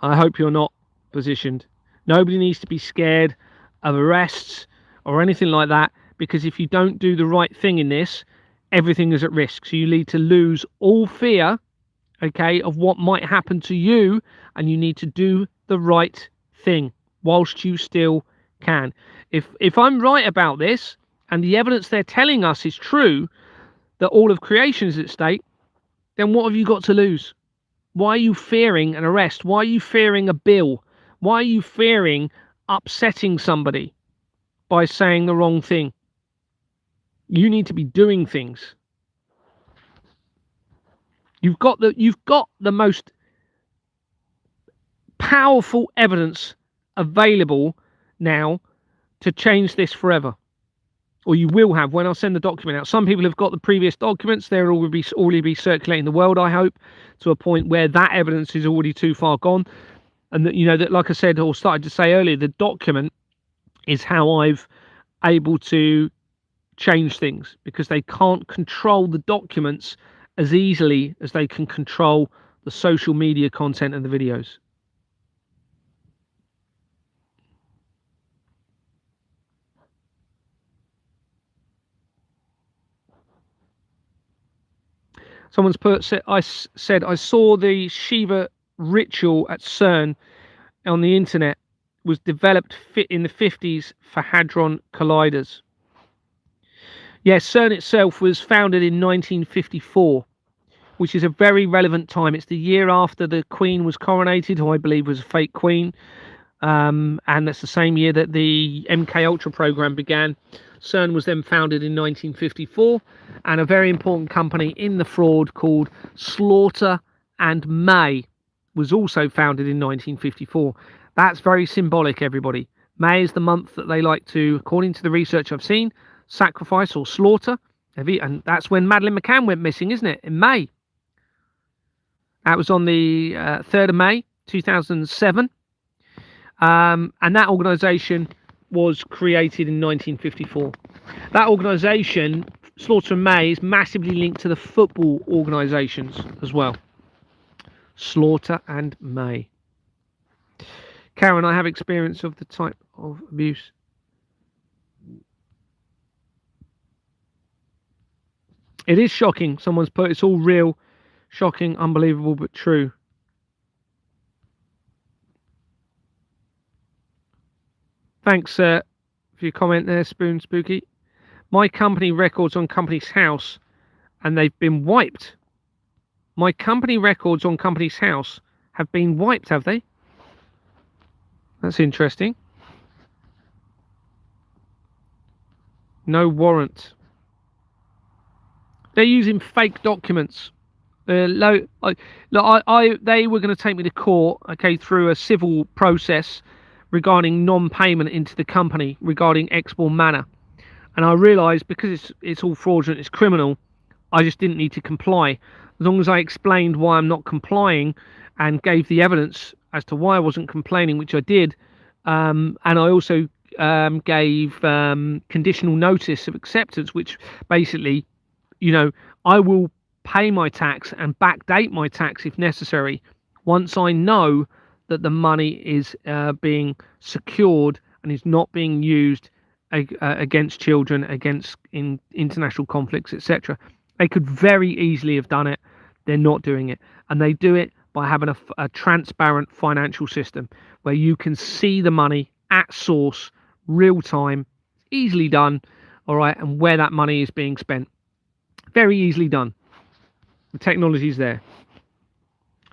I hope you're not positioned. Nobody needs to be scared of arrests or anything like that, because if you don't do the right thing in this, everything is at risk. So you need to lose all fear, okay, of what might happen to you, and you need to do the right thing whilst you still can. If I'm right about this, and the evidence they're telling us is true, that all of creation is at stake, then what have you got to lose? Why are you fearing an arrest? Why are you fearing a bill? Why are you fearing upsetting somebody by saying the wrong thing? You need to be doing things. You've got the most powerful evidence available now to change this forever, or you will have when I send the document out. Some people have got the previous documents; they'll already be circulating the world, I hope, to a point where that evidence is already too far gone. And that, you know, that, like I said or started to say earlier, the document is how I've able to change things, because they can't control the documents as easily as they can control the social media content and the videos. Someone's I said I saw the Shiva ritual at CERN on the internet was developed in the 50s for hadron colliders. Yes, CERN itself was founded in 1954, which is a very relevant time. It's the year after the Queen was coronated, who I believe was a fake queen, and that's the same year that the MK Ultra program began. CERN was then founded in 1954, and a very important company in the fraud called Slaughter and May was also founded in 1954. That's very symbolic, everybody. May is the month that they like to, according to the research I've seen, sacrifice or slaughter. And that's when Madeleine McCann went missing, isn't it? In May. That was on the 3rd of May 2007. And that organisation was created in 1954. That organisation, Slaughter and May, is massively linked to the football organisations as well. Slaughter and May. Karen, I have experience of the type of abuse. It is shocking. Someone's put, it's all real, shocking, unbelievable, but true. Thanks for your comment there, Spoon Spooky. My company records on company's house, and they've been wiped. My company records on company's house have been wiped, have they? That's interesting. No warrant. They're using fake documents. They were going to take me to court, okay, through a civil process regarding non-payment into the company regarding Exborn Manor, and I realised because it's all fraudulent, it's criminal, I just didn't need to comply. As long as I explained why I'm not complying and gave the evidence as to why I wasn't complaining, which I did, and I also gave conditional notice of acceptance, which basically, you know, I will pay my tax and backdate my tax if necessary once I know that the money is being secured and is not being used against children, against in international conflicts, etc. They could very easily have done it. They're not doing it, and they do it by having a transparent financial system where you can see the money at source, real time, easily done, all right, and where that money is being spent. Very easily done. The technology's there.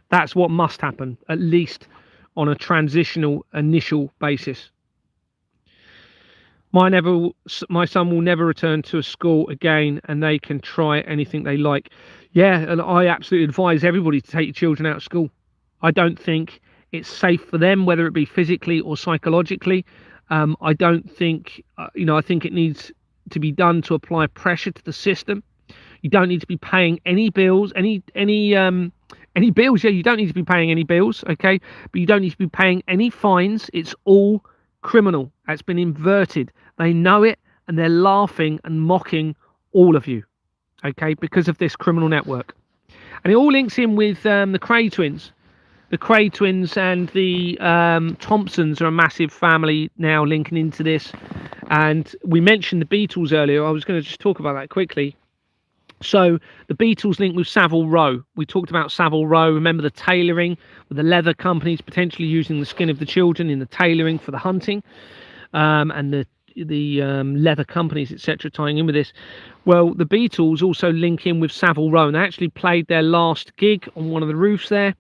That's what must happen, at least on a transitional initial basis. My son will never return to a school again, and they can try anything they like. Yeah, and I absolutely advise everybody to take your children out of school. I don't think it's safe for them, whether it be physically or psychologically. I don't think, I think it needs to be done to apply pressure to the system. You don't need to be paying any bills, any bills. Yeah, you don't need to be paying any bills, okay? But you don't need to be paying any fines. It's all criminal. It's been inverted. They know it, and they're laughing and mocking all of you, okay, because of this criminal network. And it all links in with the Cray twins. The Cray twins and the Thompsons are a massive family now linking into this. And we mentioned the Beatles earlier. I was going to just talk about that quickly. So the Beatles linked with Savile Row. We talked about Savile Row. Remember the tailoring with the leather companies potentially using the skin of the children in the tailoring for the hunting, and the leather companies, etc., tying in with this. Well, the Beatles also link in with Savile Row, and they actually played their last gig on one of the roofs there.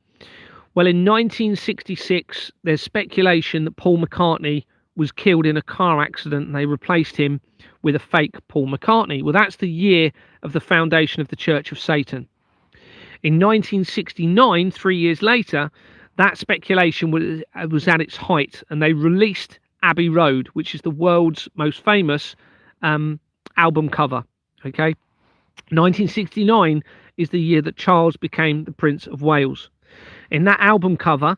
Well, in 1966, there's speculation that Paul McCartney was killed in a car accident, and they replaced him with a fake Paul McCartney. Well, that's the year of the foundation of the Church of Satan. In 1969, 3 years later, that speculation was at its height, and they released Abbey Road, which is the world's most famous album cover. Okay, 1969 is the year that Charles became the Prince of Wales. In that album cover,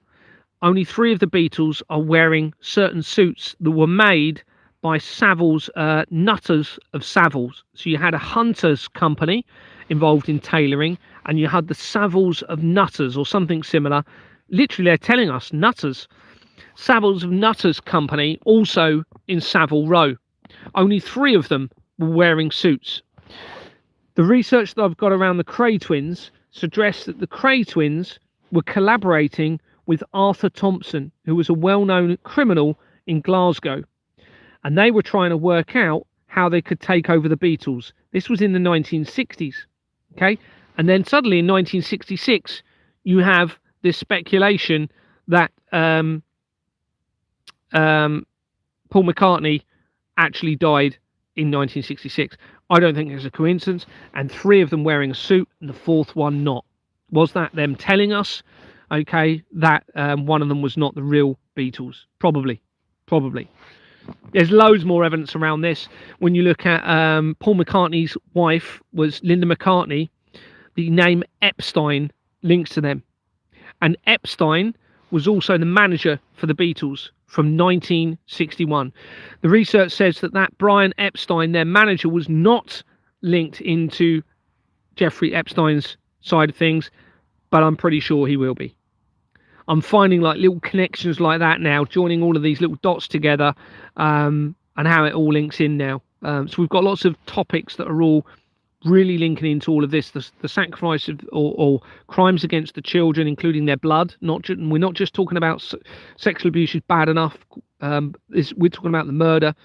only 3 of the Beatles are wearing certain suits that were made by Savile's Nutters of Savile's. So you had a Hunters company involved in tailoring, and you had the Savile's of Nutters or something similar. Literally, they're telling us Nutters. Savile's of Nutters company, also in Savile Row. Only 3 of them were wearing suits. The research that I've got around the Kray twins suggests that the Kray twins were collaborating with Arthur Thompson, who was a well-known criminal in Glasgow. And they were trying to work out how they could take over the Beatles. This was in the 1960s. Okay. And then suddenly in 1966, you have this speculation that Paul McCartney actually died in 1966. I don't think it's a coincidence. And 3 of them wearing a suit and the 4th one not. Was that them telling us, okay, that one of them was not the real Beatles? Probably. There's loads more evidence around this. When you look at Paul McCartney's wife was Linda McCartney, the name Epstein links to them. And Epstein was also the manager for the Beatles from 1961. The research says that Brian Epstein, their manager, was not linked into Jeffrey Epstein's side of things, but I'm pretty sure he will be. I'm finding like little connections like that now, joining all of these little dots together, and how it all links in now. So we've got lots of topics that are all really linking into all of this: the sacrifice of or crimes against the children, including their blood. We're not just talking about sexual abuse is bad enough. We're talking about the murder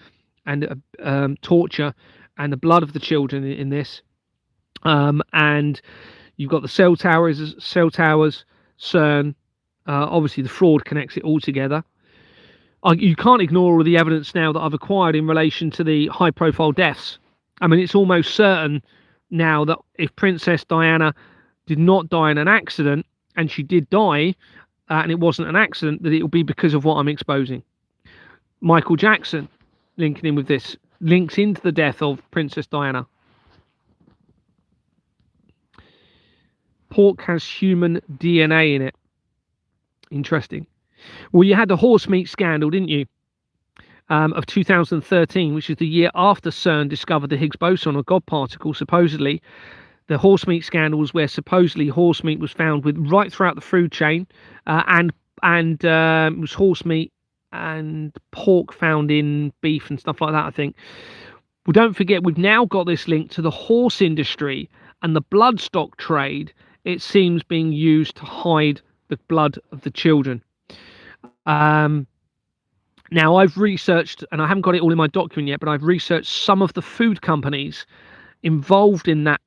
and torture and the blood of the children in this. And you've got the cell towers, CERN. Obviously, the fraud connects it all together. You can't ignore all the evidence now that I've acquired in relation to the high-profile deaths. I mean, it's almost certain now that if Princess Diana did not die in an accident, and she did die, and it wasn't an accident, that it will be because of what I'm exposing. Michael Jackson, linking in with this, links into the death of Princess Diana. Pork has human DNA in it. Interesting. Well, you had the horse meat scandal, didn't you? Of 2013, which is the year after CERN discovered the Higgs boson, or God particle, supposedly. The horse meat scandal was where supposedly horse meat was found with right throughout the food chain, and it was horse meat and pork found in beef and stuff like that, I think. Well, don't forget, we've now got this link to the horse industry and the bloodstock trade. It seems being used to hide the blood of the children. Now, I've researched, and I haven't got it all in my document yet, but I've researched some of the food companies involved in that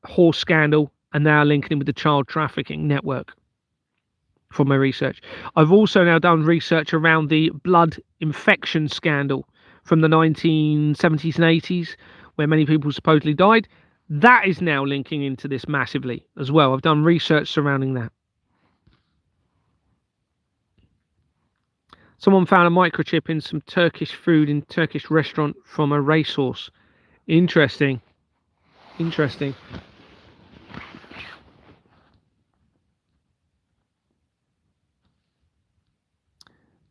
horse scandal and now linking in with the child trafficking network from my research. I've also now done research around the blood infection scandal from the 1970s and 80s, where many people supposedly died. That is now linking into this massively as well. I've done research surrounding that. Someone found a microchip in some Turkish food in a Turkish restaurant from a racehorse. Interesting. Interesting.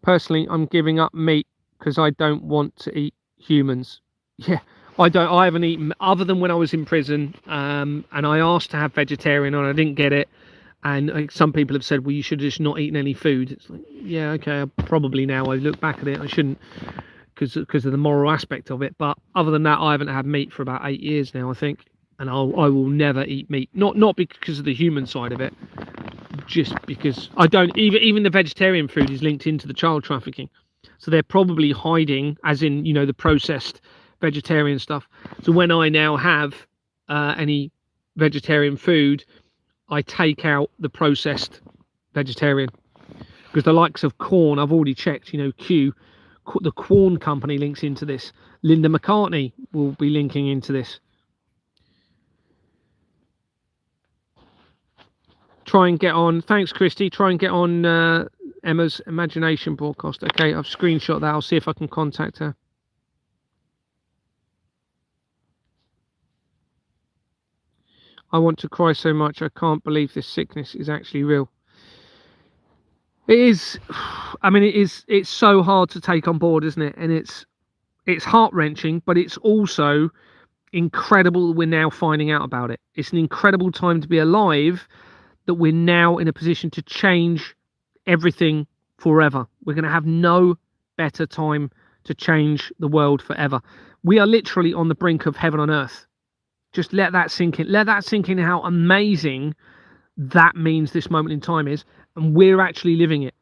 Personally, I'm giving up meat because I don't want to eat humans. Yeah, I haven't eaten other than when I was in prison, and I asked to have vegetarian and I didn't get it. And some people have said, well, you should have just not eaten any food. It's like, yeah, okay, probably now I look back at it, I shouldn't because of the moral aspect of it. But other than that, I haven't had meat for about 8 years now, I think, and I will never eat meat. Not because of the human side of it, just because I don't. Even the vegetarian food is linked into the child trafficking, so they're probably hiding, as in, you know, the processed vegetarian stuff. So when I now have any vegetarian food, I take out the processed vegetarian, because the likes of corn, I've already checked, you know, the Corn Company links into this. Linda McCartney will be linking into this. Try and get on. Thanks, Christy. Try and get on Emma's Imagination broadcast. Okay, I've screenshot that. I'll see if I can contact her. I want to cry so much. I can't believe this sickness is actually real. It is. I mean, it's so hard to take on board, isn't it? And it's heart-wrenching, but it's also incredible that we're now finding out about it. It's an incredible time to be alive, that we're now in a position to change everything forever. We're going to have no better time to change the world forever. We are literally on the brink of heaven on earth. Just let that sink in. Let that sink in, how amazing that means this moment in time is, and we're actually living it.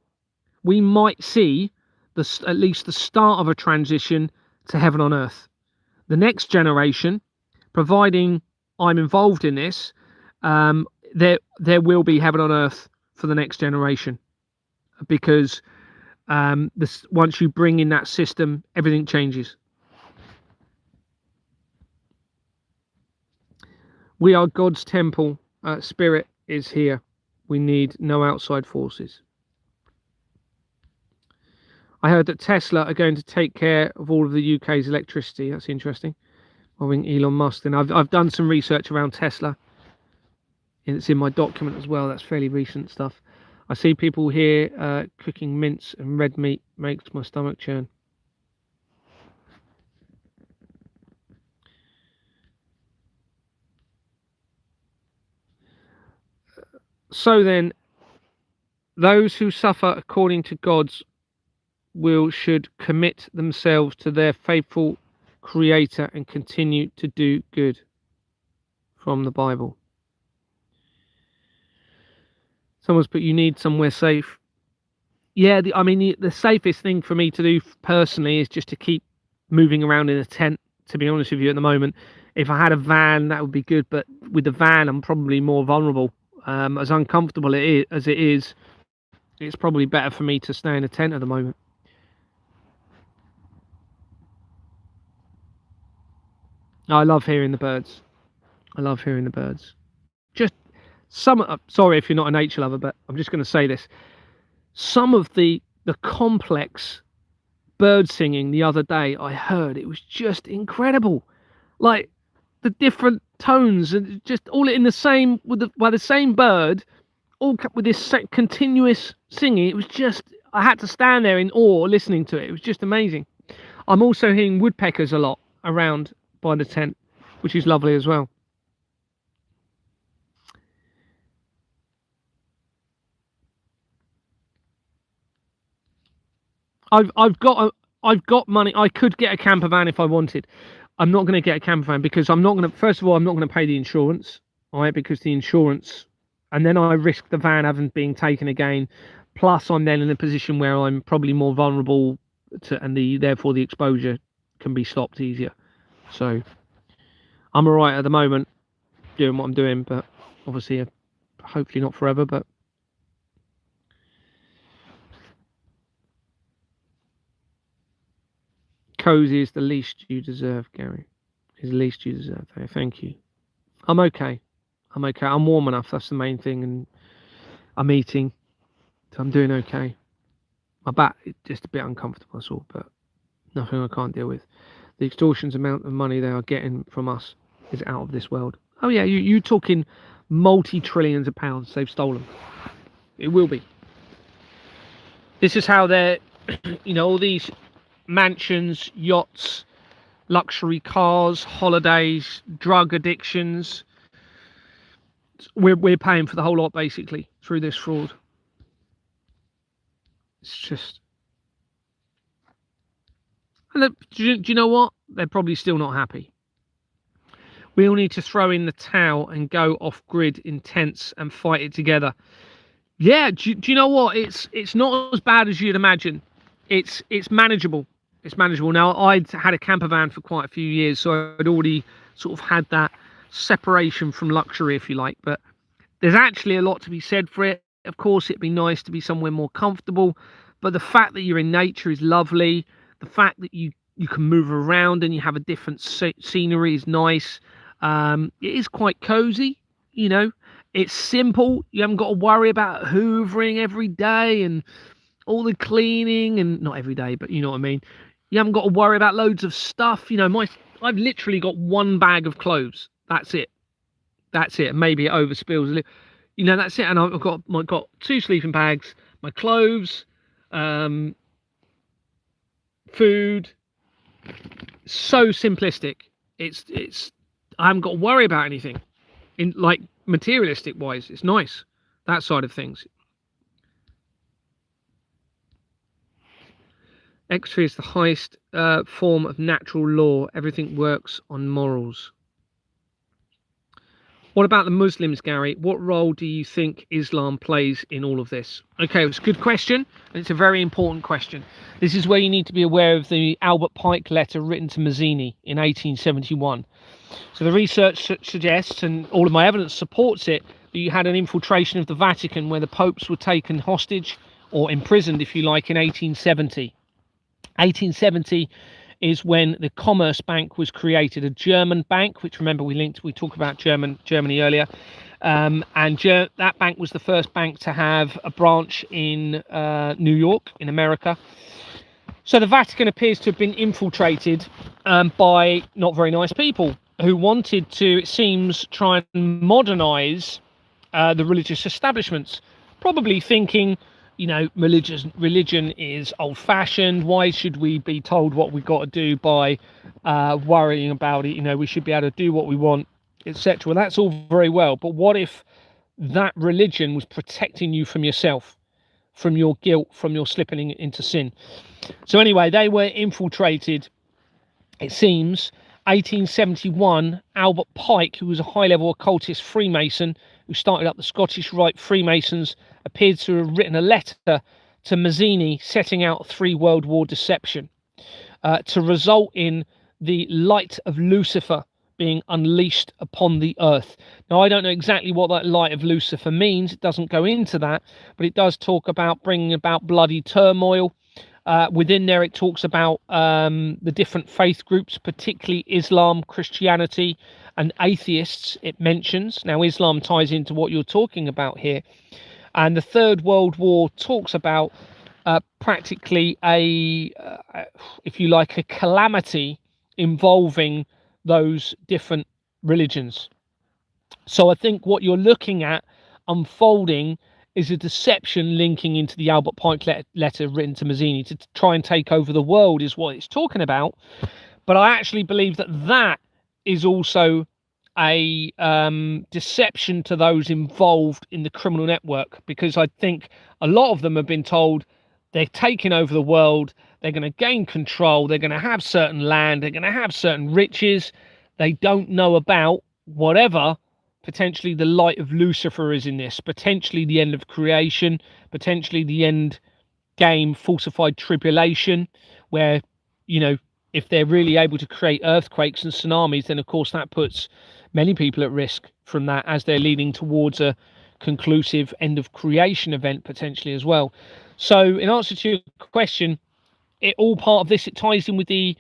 We might see at least the start of a transition to heaven on earth. The next generation, providing I'm involved in this, there will be heaven on earth for the next generation, because once you bring in that system, everything changes. We are God's temple. Spirit is here. We need no outside forces. I heard that Tesla are going to take care of all of the UK's electricity. That's interesting. Following Elon Musk. And I've done some research around Tesla. And it's in my document as well. That's fairly recent stuff. I see people here cooking mince and red meat. Makes my stomach churn. So then, those who suffer according to God's will should commit themselves to their faithful Creator and continue to do good. From the Bible. Someone's put, you need somewhere safe. Yeah, the safest thing for me to do personally is just to keep moving around in a tent, to be honest with you, at the moment. If I had a van, that would be good, but with the van, I'm probably more vulnerable. As uncomfortable as it is, it's probably better for me to stay in a tent at the moment. I love hearing the birds. I love hearing the birds. Just sorry if you're not a nature lover, but I'm just going to say this. Some of the complex bird singing the other day I heard, it was just incredible. Like the different tones and just all in the same by the same bird, all with this continuous singing. It was just, I had to stand there in awe listening to it. It was just amazing. I'm also hearing woodpeckers a lot around by the tent, which is lovely as well. I've got money. I could get a camper van if I wanted. I'm not going to get a camper van because I'm not going to. First of all, I'm not going to pay the insurance, right? Because the insurance, and then I risk the van having being taken again. Plus, I'm then in a position where I'm probably more vulnerable to, and therefore the exposure can be stopped easier. So I'm alright at the moment, doing what I'm doing, but obviously, hopefully not forever. But cozy is the least you deserve, Gary. Is the least you deserve. Thank you. I'm okay. I'm okay. I'm warm enough. That's the main thing, and I'm eating. So I'm doing okay. My back is just a bit uncomfortable, that's all, but nothing I can't deal with. The extortion's amount of money they are getting from us is out of this world. Oh yeah, you talking multi-trillions of pounds they've stolen. It will be. This is how they're, all these mansions, yachts, luxury cars, holidays, drug addictions. We're paying for the whole lot basically through this fraud. It's just, And do you know what? They're probably still not happy. We all need to throw in the towel and go off grid in tents and fight it together. Yeah, do you know what? It's not as bad as you'd imagine. It's manageable. It's manageable. Now, I'd had a camper van for quite a few years, so I'd already sort of had that separation from luxury, if you like. But there's actually a lot to be said for it. Of course, it'd be nice to be somewhere more comfortable, but the fact that you're in nature is lovely. The fact that you can move around and you have a different scenery is nice. It is quite cozy, you know. It's simple. You haven't got to worry about hoovering every day and all the cleaning, and not every day, but you know what I mean. You haven't got to worry about loads of stuff. You know, I've literally got one bag of clothes. That's it. Maybe it overspills a little. You know, that's it. And I've got 2 sleeping bags, my clothes, food. So simplistic. It's I haven't got to worry about anything in like materialistic wise. It's nice, that side of things. X3 is the highest form of natural law. Everything works on morals. What about the Muslims, Gary? What role do you think Islam plays in all of this? Okay, it's a good question, and it's a very important question. This is where you need to be aware of the Albert Pike letter written to Mazzini in 1871. So the research suggests, and all of my evidence supports it, that you had an infiltration of the Vatican where the popes were taken hostage, or imprisoned, if you like, in 1870. 1870 is when the Commerce Bank was created, a German bank, which, remember, we talked about Germany earlier, and that bank was the first bank to have a branch in New York, in America. So the Vatican appears to have been infiltrated by not very nice people who wanted to, it seems, try and modernize the religious establishments, probably thinking, you know, religion is old-fashioned. Why should we be told what we've got to do by worrying about it? You know, we should be able to do what we want, etc. Well, that's all very well, but what if that religion was protecting you from yourself, from your guilt, from your slipping into sin? So anyway, they were infiltrated, it seems. 1871, Albert Pike, who was a high-level occultist Freemason who started up the Scottish Rite Freemasons, appeared to have written a letter to Mazzini setting out a 3 World War deception to result in the light of Lucifer being unleashed upon the earth. Now, I don't know exactly what that light of Lucifer means. It doesn't go into that, but it does talk about bringing about bloody turmoil. Within there, it talks about the different faith groups, particularly Islam, Christianity, and atheists, it mentions. Now, Islam ties into what you're talking about here. And the Third World War talks about practically if you like, a calamity involving those different religions. So I think what you're looking at unfolding is a deception linking into the Albert Pike letter written to Mazzini to try and take over the world is what it's talking about. But I actually believe that is also a deception to those involved in the criminal network, because I think a lot of them have been told they're taking over the world, they're going to gain control, they're going to have certain land, they're going to have certain riches. They don't know about whatever potentially the light of Lucifer is in this, potentially the end of creation, potentially the end game falsified tribulation, where, you know, if they're really able to create earthquakes and tsunamis, then of course that puts many people at risk from that, as they're leading towards a conclusive end of creation event potentially as well. So in answer to your question, it all part of this. It ties in with the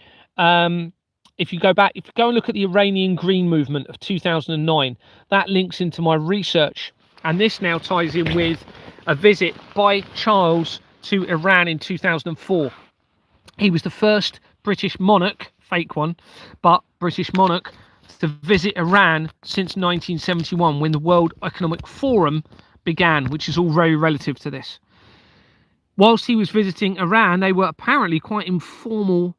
if you go and look at the Iranian Green Movement of 2009, that links into my research, and this now ties in with a visit by Charles to Iran in 2004. He was the first British monarch, fake one, but British monarch, to visit Iran since 1971, when the World Economic Forum began, which is all very relative to this. Whilst he was visiting Iran, they were apparently quite informal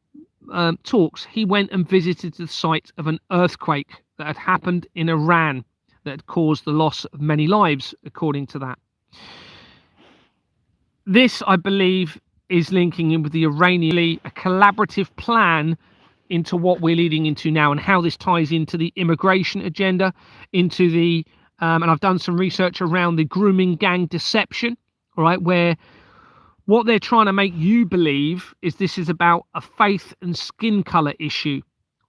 talks. He went and visited the site of an earthquake that had happened in Iran that had caused the loss of many lives, according to that. This, I believe, is linking in with the Iranian, a collaborative plan into what we're leading into now, and how this ties into the immigration agenda, into the and I've done some research around the grooming gang deception, all right, where what they're trying to make you believe is this is about a faith and skin color issue,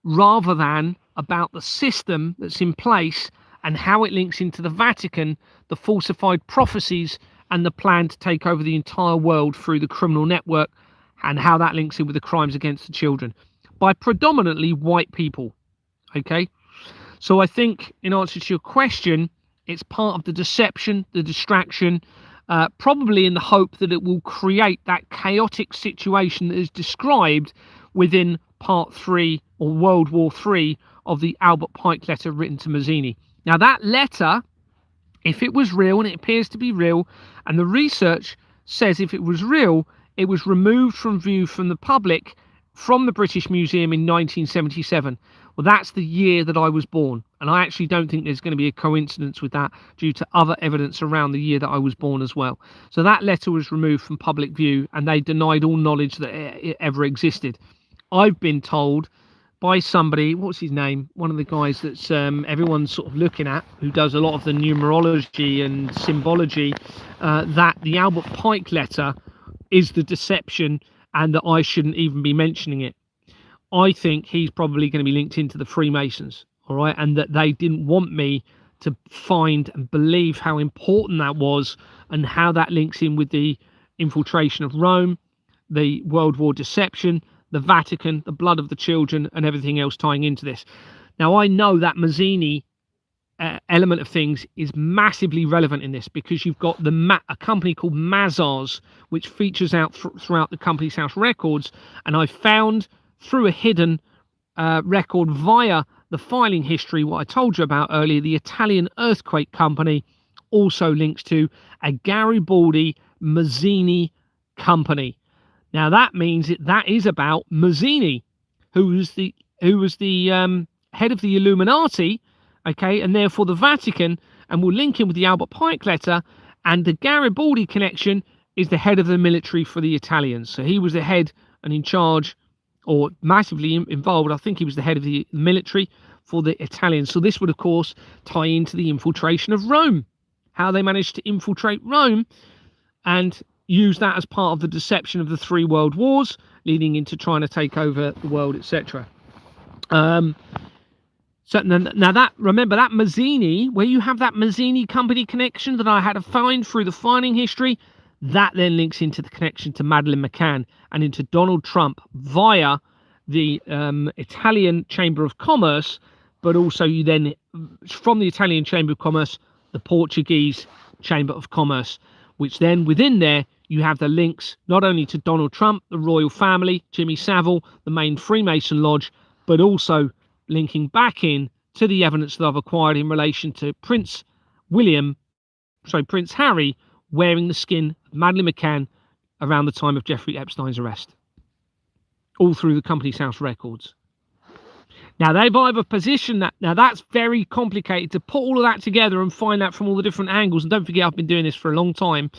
rather than about the system that's in place and how it links into the Vatican, the falsified prophecies, and the plan to take over the entire world through the criminal network, and how that links in with the crimes against the children by predominantly white people. Okay, so I think, in answer to your question, it's part of the deception, the distraction, probably in the hope that it will create that chaotic situation that is described within part 3 or World War III of the Albert Pike letter written to Mazzini. Now, that letter, if it was real, and it appears to be real, and the research says if it was real, it was removed from view from the public from the British Museum in 1977. Well, that's the year that I was born, and I actually don't think there's going to be a coincidence with that, due to other evidence around the year that I was born as well. So that letter was removed from public view, and they denied all knowledge that it ever existed. I've been told by somebody, what's his name, one of the guys that's everyone's sort of looking at, who does a lot of the numerology and symbology, that the Albert Pike letter is the deception, and that I shouldn't even be mentioning it. I think he's probably going to be linked into the Freemasons, all right, and that they didn't want me to find and believe how important that was, and how that links in with the infiltration of Rome, the World War deception, the Vatican, the blood of the children, and everything else tying into this. Now, I know that Mazzini element of things is massively relevant in this, because you've got a company called Mazars, which features out throughout the Company's House records, and I found through a hidden record via the filing history, what I told you about earlier, the Italian earthquake company also links to a Garibaldi Mazzini company. Now that means that is about Mazzini, who was the head of the Illuminati, okay, and therefore the Vatican, and will link in with the Albert Pike letter, and the Garibaldi connection is the head of the military for the Italians. So he was the head and in charge, or massively involved. I think he was the head of the military for the Italians. So this would, of course, tie into the infiltration of Rome, how they managed to infiltrate Rome and use that as part of the deception of the 3 world wars, leading into trying to take over the world, etc. So now that, remember that Mazzini, where you have that Mazzini company connection that I had to find through the filing history, that then links into the connection to Madeleine McCann and into Donald Trump via the Italian Chamber of Commerce, but also you then, from the Italian Chamber of Commerce, the Portuguese Chamber of Commerce, which then within there, you have the links not only to Donald Trump, the royal family, Jimmy Savile, the main Freemason lodge, but also linking back in to the evidence that I've acquired in relation to Prince Harry wearing the skin of Madeleine McCann around the time of Jeffrey Epstein's arrest, all through the Company's House records. Now, they've either positioned that, now that's very complicated to put all of that together and find out from all the different angles, and don't forget I've been doing this for a long time.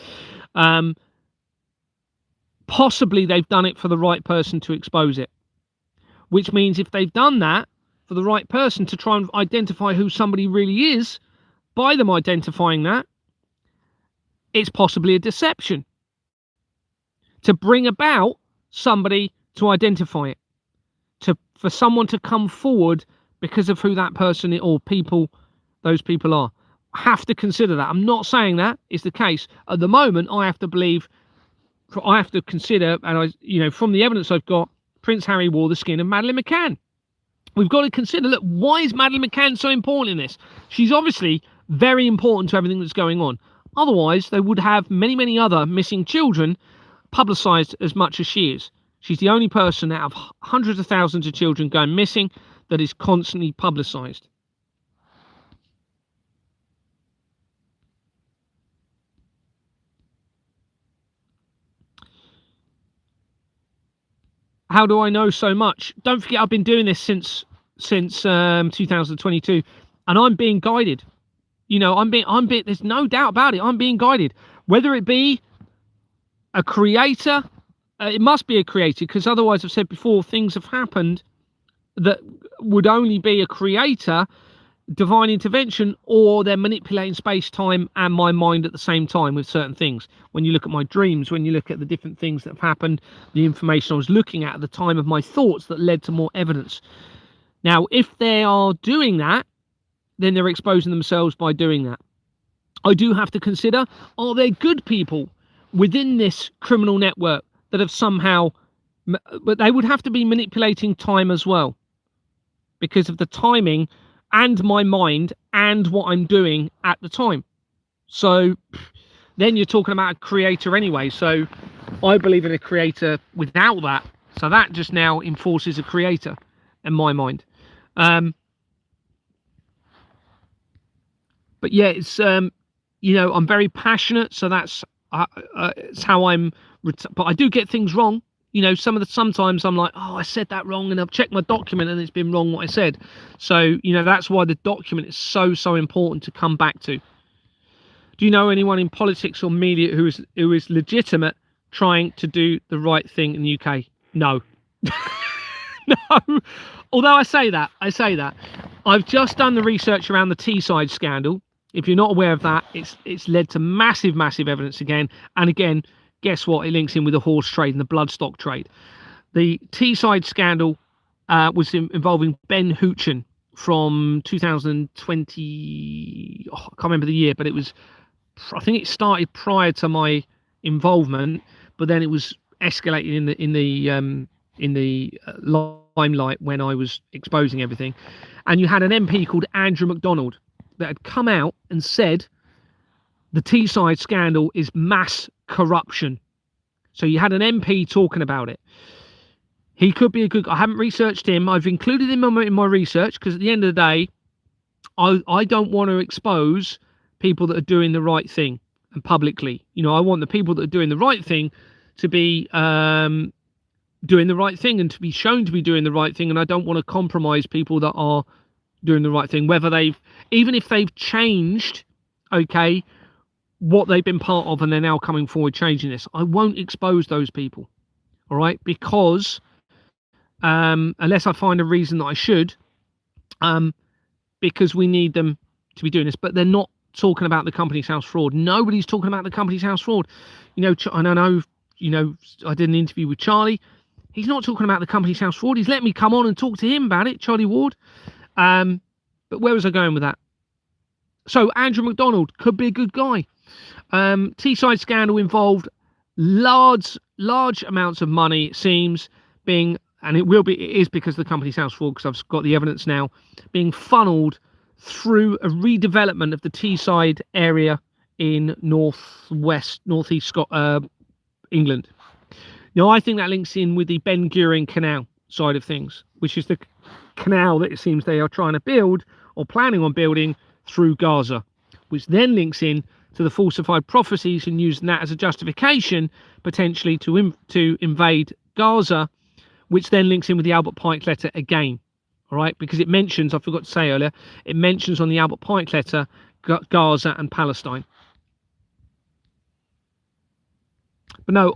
Possibly they've done it for the right person to expose it, which means if they've done that for the right person to try and identify who somebody really is, by them identifying that, it's possibly a deception to bring about somebody to identify it, for someone to come forward because of who that person or those people are. I have to consider that. I'm not saying that is the case at the moment. I have to consider, and from the evidence I've got, Prince Harry wore the skin of Madeleine McCann. We've got to consider, look, why is Madeleine McCann so important in this? She's obviously very important to everything that's going on. Otherwise, they would have many, many other missing children publicised as much as she is. She's the only person out of hundreds of thousands of children going missing that is constantly publicised. How do I know so much? Don't forget, I've been doing this since 2022, and I'm being guided. There's no doubt about it. I'm being guided. Whether it be a creator, it must be a creator, because otherwise, I've said before, things have happened that would only be a creator, divine intervention, or they're manipulating space, time, and my mind at the same time with certain things. When you look at my dreams, when you look at the different things that have happened, the information I was looking at the time of my thoughts that led to more evidence. Now, if they are doing that, then they're exposing themselves by doing that. I do have to consider, are there good people within this criminal network that have somehow, but they would have to be manipulating time as well, because of the timing and my mind and what I'm doing at the time. So then you're talking about a creator anyway. So I believe in a creator without that. So that just now enforces a creator in my mind. But yeah, it's you know, I'm very passionate, so that's it's how I'm. But I do get things wrong. You know, sometimes I'm like, oh, I said that wrong, and I've checked my document and it's been wrong what I said. So, you know, that's why the document is so important to come back to. Do you know anyone in politics or media who is legitimate, trying to do the right thing in the UK? No. No. Although I say that, I've just done the research around the Teesside scandal. If you're not aware of that, it's led to massive evidence again and again. Guess what? It links in with the horse trade and the bloodstock trade. The Teesside scandal was involving Ben Hoochin from 2020. Oh, I can't remember the year, but it was. I think it started prior to my involvement, but then it was escalating in the limelight when I was exposing everything. And you had an MP called Andrew MacDonald that had come out and said the Teesside scandal is mass corruption. So you had an MP talking about it. He could be a good. I haven't researched him. I've included him in my research because at the end of the day, I don't want to expose people that are doing the right thing and publicly. You know, I want the people that are doing the right thing to be doing the right thing and to be shown to be doing the right thing. And I don't want to compromise people that are doing the right thing, whether even if they've changed, okay, what they've been part of and they're now coming forward changing this. I won't expose those people, all right, because unless I find a reason that I should, because we need them to be doing this. But they're not talking about the Companies House fraud. Nobody's talking about the Companies House fraud. You know, and I know, you know, I did an interview with Charlie. He's not talking about the Companies House fraud. He's let me come on and talk to him about it, Charlie Ward. But where was I going with that? So Andrew MacDonald could be a good guy. Teesside scandal involved large amounts of money, it seems, being, and it is because of the Companies House fraud, because I've got the evidence now, being funneled through a redevelopment of the Teesside area in northeast England. Now, I think that links in with the Ben Gurion Canal side of things, which is the canal that it seems they are trying to build or planning on building through Gaza, which then links in to the falsified prophecies and using that as a justification potentially to invade Gaza, which then links in with the Albert Pike letter again. All right, because it mentions, I forgot to say earlier, it mentions on the Albert Pike letter Gaza and Palestine. But no,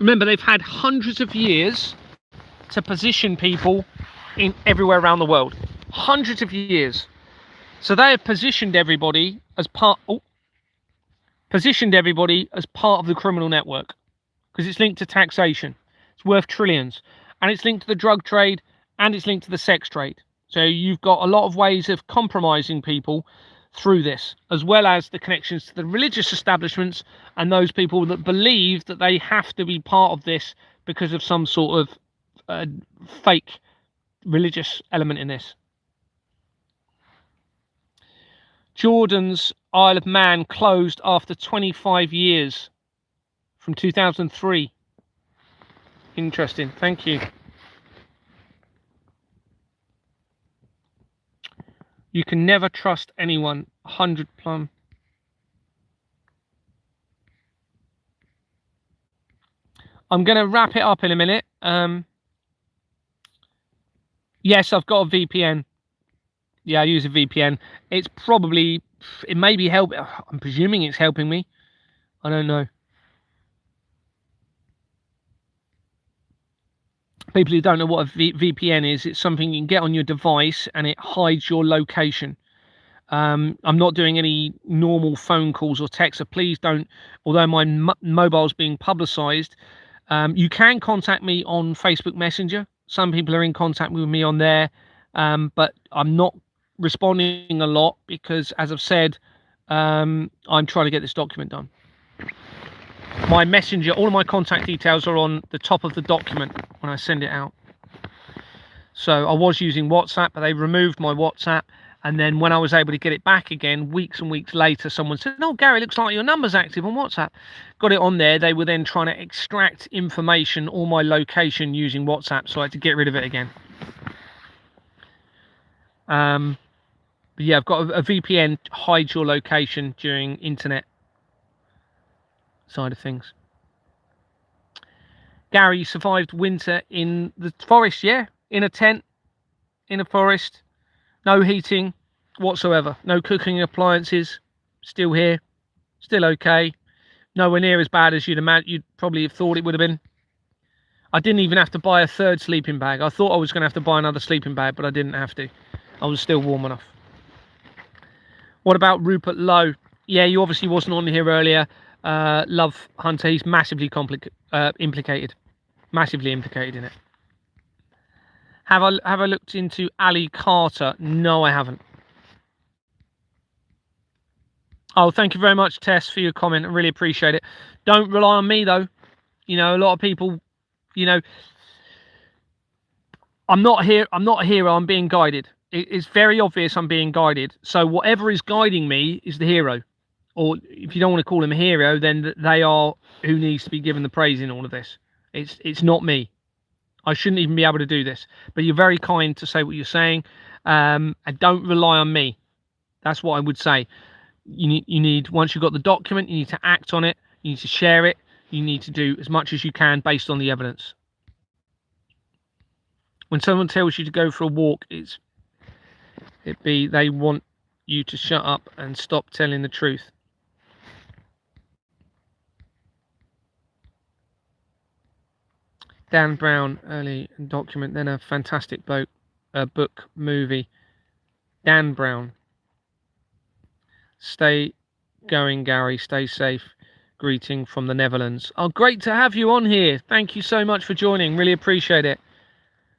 remember, they've had hundreds of years to position people in everywhere around the world. Hundreds of years. So they have positioned everybody as part of the criminal network, because it's linked to taxation. It's worth trillions, and it's linked to the drug trade, and it's linked to the sex trade. So you've got a lot of ways of compromising people through this, as well as the connections to the religious establishments and those people that believe that they have to be part of this because of some sort of fake religious element in this. Jordan's Isle of Man closed after 25 years from 2003. Interesting. Thank you. You can never trust anyone. 100 plum. I'm going to wrap it up in a minute. Yes, I've got a VPN. Yeah, I use a VPN. It may be helping. I'm presuming it's helping me. I don't know. People who don't know what a VPN is, it's something you can get on your device and it hides your location. I'm not doing any normal phone calls or texts, so please don't, although my mobile's being publicized. You can contact me on Facebook Messenger. Some people are in contact with me on there, but I'm not responding a lot because, as I've said, I'm trying to get this document done. My messenger, all of my contact details are on the top of the document when I send it out. So I was using WhatsApp, but they removed my WhatsApp. And then when I was able to get it back again, weeks and weeks later, someone said, "No, Gary, looks like your number's active on WhatsApp." Got it on there. They were then trying to extract information or my location using WhatsApp, so I had to get rid of it again. But yeah, I've got a VPN hides your location during internet side of things. Gary survived winter in the forest, yeah, in a tent, in a forest, no heating whatsoever, no cooking appliances, still here, still okay, nowhere near as bad as you'd probably have thought it would have been. I didn't even have to buy a third sleeping bag. I thought I was going to have to buy another sleeping bag, but I didn't have to. I was still warm enough. What about Rupert Lowe? Yeah, he obviously wasn't on here earlier. Love Hunter, he's massively implicated, massively implicated in it. Have I looked into Ali Carter? No, I haven't. Oh, thank you very much, Tess, for your comment. I really appreciate it. Don't rely on me though. You know, a lot of people, you know, I'm not a hero. I'm being guided. It's very obvious I'm being guided. So whatever is guiding me is the hero. Or if you don't want to call him a hero, then they are who needs to be given the praise in all of this. It's not me. I shouldn't even be able to do this. But you're very kind to say what you're saying. And don't rely on me. That's what I would say. You need, once you've got the document, you need to act on it. You need to share it. You need to do as much as you can based on the evidence. When someone tells you to go for a walk, they want you to shut up and stop telling the truth. Dan Brown, early document, then a fantastic book movie. Dan Brown. Stay going, Gary. Stay safe. Greeting from the Netherlands. Oh, great to have you on here. Thank you so much for joining. Really appreciate it.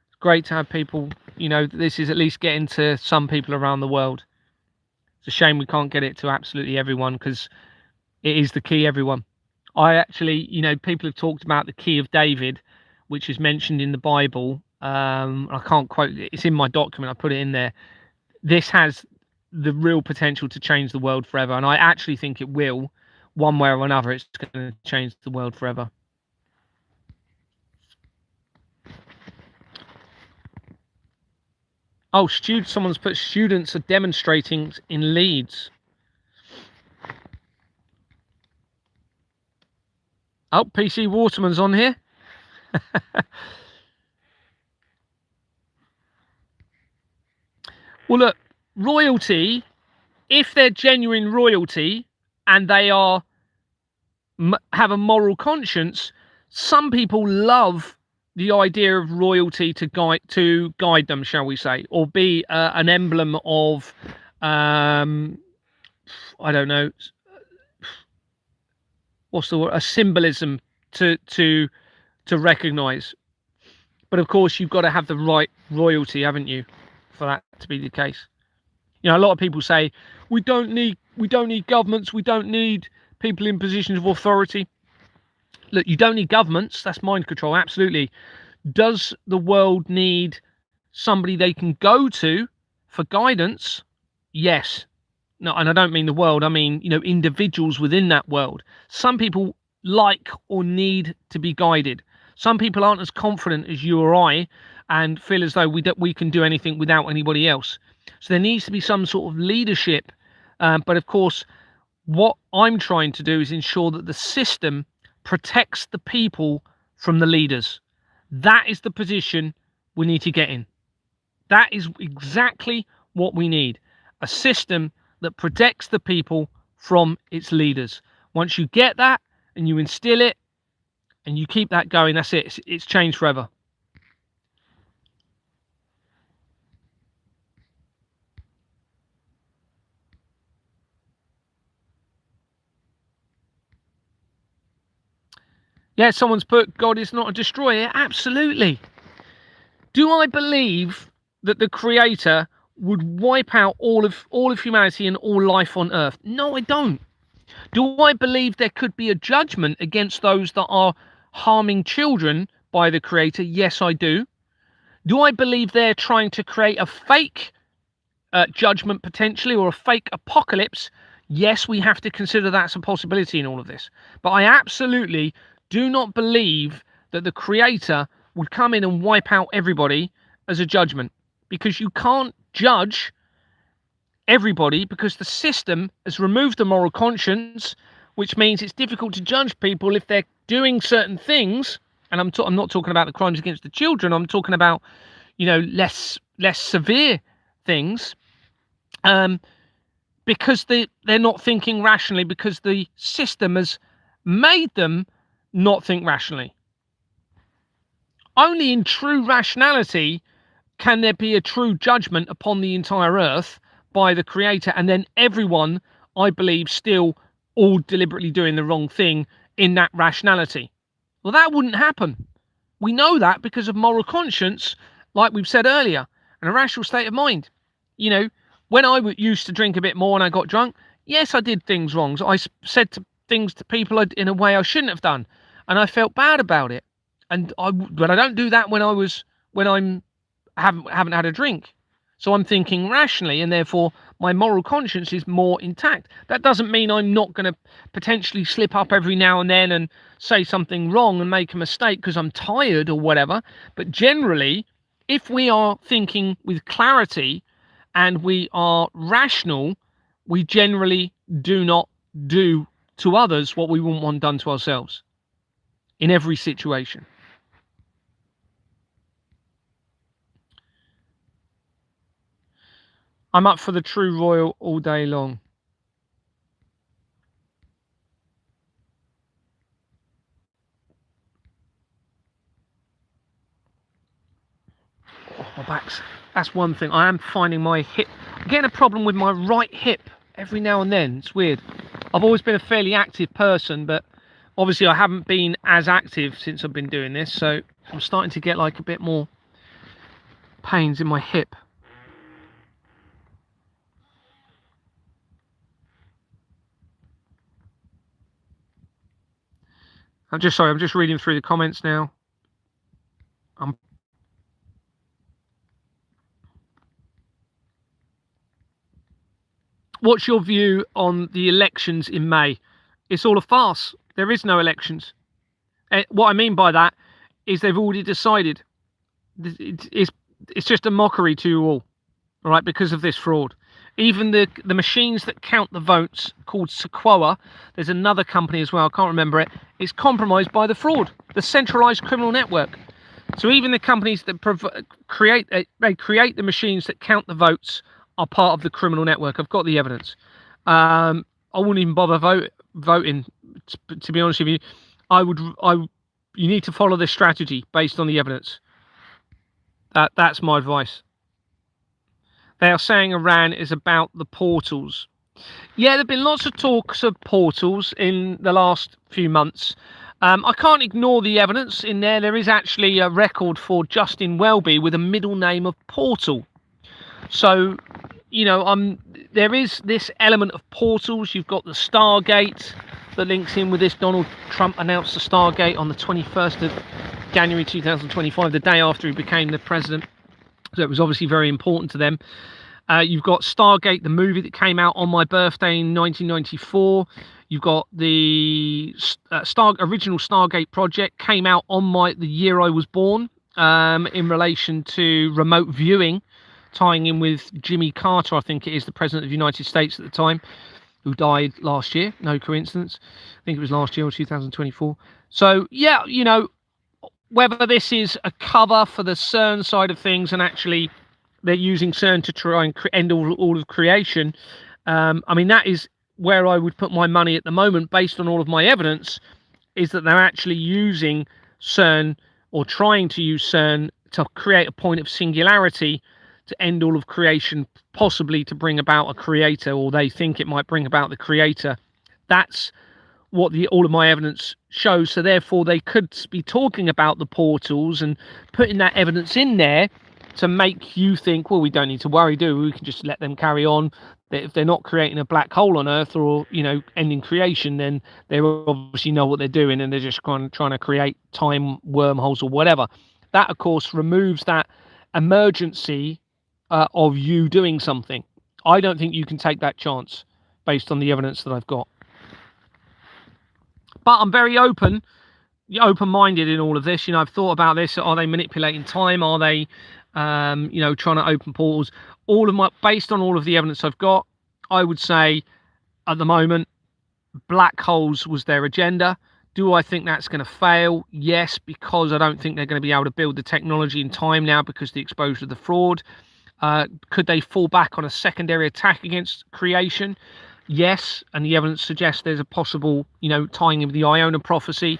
It's great to have people, you know, this is at least getting to some people around the world. It's a shame we can't get it to absolutely everyone because it is the key, everyone. I actually, you know, people have talked about the key of David, which is mentioned in the Bible. I can't quote it. It's in my document. I put it in there. This has the real potential to change the world forever. And I actually think it will. One way or another, it's going to change the world forever. Oh, someone's put students are demonstrating in Leeds. Oh, PC Waterman's on here. Well, look, royalty, if they're genuine royalty and they have a moral conscience, some people love the idea of royalty to guide them, shall we say, or be an emblem of, I don't know, what's the word? A symbolism to recognize. But of course, you've got to have the right royalty, haven't you, for that to be the case? You know, a lot of people say we don't need governments, we don't need people in positions of authority. Look, you don't need governments. That's mind control, absolutely. Does the world need somebody they can go to for guidance? Yes. No, and I don't mean the world. I mean, you know, individuals within that world. Some people like or need to be guided. Some people aren't as confident as you or I and feel as though we can do anything without anybody else. So there needs to be some sort of leadership. But of course, what I'm trying to do is ensure that the system protects the people from the leaders. That is the position we need to get in. That is exactly what we need. A system that protects the people from its leaders. Once you get that and you instill it and you keep that going, that's it. It's changed forever. Yeah, someone's put, God is not a destroyer. Absolutely. Do I believe that the Creator would wipe out all of humanity and all life on Earth? No, I don't. Do I believe there could be a judgment against those that are harming children by the Creator? Yes, I do. Do I believe they're trying to create a fake judgment potentially, or a fake apocalypse? Yes, we have to consider that's a possibility in all of this. But I absolutely do not believe that the Creator would come in and wipe out everybody as a judgment, because you can't judge everybody, because the system has removed the moral conscience, which means it's difficult to judge people if they're doing certain things. And I'm not talking about the crimes against the children. I'm talking about, less severe things, because they're not thinking rationally, because the system has made them not think rationally. Only in true rationality can there be a true judgment upon the entire earth by the Creator, and then everyone, I believe, still all deliberately doing the wrong thing in that rationality. Well, that wouldn't happen. We know that because of moral conscience, like we've said earlier, and a rational state of mind. When I used to drink a bit more and I got drunk, yes, I did things wrong. So I said things to people in a way I shouldn't have done, and I felt bad about it. But I don't do that when I haven't had a drink. So I'm thinking rationally, and therefore my moral conscience is more intact. That doesn't mean I'm not going to potentially slip up every now and then and say something wrong and make a mistake because I'm tired or whatever. But generally, if we are thinking with clarity and we are rational, we generally do not do to others what we wouldn't want done to ourselves in every situation. I'm up for the true royal all day long. Oh, my back's... That's one thing. I am finding my hip... I'm getting a problem with my right hip every now and then. It's weird. I've always been a fairly active person, but obviously I haven't been as active since I've been doing this. So I'm starting to get like a bit more pains in my hip. I'm just reading through the comments now. What's your view on the elections in May? It's all a farce. There is no elections. What I mean by that is they've already decided. It's just a mockery to you all right, because of this fraud. Even the machines that count the votes, called Sequoia, there's another company as well, I can't remember it, it's compromised by the fraud, the centralized criminal network. So even the companies that create the machines that count the votes are part of the criminal network. I've got the evidence. I wouldn't even bother voting, to be honest with you. You need to follow this strategy based on the evidence. That's my advice. They are saying Iran is about the portals. Yeah, there have been lots of talks of portals in the last few months. I can't ignore the evidence in there. There is actually a record for Justin Welby with a middle name of Portal. So, there is this element of portals. You've got the Stargate that links in with this. Donald Trump announced the Stargate on the 21st of January 2025, the day after he became the president. So it was obviously very important to them. You've got Stargate, the movie that came out on my birthday in 1994. You've got the original Stargate project came out on the year I was born, in relation to remote viewing, tying in with Jimmy Carter, I think it is, the president of the United States at the time, who died last year. No coincidence. I think it was last year or 2024. So yeah, whether this is a cover for the CERN side of things and actually they're using CERN to try and end all of creation, I mean, that is where I would put my money at the moment, based on all of my evidence, is that they're actually using CERN, or trying to use CERN, to create a point of singularity to end all of creation, possibly to bring about a creator, or they think it might bring about the creator. That's what all of my evidence shows. So therefore they could be talking about the portals and putting that evidence in there to make you think, well, we don't need to worry, do we? We can just let them carry on. If they're not creating a black hole on Earth or, you know, ending creation, then they obviously know what they're doing, and they're just trying to create time wormholes or whatever. That, of course, removes that emergency of you doing something. I don't think you can take that chance based on the evidence that I've got. But I'm very open-minded in all of this. You know, I've thought about this. Are they manipulating time? Are they, you know, trying to open portals? Based on all of the evidence I've got, I would say at the moment, black holes was their agenda. Do I think that's going to fail? Yes, because I don't think they're going to be able to build the technology in time now because of the exposure to the fraud. Could they fall back on a secondary attack against creation? Yes, and the evidence suggests there's a possible, you know, tying in with the Iona prophecy.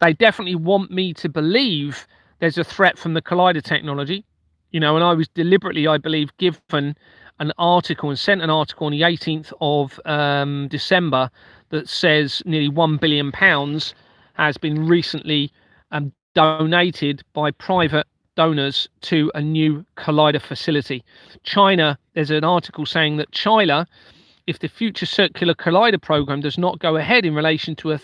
They definitely want me to believe there's a threat from the collider technology, you know, and I was deliberately, I believe, given an article and sent an article on the 18th of December that says nearly £1 billion has been recently donated by private donors to a new collider facility. China, there's an article saying that China, if the Future Circular Collider program does not go ahead in relation to a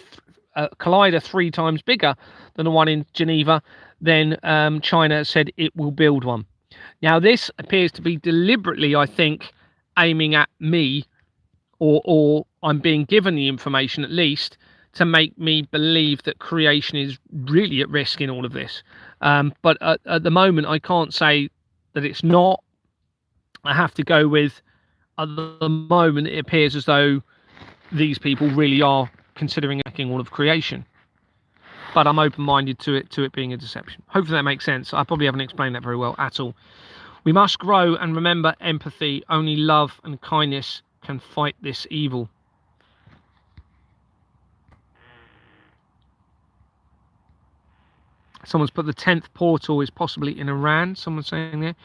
collider 3 times bigger than the one in Geneva, then China said it will build one. Now, this appears to be deliberately, I think, aiming at me, or I'm being given the information at least to make me believe that creation is really at risk in all of this. But at the moment, I can't say that it's not. I have to go with, at the moment, it appears as though these people really are considering hacking all of creation. But I'm open-minded to it being a deception. Hopefully that makes sense. I probably haven't explained that very well at all. We must grow and remember empathy. Only love and kindness can fight this evil. Someone's put the 10th portal is possibly in Iran. Someone's saying there.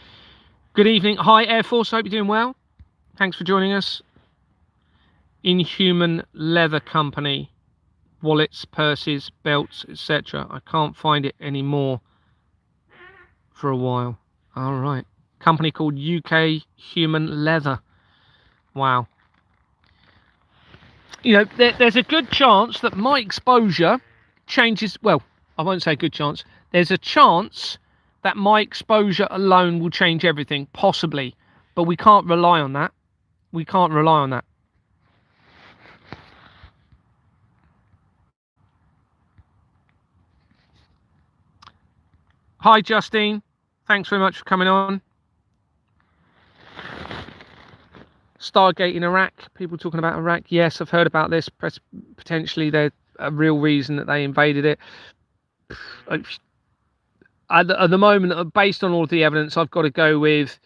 Good evening. Hi, Air Force. I hope you're doing well. Thanks for joining us. Inhuman Leather Company. Wallets, purses, belts, etc. I can't find it anymore for a while. All right. Company called UK Human Leather. Wow. You know, there's a good chance that my exposure changes. Well, I won't say good chance. There's a chance that my exposure alone will change everything, possibly. But we can't rely on that. We can't rely on that. Hi, Justine. Thanks very much for coming on. Stargate in Iraq. People talking about Iraq. Yes, I've heard about this. Potentially, there's a real reason that they invaded it. At the moment, based on all of the evidence, I've got to go with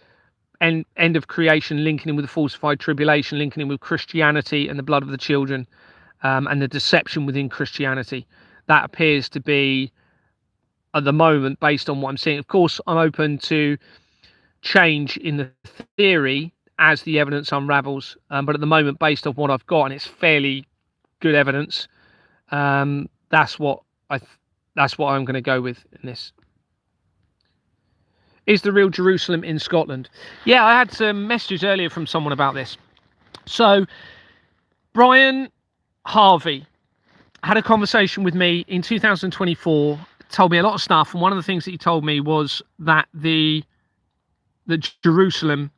end of creation, linking in with the falsified tribulation, linking in with Christianity and the blood of the children, and the deception within Christianity. That appears to be, at the moment, based on what I'm seeing. Of course, I'm open to change in the theory as the evidence unravels, but at the moment, based on what I've got, and it's fairly good evidence, that's what I'm going to go with in this. Is the real Jerusalem in Scotland? Yeah, I had some messages earlier from someone about this. So Brian Harvey had a conversation with me in 2024, told me a lot of stuff, and one of the things that he told me was that the Jerusalem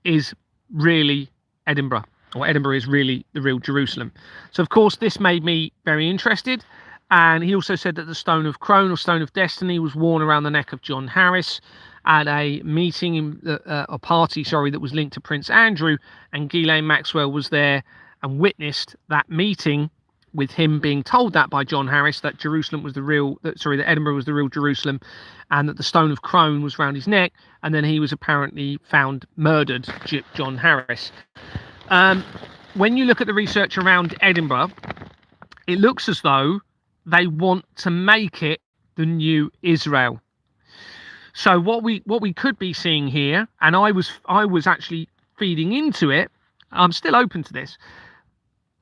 is really Edinburgh, or Edinburgh is really the real Jerusalem. So of course this made me very interested, and he also said that the Stone of Crone, or Stone of Destiny, was worn around the neck of John Harris at a meeting, a party, sorry, that was linked to Prince Andrew, and Ghislaine Maxwell was there and witnessed that meeting, with him being told that by John Harris, that Jerusalem was the real, that Edinburgh was the real Jerusalem, and that the Stone of Crone was round his neck, and then he was apparently found murdered, John Harris. When you look at the research around Edinburgh, it looks as though they want to make it the new Israel. So what we could be seeing here, and I was actually feeding into it, I'm still open to this,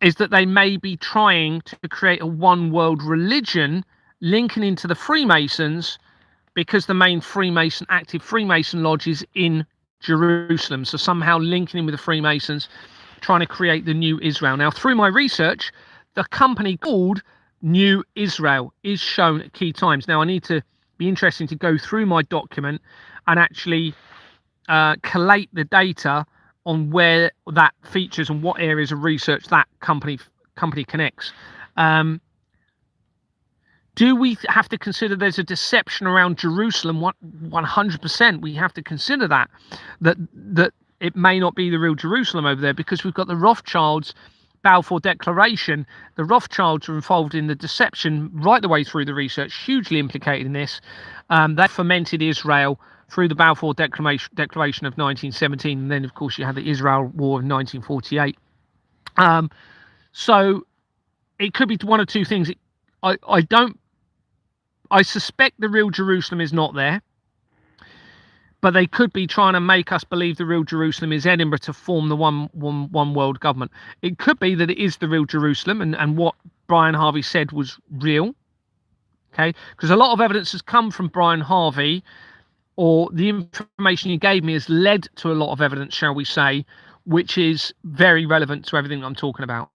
is that they may be trying to create a one world religion linking into the Freemasons, because the main active Freemason lodge is in Jerusalem. So somehow linking in with the Freemasons, trying to create the new Israel. Now, through my research, the company called New Israel is shown at key times. Now, I need to be interesting to go through my document and actually collate the data on where that features and what areas of research that company connects. Do we have to consider there's a deception around Jerusalem? 100%. We have to consider that it may not be the real Jerusalem over there, because we've got the Rothschilds' Balfour Declaration. The Rothschilds are involved in the deception right the way through the research, hugely implicated in this. They fomented Israel through the Balfour Declaration of 1917, and then of course you had the Israel War of 1948. So it could be one of two things. I suspect the real Jerusalem is not there, but they could be trying to make us believe the real Jerusalem is Edinburgh to form the one world government. It could be that it is the real Jerusalem, and what Brian Harvey said was real. Okay, because a lot of evidence has come from Brian Harvey, or the information he gave me has led to a lot of evidence, shall we say, which is very relevant to everything I'm talking about.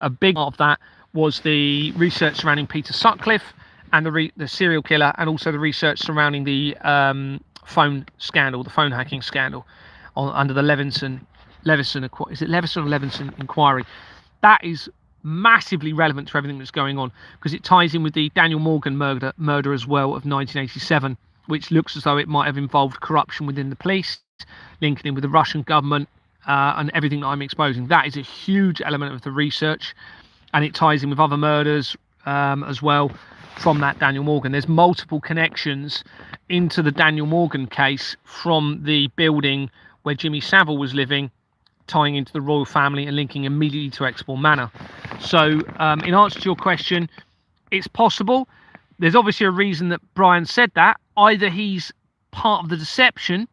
A big part of that was the research surrounding Peter Sutcliffe and the serial killer, and also the research surrounding the phone scandal, the phone hacking scandal, under the Levinson inquiry. That is massively relevant to everything that's going on, because it ties in with the Daniel Morgan murder as well of 1987, which looks as though it might have involved corruption within the police, linking in with the Russian government, and everything that I'm exposing. That is a huge element of the research, and it ties in with other murders as well from that Daniel Morgan. There's multiple connections into the Daniel Morgan case from the building where Jimmy Savile was living, tying into the royal family and linking immediately to Exmoor Manor. So in answer to your question, it's possible. There's obviously a reason that Brian said that. Either he's part of the deception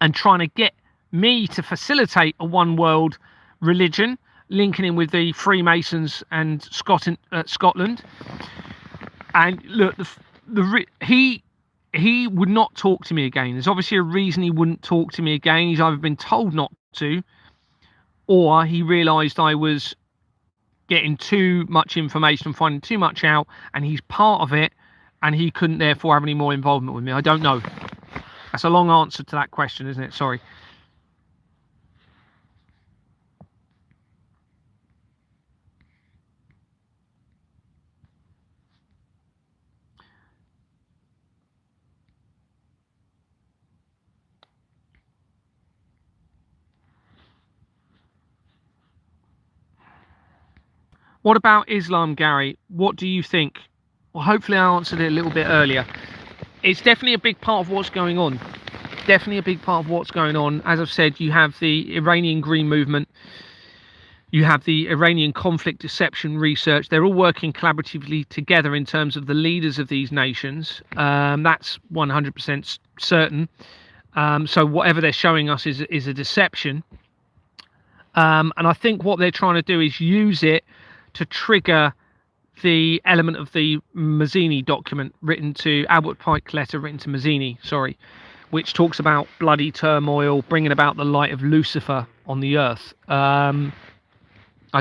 and trying to get me to facilitate a one world religion, linking in with the Freemasons and Scotland. And look, he would not talk to me again. There's obviously a reason he wouldn't talk to me again. He's either been told not to, or he realised I was getting too much information and finding too much out, and he's part of it, and he couldn't therefore have any more involvement with me. I don't know. That's a long answer to that question, isn't it? Sorry. What about Islam, Gary? What do you think? Well, hopefully I answered it a little bit earlier. It's definitely a big part of what's going on. Definitely a big part of what's going on. As I've said, you have the Iranian Green Movement. You have the Iranian conflict deception research. They're all working collaboratively together in terms of the leaders of these nations. That's 100% certain. So whatever they're showing us is a deception. And I think what they're trying to do is use it to trigger the element of the Mazzini document written to Albert Pike letter written to Mazzini, which talks about bloody turmoil, bringing about the light of Lucifer on the earth. I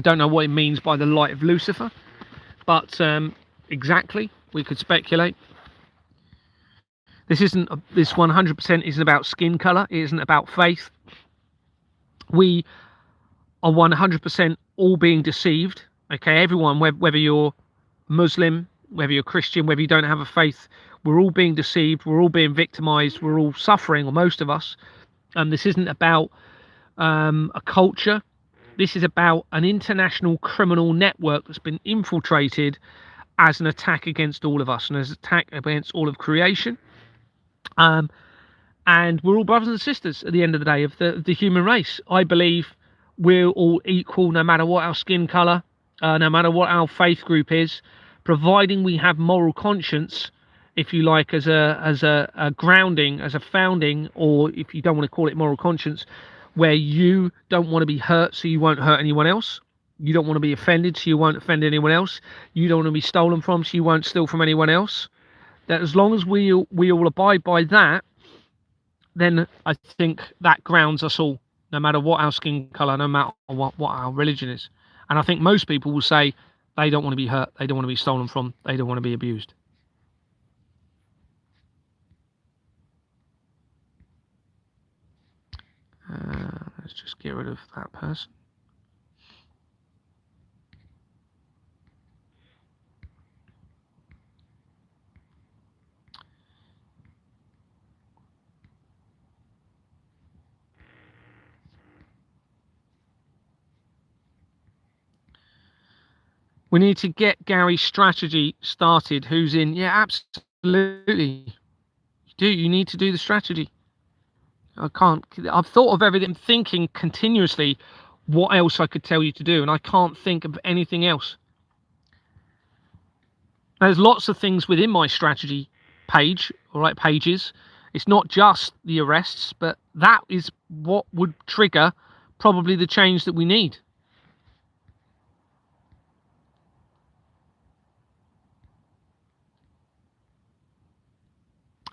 don't know what it means by the light of Lucifer, but exactly, we could speculate. This 100% isn't about skin color. It isn't about faith. We are 100% all being deceived. Okay, everyone, whether you're Muslim, whether you're Christian, whether you don't have a faith, we're all being deceived, we're all being victimized, we're all suffering, or most of us. This isn't about a culture. This is about an international criminal network that's been infiltrated as an attack against all of us and as an attack against all of creation. And we're all brothers and sisters at the end of the day of the human race. I believe we're all equal, no matter what our skin color, no matter what our faith group is, providing we have moral conscience. if you like, as a grounding, as a founding, or if you don't want to call it moral conscience, where you don't want to be hurt, so you won't hurt anyone else. You don't want to be offended, so you won't offend anyone else. You don't want to be stolen from, so you won't steal from anyone else. That as long as we all abide by that, then I think that grounds us all, no matter what our skin color, no matter what our religion is. And I think most people will say they don't want to be hurt, they don't want to be stolen from, they don't want to be abused. Let's just get rid of that person. We need to get Gary's strategy started. Who's in? Yeah, absolutely. You need to do the strategy. I've thought of everything, thinking continuously what else I could tell you to do, and I can't think of anything else. There's lots of things within my strategy page, pages. It's not just the arrests, but that is what would trigger probably the change that we need.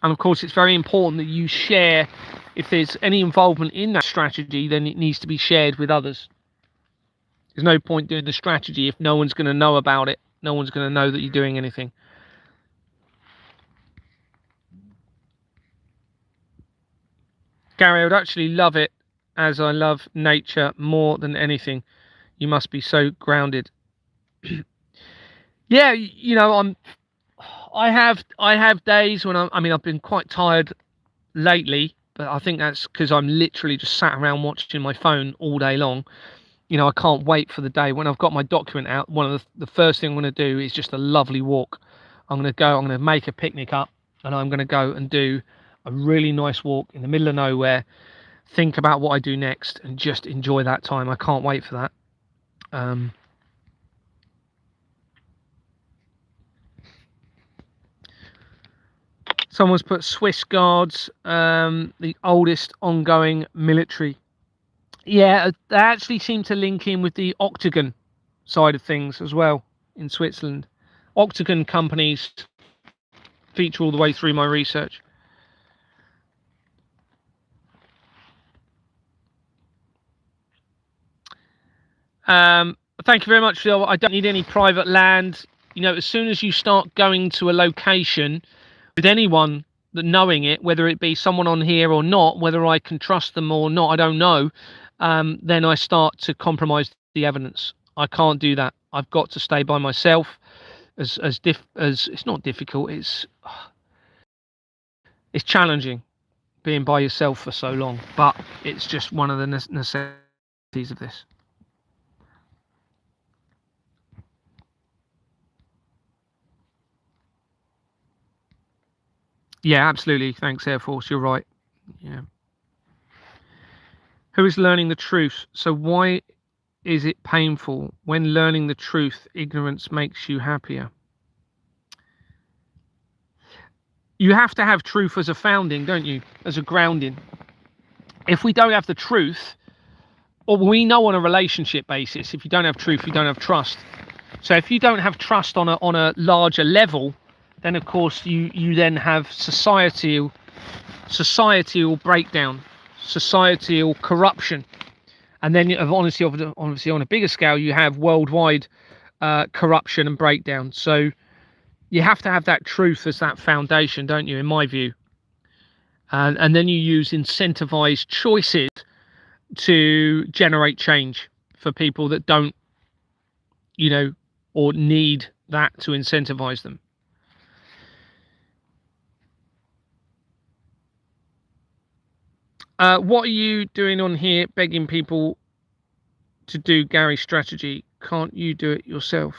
And of course, it's very important that you share. If there's any involvement in that strategy, then it needs to be shared with others. There's no point doing the strategy if no one's going to know about it. No one's going to know that you're doing anything. Gary, I would actually love it as I love nature more than anything. You must be so grounded. Yeah, you know, I have days when I've been quite tired lately, but I think that's because I'm literally just sat around watching my phone all day long. You know, I can't wait for the day when I've got my document out. One of the first thing I'm going to do is just a lovely walk. I'm going to make a picnic up, and I'm going to go and do a really nice walk in the middle of nowhere, think about what I do next, and just enjoy that time. I can't wait for that. Someone's put Swiss Guards, the oldest ongoing military. Yeah, they actually seem to link in with the Octagon side of things as well in Switzerland. Octagon companies feature all the way through my research. Thank you very much, Phil. I don't need any private land. You know, as soon as you start going to a location with anyone that knowing it, whether it be someone on here or not, whether I can trust them or not, I don't know, then I start to compromise the evidence. I can't do that. I've got to stay by myself. As it's not difficult, it's challenging being by yourself for so long, but it's just one of the necessities of this. Yeah, absolutely. Thanks, Air Force. You're right. Yeah. Who is learning the truth? So why is it painful? When learning the truth, ignorance makes you happier. You have to have truth as a founding, don't you? As a grounding. If we don't have the truth, or we know on a relationship basis, if you don't have truth, you don't have trust. So if you don't have trust on a larger level, then of course you then have societal breakdown, societal corruption, and then obviously on a bigger scale you have worldwide corruption and breakdown. So you have to have that truth as that foundation, don't you, in my view? And then you use incentivized choices to generate change for people that don't, you know, or need that to incentivize them. What are you doing on here begging people to do Gary's strategy? Can't you do it yourself?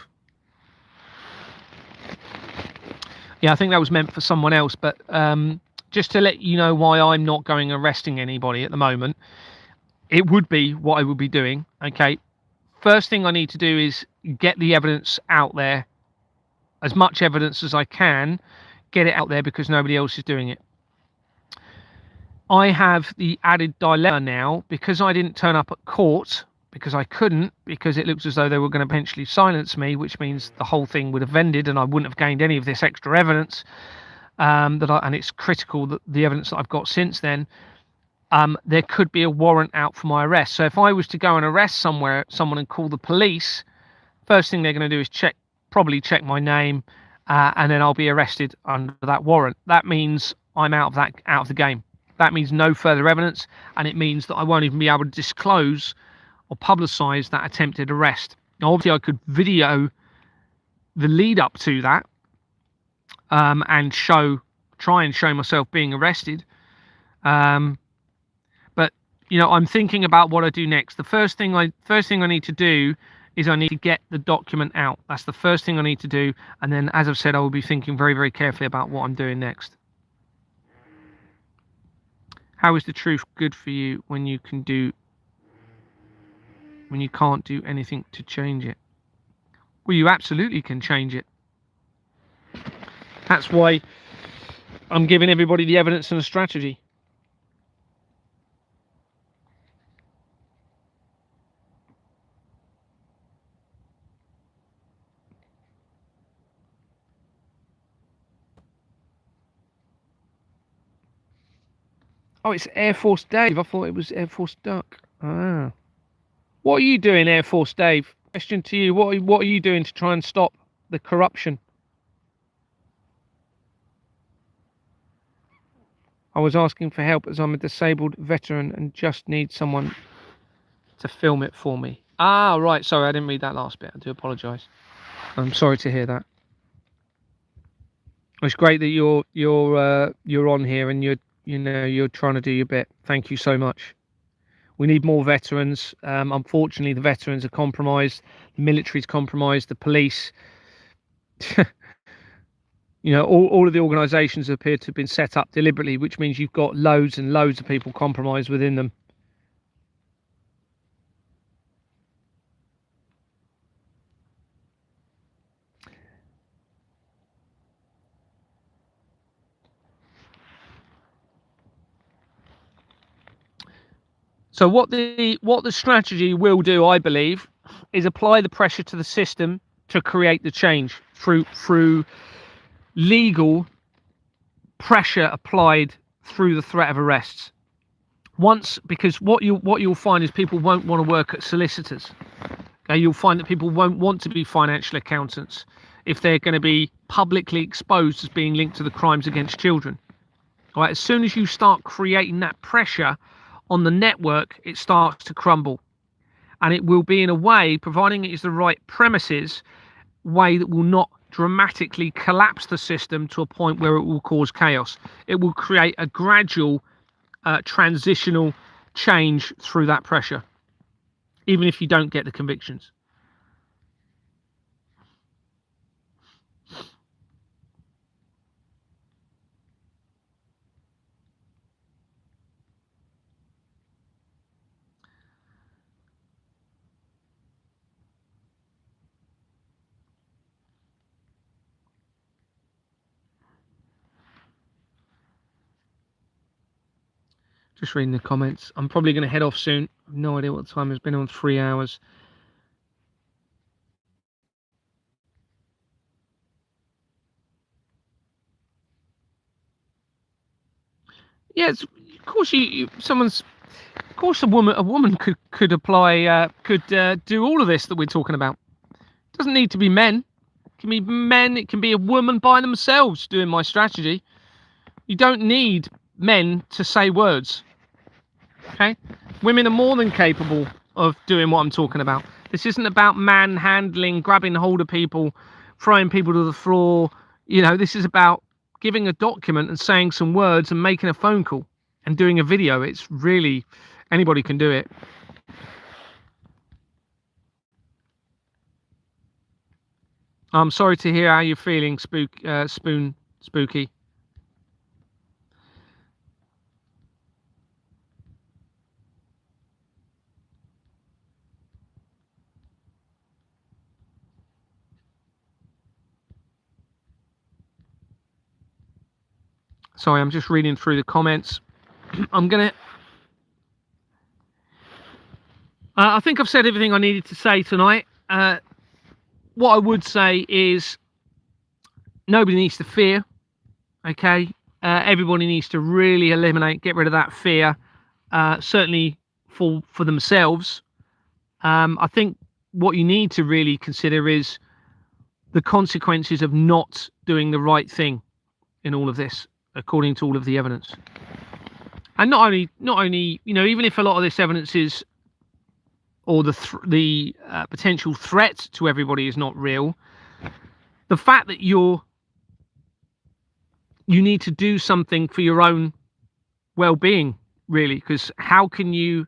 Yeah, I think that was meant for someone else, but just to let you know why I'm not going arresting anybody at the moment, it would be what I would be doing. Okay, first thing I need to do is get the evidence out there, as much evidence as I can, get it out there because nobody else is doing it. I have the added dilemma now because I didn't turn up at court, because I couldn't, because it looks as though they were going to potentially silence me, which means the whole thing would have ended and I wouldn't have gained any of this extra evidence. And it's critical that the evidence that I've got since then, there could be a warrant out for my arrest. So if I was to go and arrest someone and call the police, first thing they're going to do is probably check my name, and then I'll be arrested under that warrant. That means I'm out of the game. That means no further evidence, and it means that I won't even be able to disclose or publicise that attempted arrest. Now, obviously, I could video the lead up to that, and try and show myself being arrested. But I'm thinking about what I do next. The first thing I need to do is I need to get the document out. That's the first thing I need to do, and then, as I've said, I will be thinking very, very carefully about what I'm doing next. How is the truth good for you when you can't do anything to change it? Well, you absolutely can change it. That's why I'm giving everybody the evidence and a strategy. Oh, it's Air Force Dave. I thought it was Air Force Duck. Ah. What are you doing, Air Force Dave? Question to you. What are you doing to try and stop the corruption? I was asking for help as I'm a disabled veteran and just need someone to film it for me. Ah, right. Sorry, I didn't read that last bit. I do apologise. I'm sorry to hear that. It's great that you're on here and you're trying to do your bit. Thank you so much. We need more veterans. Unfortunately, the veterans are compromised. The military's compromised. The police. All of the organisations appear to have been set up deliberately, which means you've got loads and loads of people compromised within them. So what the strategy will do, I believe, is apply the pressure to the system to create the change through legal pressure applied through the threat of arrests. Because what you'll find is people won't want to work at solicitors. Okay, you'll find that people won't want to be financial accountants if they're going to be publicly exposed as being linked to the crimes against children. All right, as soon as you start creating that pressure on the network, it starts to crumble, and it will be in a way, providing it is the right premises, way that will not dramatically collapse the system to a point where it will cause chaos. It will create a gradual transitional change through that pressure, even if you don't get the convictions. Just reading the comments. I'm probably going to head off soon. I've no idea what the time has been on. 3 hours. Yes, of course. Of course, a woman could apply. Could do all of this that we're talking about. It doesn't need to be men. It can be men. It can be a woman by themselves doing my strategy. You don't need men to say words. Okay, women are more than capable of doing what I'm talking about. This isn't about manhandling, grabbing hold of people, throwing people to the floor. This is about giving a document and saying some words and making a phone call and doing a video. It's really, anybody can do it. I'm sorry to hear how you're feeling, Spooky. Sorry, I'm just reading through the comments. I think I've said everything I needed to say tonight. What I would say is nobody needs to fear, okay? Everybody needs to really get rid of that fear, certainly for themselves. I think what you need to really consider is the consequences of not doing the right thing in all of this, according to all of the evidence. And not only, you know, even if a lot of this evidence is, or the potential threat to everybody is not real, the fact that you need to do something for your own well-being, really, because how can you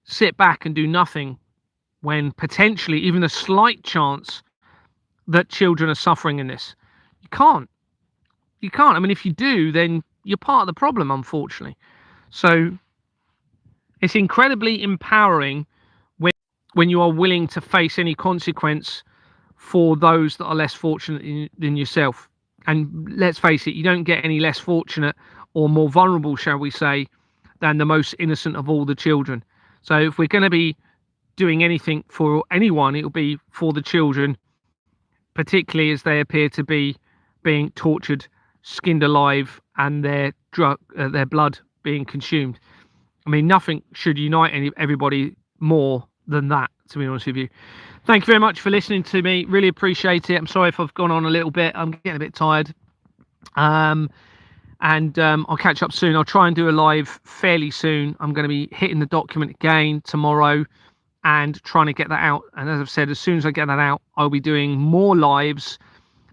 sit back and do nothing when potentially even a slight chance that children are suffering in this? You can't. I mean, if you do, then you're part of the problem, unfortunately. So it's incredibly empowering when you are willing to face any consequence for those that are less fortunate than yourself. And let's face it, you don't get any less fortunate or more vulnerable, shall we say, than the most innocent of all the children. So if we're going to be doing anything for anyone, it'll be for the children, particularly as they appear to be being tortured, skinned alive, and their blood being consumed. I mean, nothing should unite everybody more than that, to be honest with you. Thank you very much for listening to me. Really appreciate it. I'm sorry if I've gone on a little bit. I'm getting a bit tired. I'll catch up soon. I'll try and do a live fairly soon. I'm going to be hitting the document again tomorrow and trying to get that out. And as I've said, as soon as I get that out, I'll be doing more lives,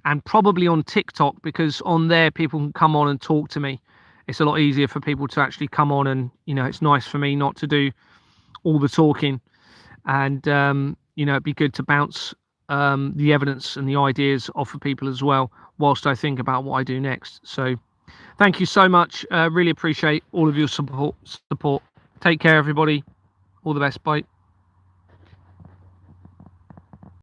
and probably on TikTok, because on there people can come on and talk to me. It's a lot easier for people to actually come on, and, you know, it's nice for me not to do all the talking. And you know, it'd be good to bounce the evidence and the ideas off of people as well, whilst I think about what I do next. So thank you so much. Really appreciate all of your support. Take care, everybody. All the best. Bye.